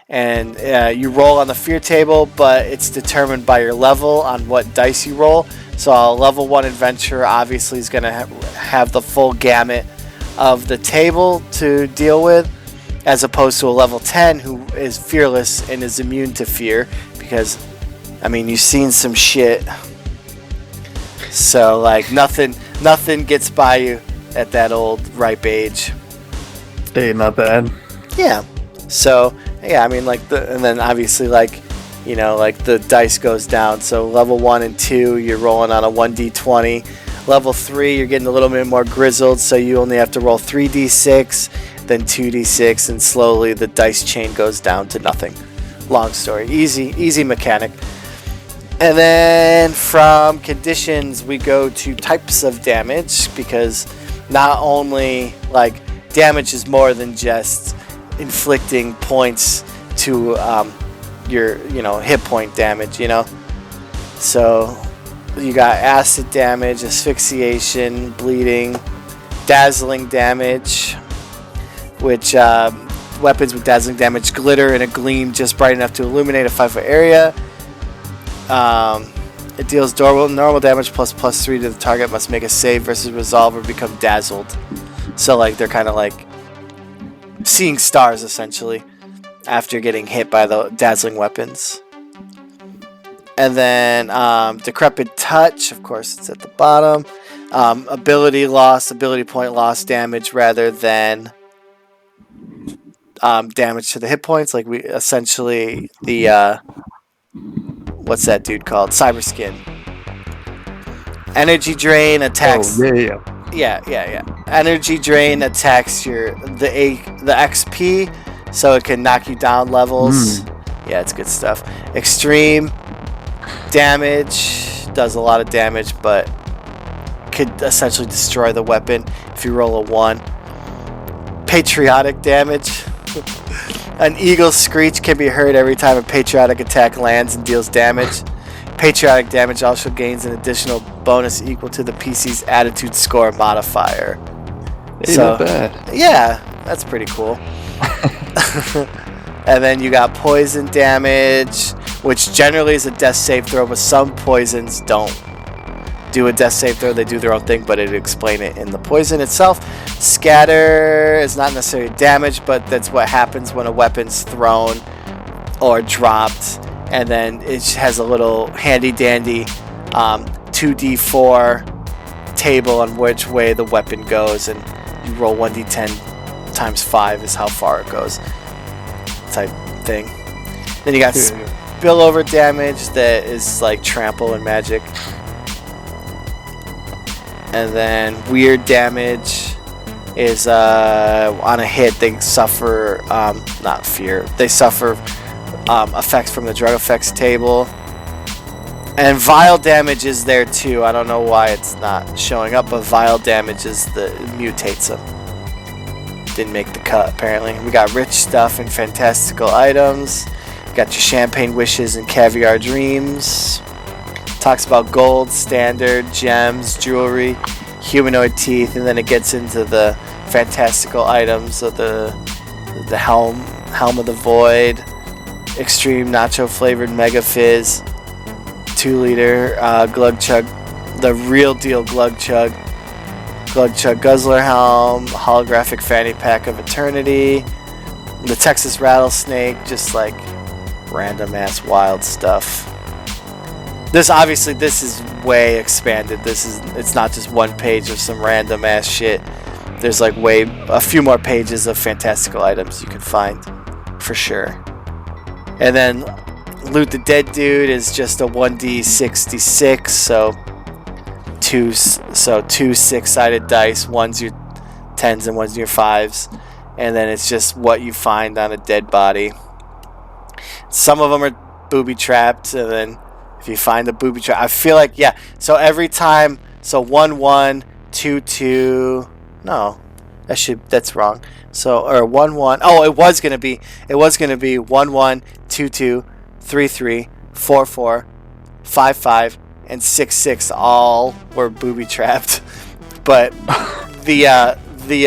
and you roll on the fear table, but it's determined by your level on what dice you roll. So a level 1 adventurer obviously is going to have the full gamut of the table to deal with, as opposed to a level 10 who is fearless and is immune to fear, because, I mean, you've seen some shit. So, like, nothing gets by you at that old ripe age. Hey, not bad. Yeah. So, yeah, I mean, like, and then obviously, like, you know, like the dice goes down. So level 1 and 2, you're rolling on a 1d20. Level 3, you're getting a little bit more grizzled, so you only have to roll 3d6, then 2d6, and slowly the dice chain goes down to nothing. Long story. Easy mechanic. And then from conditions, we go to types of damage, because not only, like, damage is more than just inflicting points to your, you know, hit point damage, you know. So you got acid damage, asphyxiation, bleeding, dazzling damage, which weapons with dazzling damage glitter in a gleam just bright enough to illuminate a 5-foot area. It deals normal damage plus +3 to the target, must make a save versus resolve or become dazzled. So, like, they're kind of like seeing stars, essentially, after getting hit by the dazzling weapons. And then Decrepit Touch, of course, it's at the bottom. Ability point loss damage rather than damage to the hit points. Like, we essentially, the what's that dude called? Cyber Skin. Energy Drain attacks. Oh, yeah. Yeah. Energy Drain attacks the XP, so it can knock you down levels. Yeah, it's good stuff. Extreme damage does a lot of damage, but could essentially destroy the weapon if you roll a 1. Patriotic damage. An eagle's screech can be heard every time a patriotic attack lands and deals damage. Patriotic damage also gains an additional bonus equal to the PC's attitude score modifier. Hey, not bad. Yeah, that's pretty cool. And then you got poison damage, which generally is a death save throw, but some poisons don't do a death save throw. They do their own thing, but it'll explain it in the poison itself. Scatter is not necessarily damage, but that's what happens when a weapon's thrown or dropped. And then it has a little handy-dandy 2d4 table on which way the weapon goes, and you roll 1d10 times 5 is how far it goes, type thing. Then you got spillover damage that is like trample and magic. And then weird damage is on a hit they suffer not fear, they suffer effects from the drug effects table. And vile damage is there too. I don't know why it's not showing up, but vile damage is mutates them. Didn't make the cut apparently. We got rich stuff and fantastical items. Got your champagne wishes and caviar dreams. Talks about gold, standard, gems, jewelry, humanoid teeth, and then it gets into the fantastical items of the helm of the void, extreme nacho flavored mega fizz, 2-liter Glug-Chug, the real deal Glug-Chug guzzler helm, holographic fanny pack of eternity, the Texas rattlesnake, just like random ass wild stuff. This is way expanded. It's not just one page of some random ass shit. There's like a few more pages of fantastical items you can find for sure. And then Loot the Dead Dude is just a 1d66, so two 6-sided dice, one's your 10s and one's your 5s, and then it's just what you find on a dead body. Some of them are booby trapped, and then if you find the booby trap, I feel like so every time, so 1-1, 2-2, no, that's wrong. So, or 1-1, oh, it was gonna be 1-1, 2-2, 3-3, 4-4, 5-5, and 6-6 all were booby trapped. But the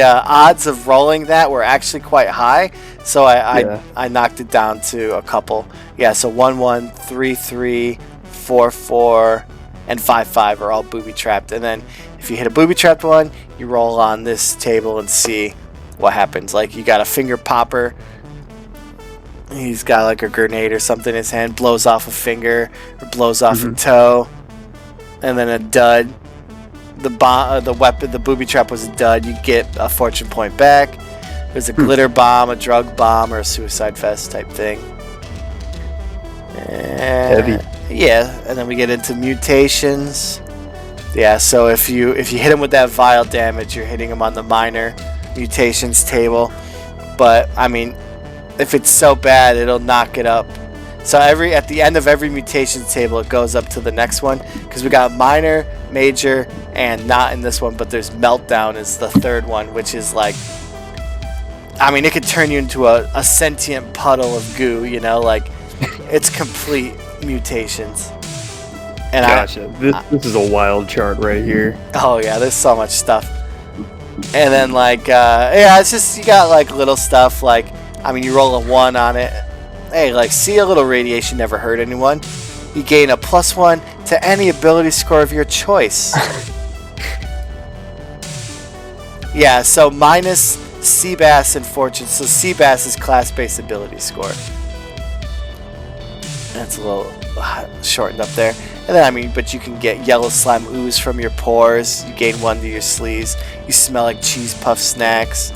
odds of rolling that were actually quite high, so I knocked it down to a couple. So 1-1, 3-3, 4-4, and 5-5 are all booby trapped. And then if you hit a booby trapped one, you roll on this table and see what happens. Like, you got a finger popper. He's got like a grenade or something in his hand, blows off a finger or blows off a toe, and then a dud. The weapon, the booby trap was a dud. You get a fortune point back. There's a glitter bomb, a drug bomb, or a suicide vest type thing. Heavy. Yeah, and then we get into mutations. Yeah, so if you hit him with that vile damage, you're hitting him on the minor mutations table. But I mean, if it's so bad, it'll knock it up. So at the end of every mutations table, it goes up to the next one, because we got minor, major, and not in this one, but there's meltdown is the third one, which is like, I mean, it could turn you into a sentient puddle of goo, you know, like it's complete mutations. And gotcha. This is a wild chart right here. Oh yeah, there's so much stuff. And then like it's just, you got like little stuff like, I mean, you roll a 1 on it. Hey, like, see, a little radiation never hurt anyone. You gain a +1 to any ability score of your choice. Yeah, so minus Seabass and Fortune. So Seabass is class-based ability score. That's a little shortened up there. And then, I mean, but you can get yellow slime ooze from your pores. You gain 1 to your sleeves. You smell like cheese puff snacks.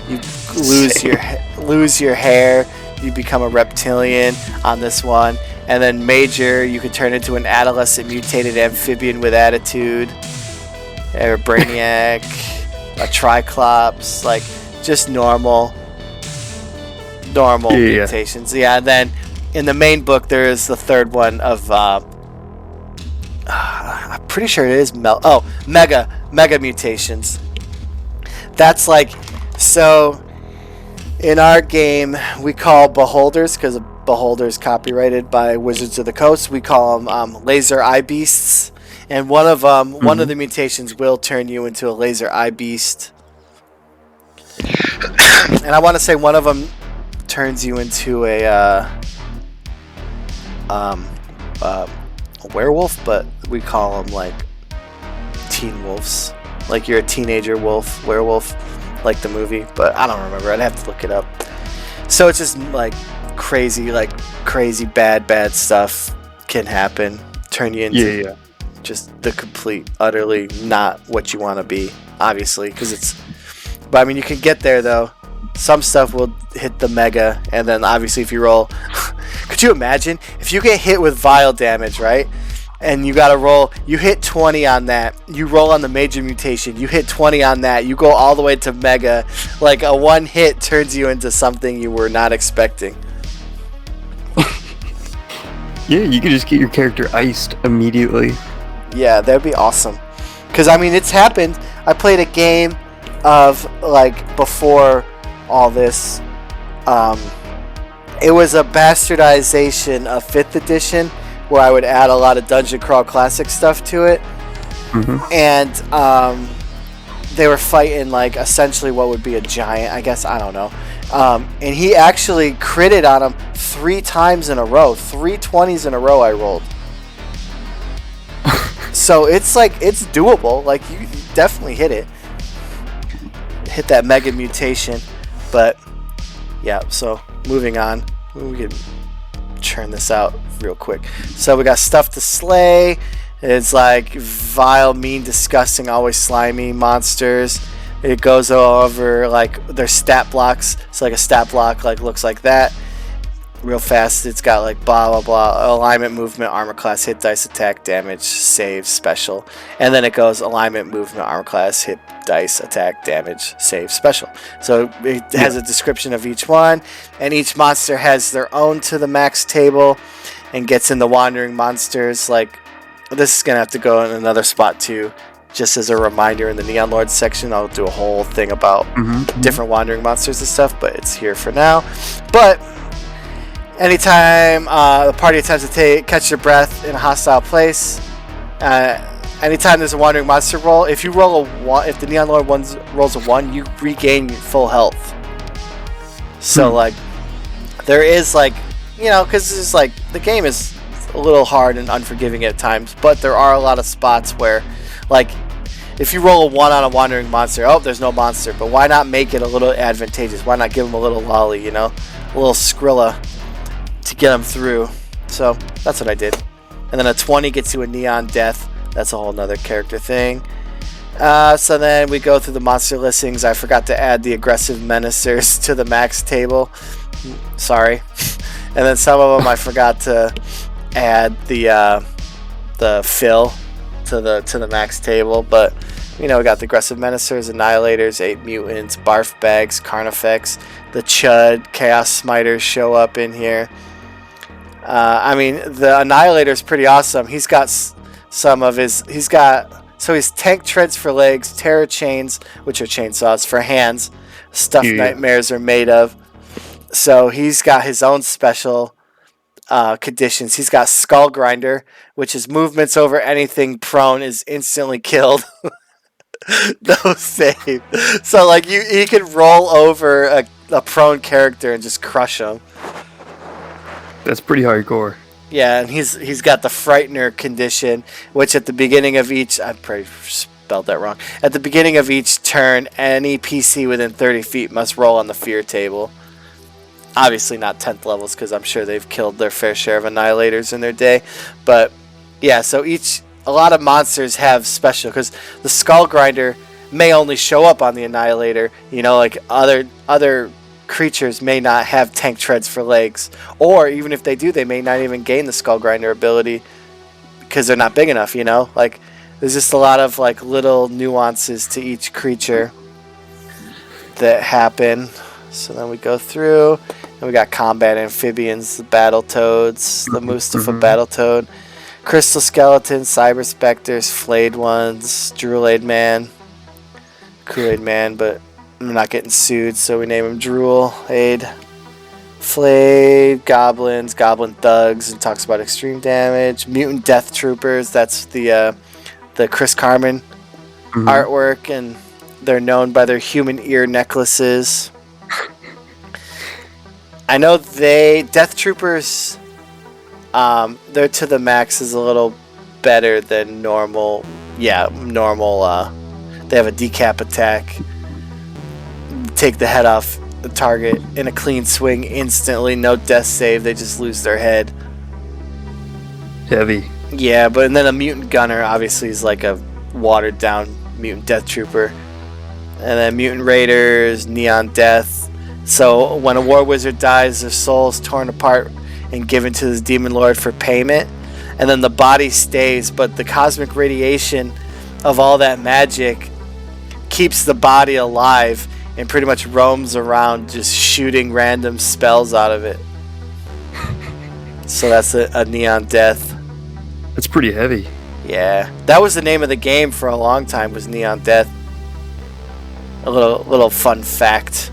You lose your hair. You become a reptilian on this one. And then major, you could turn into an adolescent mutated amphibian with attitude, or brainiac, a triclops, like just normal mutations. Yeah, and then in the main book there is the third one of I'm pretty sure it is mega mutations. That's like, so in our game, we call beholders, because beholders copyrighted by Wizards of the Coast. We call them laser eye beasts, and one of the mutations will turn you into a laser eye beast. And I want to say one of them turns you into a werewolf, but we call them like teen wolves. Like, you're a teenager werewolf. Like the movie, but I don't remember. I'd have to look it up. So it's just like crazy bad stuff can happen. Turn you into just the complete, utterly not what you want to be, obviously, because it's. But I mean, you can get there though. Some stuff will hit the mega, and then obviously if you roll, could you imagine if you get hit with vile damage, right? And you gotta roll, you hit 20 on that, you roll on the major mutation, you hit 20 on that, you go all the way to mega. Like, a 1 hit turns you into something you were not expecting. Yeah, you could just get your character iced immediately. Yeah, that'd be awesome. Because, I mean, it's happened. I played a game of, like, before all this. It was a bastardization of 5th edition, where I would add a lot of Dungeon Crawl Classic stuff to it. And they were fighting, like, essentially what would be a giant, I guess, I don't know. And he actually critted on him 3 times in a row. 3 20s in a row I rolled. So it's like, it's doable. Like, you definitely hit it. Hit that mega mutation. But, yeah, so moving on. We can churn this out real quick. So we got stuff to slay. It's like vile, mean, disgusting, always slimy monsters. It goes over like their stat blocks. So like a stat block like looks like that. real fast. It's got like blah blah blah, alignment, movement, armor class, hit dice, attack, damage, save, special, and then it goes alignment, movement, armor class, hit dice, attack, damage, save, special. So it has a description of each one, and each monster has their own to the max table and gets in the wandering monsters. Like, this is gonna have to go in another spot too. Just as a reminder, in the Neon Lords section, I'll do a whole thing about different wandering monsters and stuff, but it's here for now. But anytime the party attempts to catch their breath in a hostile place, anytime there's a wandering monster roll, if you roll a 1, if the Neon Lord rolls a 1, you regain your full health. So like, there is like, you know, because it's like the game is a little hard and unforgiving at times, but there are a lot of spots where, like, if you roll a 1 on a wandering monster, oh, there's no monster, but why not make it a little advantageous? Why not give them a little lolly, you know, a little Skrilla to get them through? So that's what I did. And then a 20 gets you a Neon Death. That's a whole nother character thing. So then we go through the monster listings. I forgot to add the aggressive menacers to the max table. Sorry. And then some of them I forgot to add the fill to the max table, but you know, we got the aggressive menacers, annihilators, 8 mutants, barf bags, carnifex, the chud, chaos smiters show up in here. I mean, the annihilator's pretty awesome. He's got some of his, he's tank treads for legs, terror chains, which are chainsaws, for hands, stuff nightmares are made of. So he's got his own special conditions. He's got Skull Grinder, which is movements over anything prone is instantly killed. No save. So like he could roll over a prone character and just crush him. That's pretty hardcore. Yeah, and he's got the Frightener condition, which at the beginning of each, I probably spelled that wrong. At the beginning of each turn, any PC within 30 feet must roll on the fear table. Obviously not 10th levels, because I'm sure they've killed their fair share of annihilators in their day. But yeah, so a lot of monsters have special, because the Skull Grinder may only show up on the annihilator. You know, like other creatures may not have tank treads for legs, or even if they do, they may not even gain the Skull Grinder ability because they're not big enough. You know, like there's just a lot of like little nuances to each creature that happen. So then we go through, and we got combat amphibians, the Battletoads, the Mustafa Battletoad, Crystal Skeletons, Cyber Specters, Flayed Ones, Drool-Aid Man, Kool-Aid Man, but I'm not getting sued, so we name him Drool-Aid. Flayed, Goblins, Goblin Thugs, and talks about extreme damage. Mutant Death Troopers, that's the Chris Carmen artwork, and they're known by their human ear necklaces. I know Death Troopers, their to the max is a little better than normal. Yeah, normal. They have a decap attack. Take the head off the target in a clean swing instantly. No death save. They just lose their head. Heavy. Yeah, but and then a Mutant Gunner obviously is like a watered down Mutant Death Trooper. And then Mutant Raiders, Neon Death. So when a War Wizard dies, their soul is torn apart and given to this Demon Lord for payment. And then the body stays, but the cosmic radiation of all that magic keeps the body alive and pretty much roams around just shooting random spells out of it. So that's a Neon Death. That's pretty heavy. Yeah. That was the name of the game for a long time, was Neon Death. A little fun fact.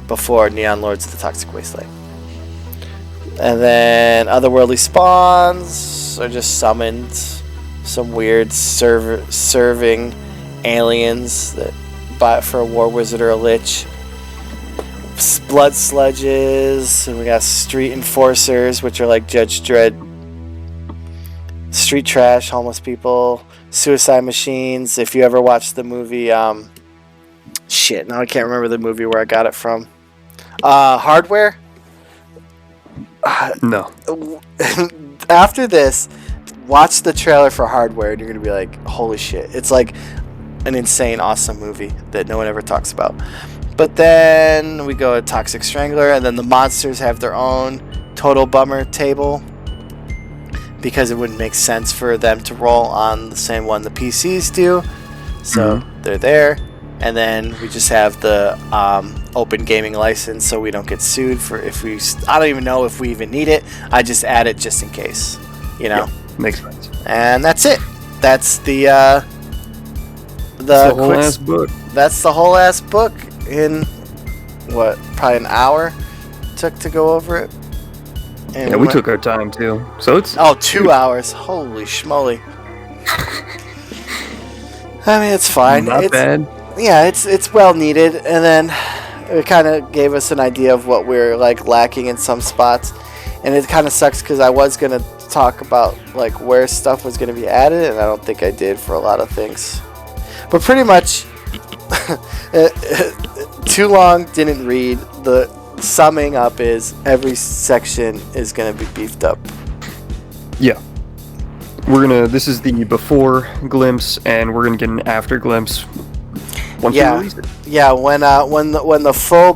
Before Neon Lords of the Toxic Wasteland. And then otherworldly spawns are just summoned. Some weird serving aliens that buy it for a War Wizard or a Lich. Blood Sludges. And we got Street Enforcers, which are like Judge Dredd. Street Trash, homeless people. Suicide Machines. If you ever watched the movie... shit, now I can't remember the movie where I got it from. Hardware? No. After this, watch the trailer for Hardware and you're going to be like, holy shit. It's like an insane, awesome movie that no one ever talks about. But then we go to Toxic Strangler, and then the monsters have their own Total Bummer table, because it wouldn't make sense for them to roll on the same one the PCs do. So they're there. And then we just have the open gaming license, so we don't get sued for I don't even know if we even need it. I just add it just in case, Yeah, makes sense. And that's it. That's the whole ass book. That's the whole ass book in what, probably an hour took to go over it. And yeah, we took our time too. So it's 2 hours. Holy schmoly. I mean, it's fine. Not bad. Yeah, it's well needed, and then it kind of gave us an idea of what we're like lacking in some spots, and it kind of sucks because I was gonna talk about like where stuff was gonna be added, and I don't think I did for a lot of things. But pretty much, too long, didn't read. The summing up is every section is gonna be beefed up. Yeah. This is the before glimpse, and we're gonna get an after glimpse once we release it. Yeah, when the full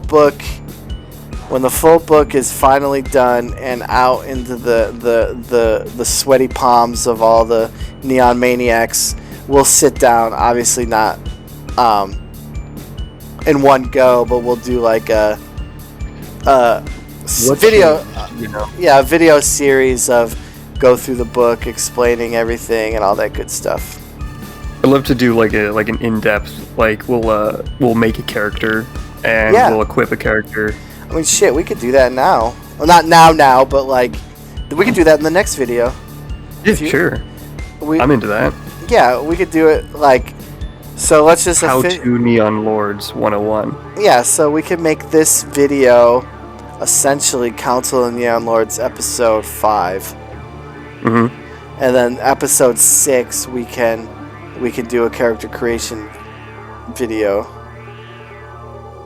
book is finally done and out into the sweaty palms of all the neon maniacs, we'll sit down. Obviously not in one go, but we'll do like a video, a video series of go through the book, explaining everything and all that good stuff. I'd love to do like an in-depth, like we'll make a character and we'll equip a character. I mean, shit, we could do that now. Well, not now, but like we could do that in the next video. Yeah, sure. I'm into that. Yeah, we could do it like. So let's just How to Neon Lords 101. Yeah, so we could make this video essentially Council of Neon Lords episode 5. And then episode 6 we can do a character creation video.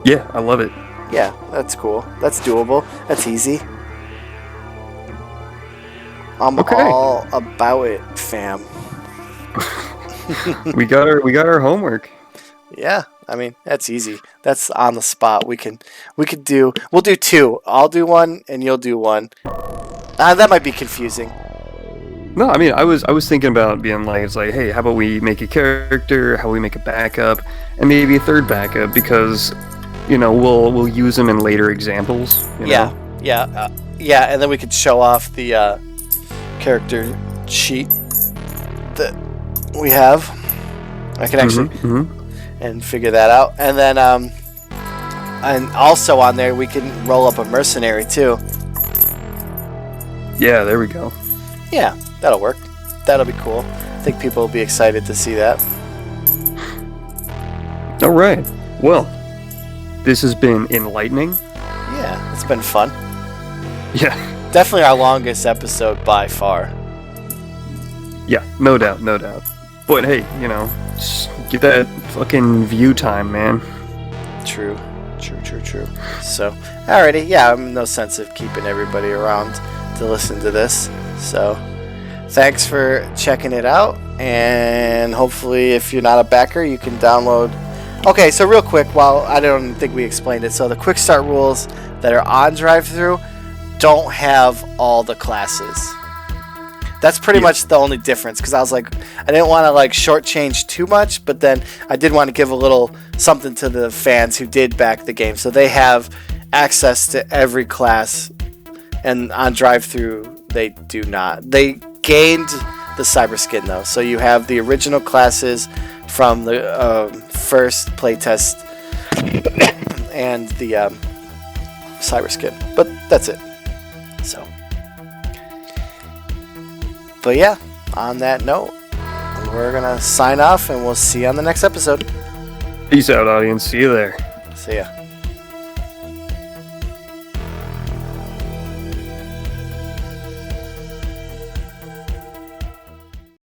Yeah, I love it. Yeah, that's cool. That's doable. That's easy. I'm all about it, fam. we got our homework. Yeah, I mean, that's easy. That's on the spot. We'll do 2. I'll do 1 and you'll do 1. That might be confusing. No, I mean, I was thinking about being like, it's like, hey, how about we make a character, how we make a backup, and maybe a third backup, because, we'll use them in later examples. Yeah, and then we could show off the character sheet that we have. I could actually and figure that out, and then and also on there we can roll up a mercenary too. Yeah, there we go. Yeah, that'll work. That'll be cool. I think people will be excited to see that. All right. Well, this has been enlightening. Yeah, it's been fun. Yeah. Definitely our longest episode by far. Yeah, no doubt. But hey, just get that fucking view time, man. True. So, alrighty, yeah, no sense of keeping everybody around to listen to this. So, thanks for checking it out, and hopefully if you're not a backer, you can download. Okay, so real quick, while I don't think we explained it, so the quick start rules that are on drive-thru don't have all the classes. That's pretty much the only difference, because I was like, I didn't want to like shortchange too much, but then I did want to give a little something to the fans who did back the game, so they have access to every class, and on drive-thru they do not. They gained the cyber skin though, so you have the original classes from the first playtest and the cyber skin, but that's it. So, but yeah, on that note, we're gonna sign off, and we'll see you on the next episode. Peace out, audience. See you there. See ya.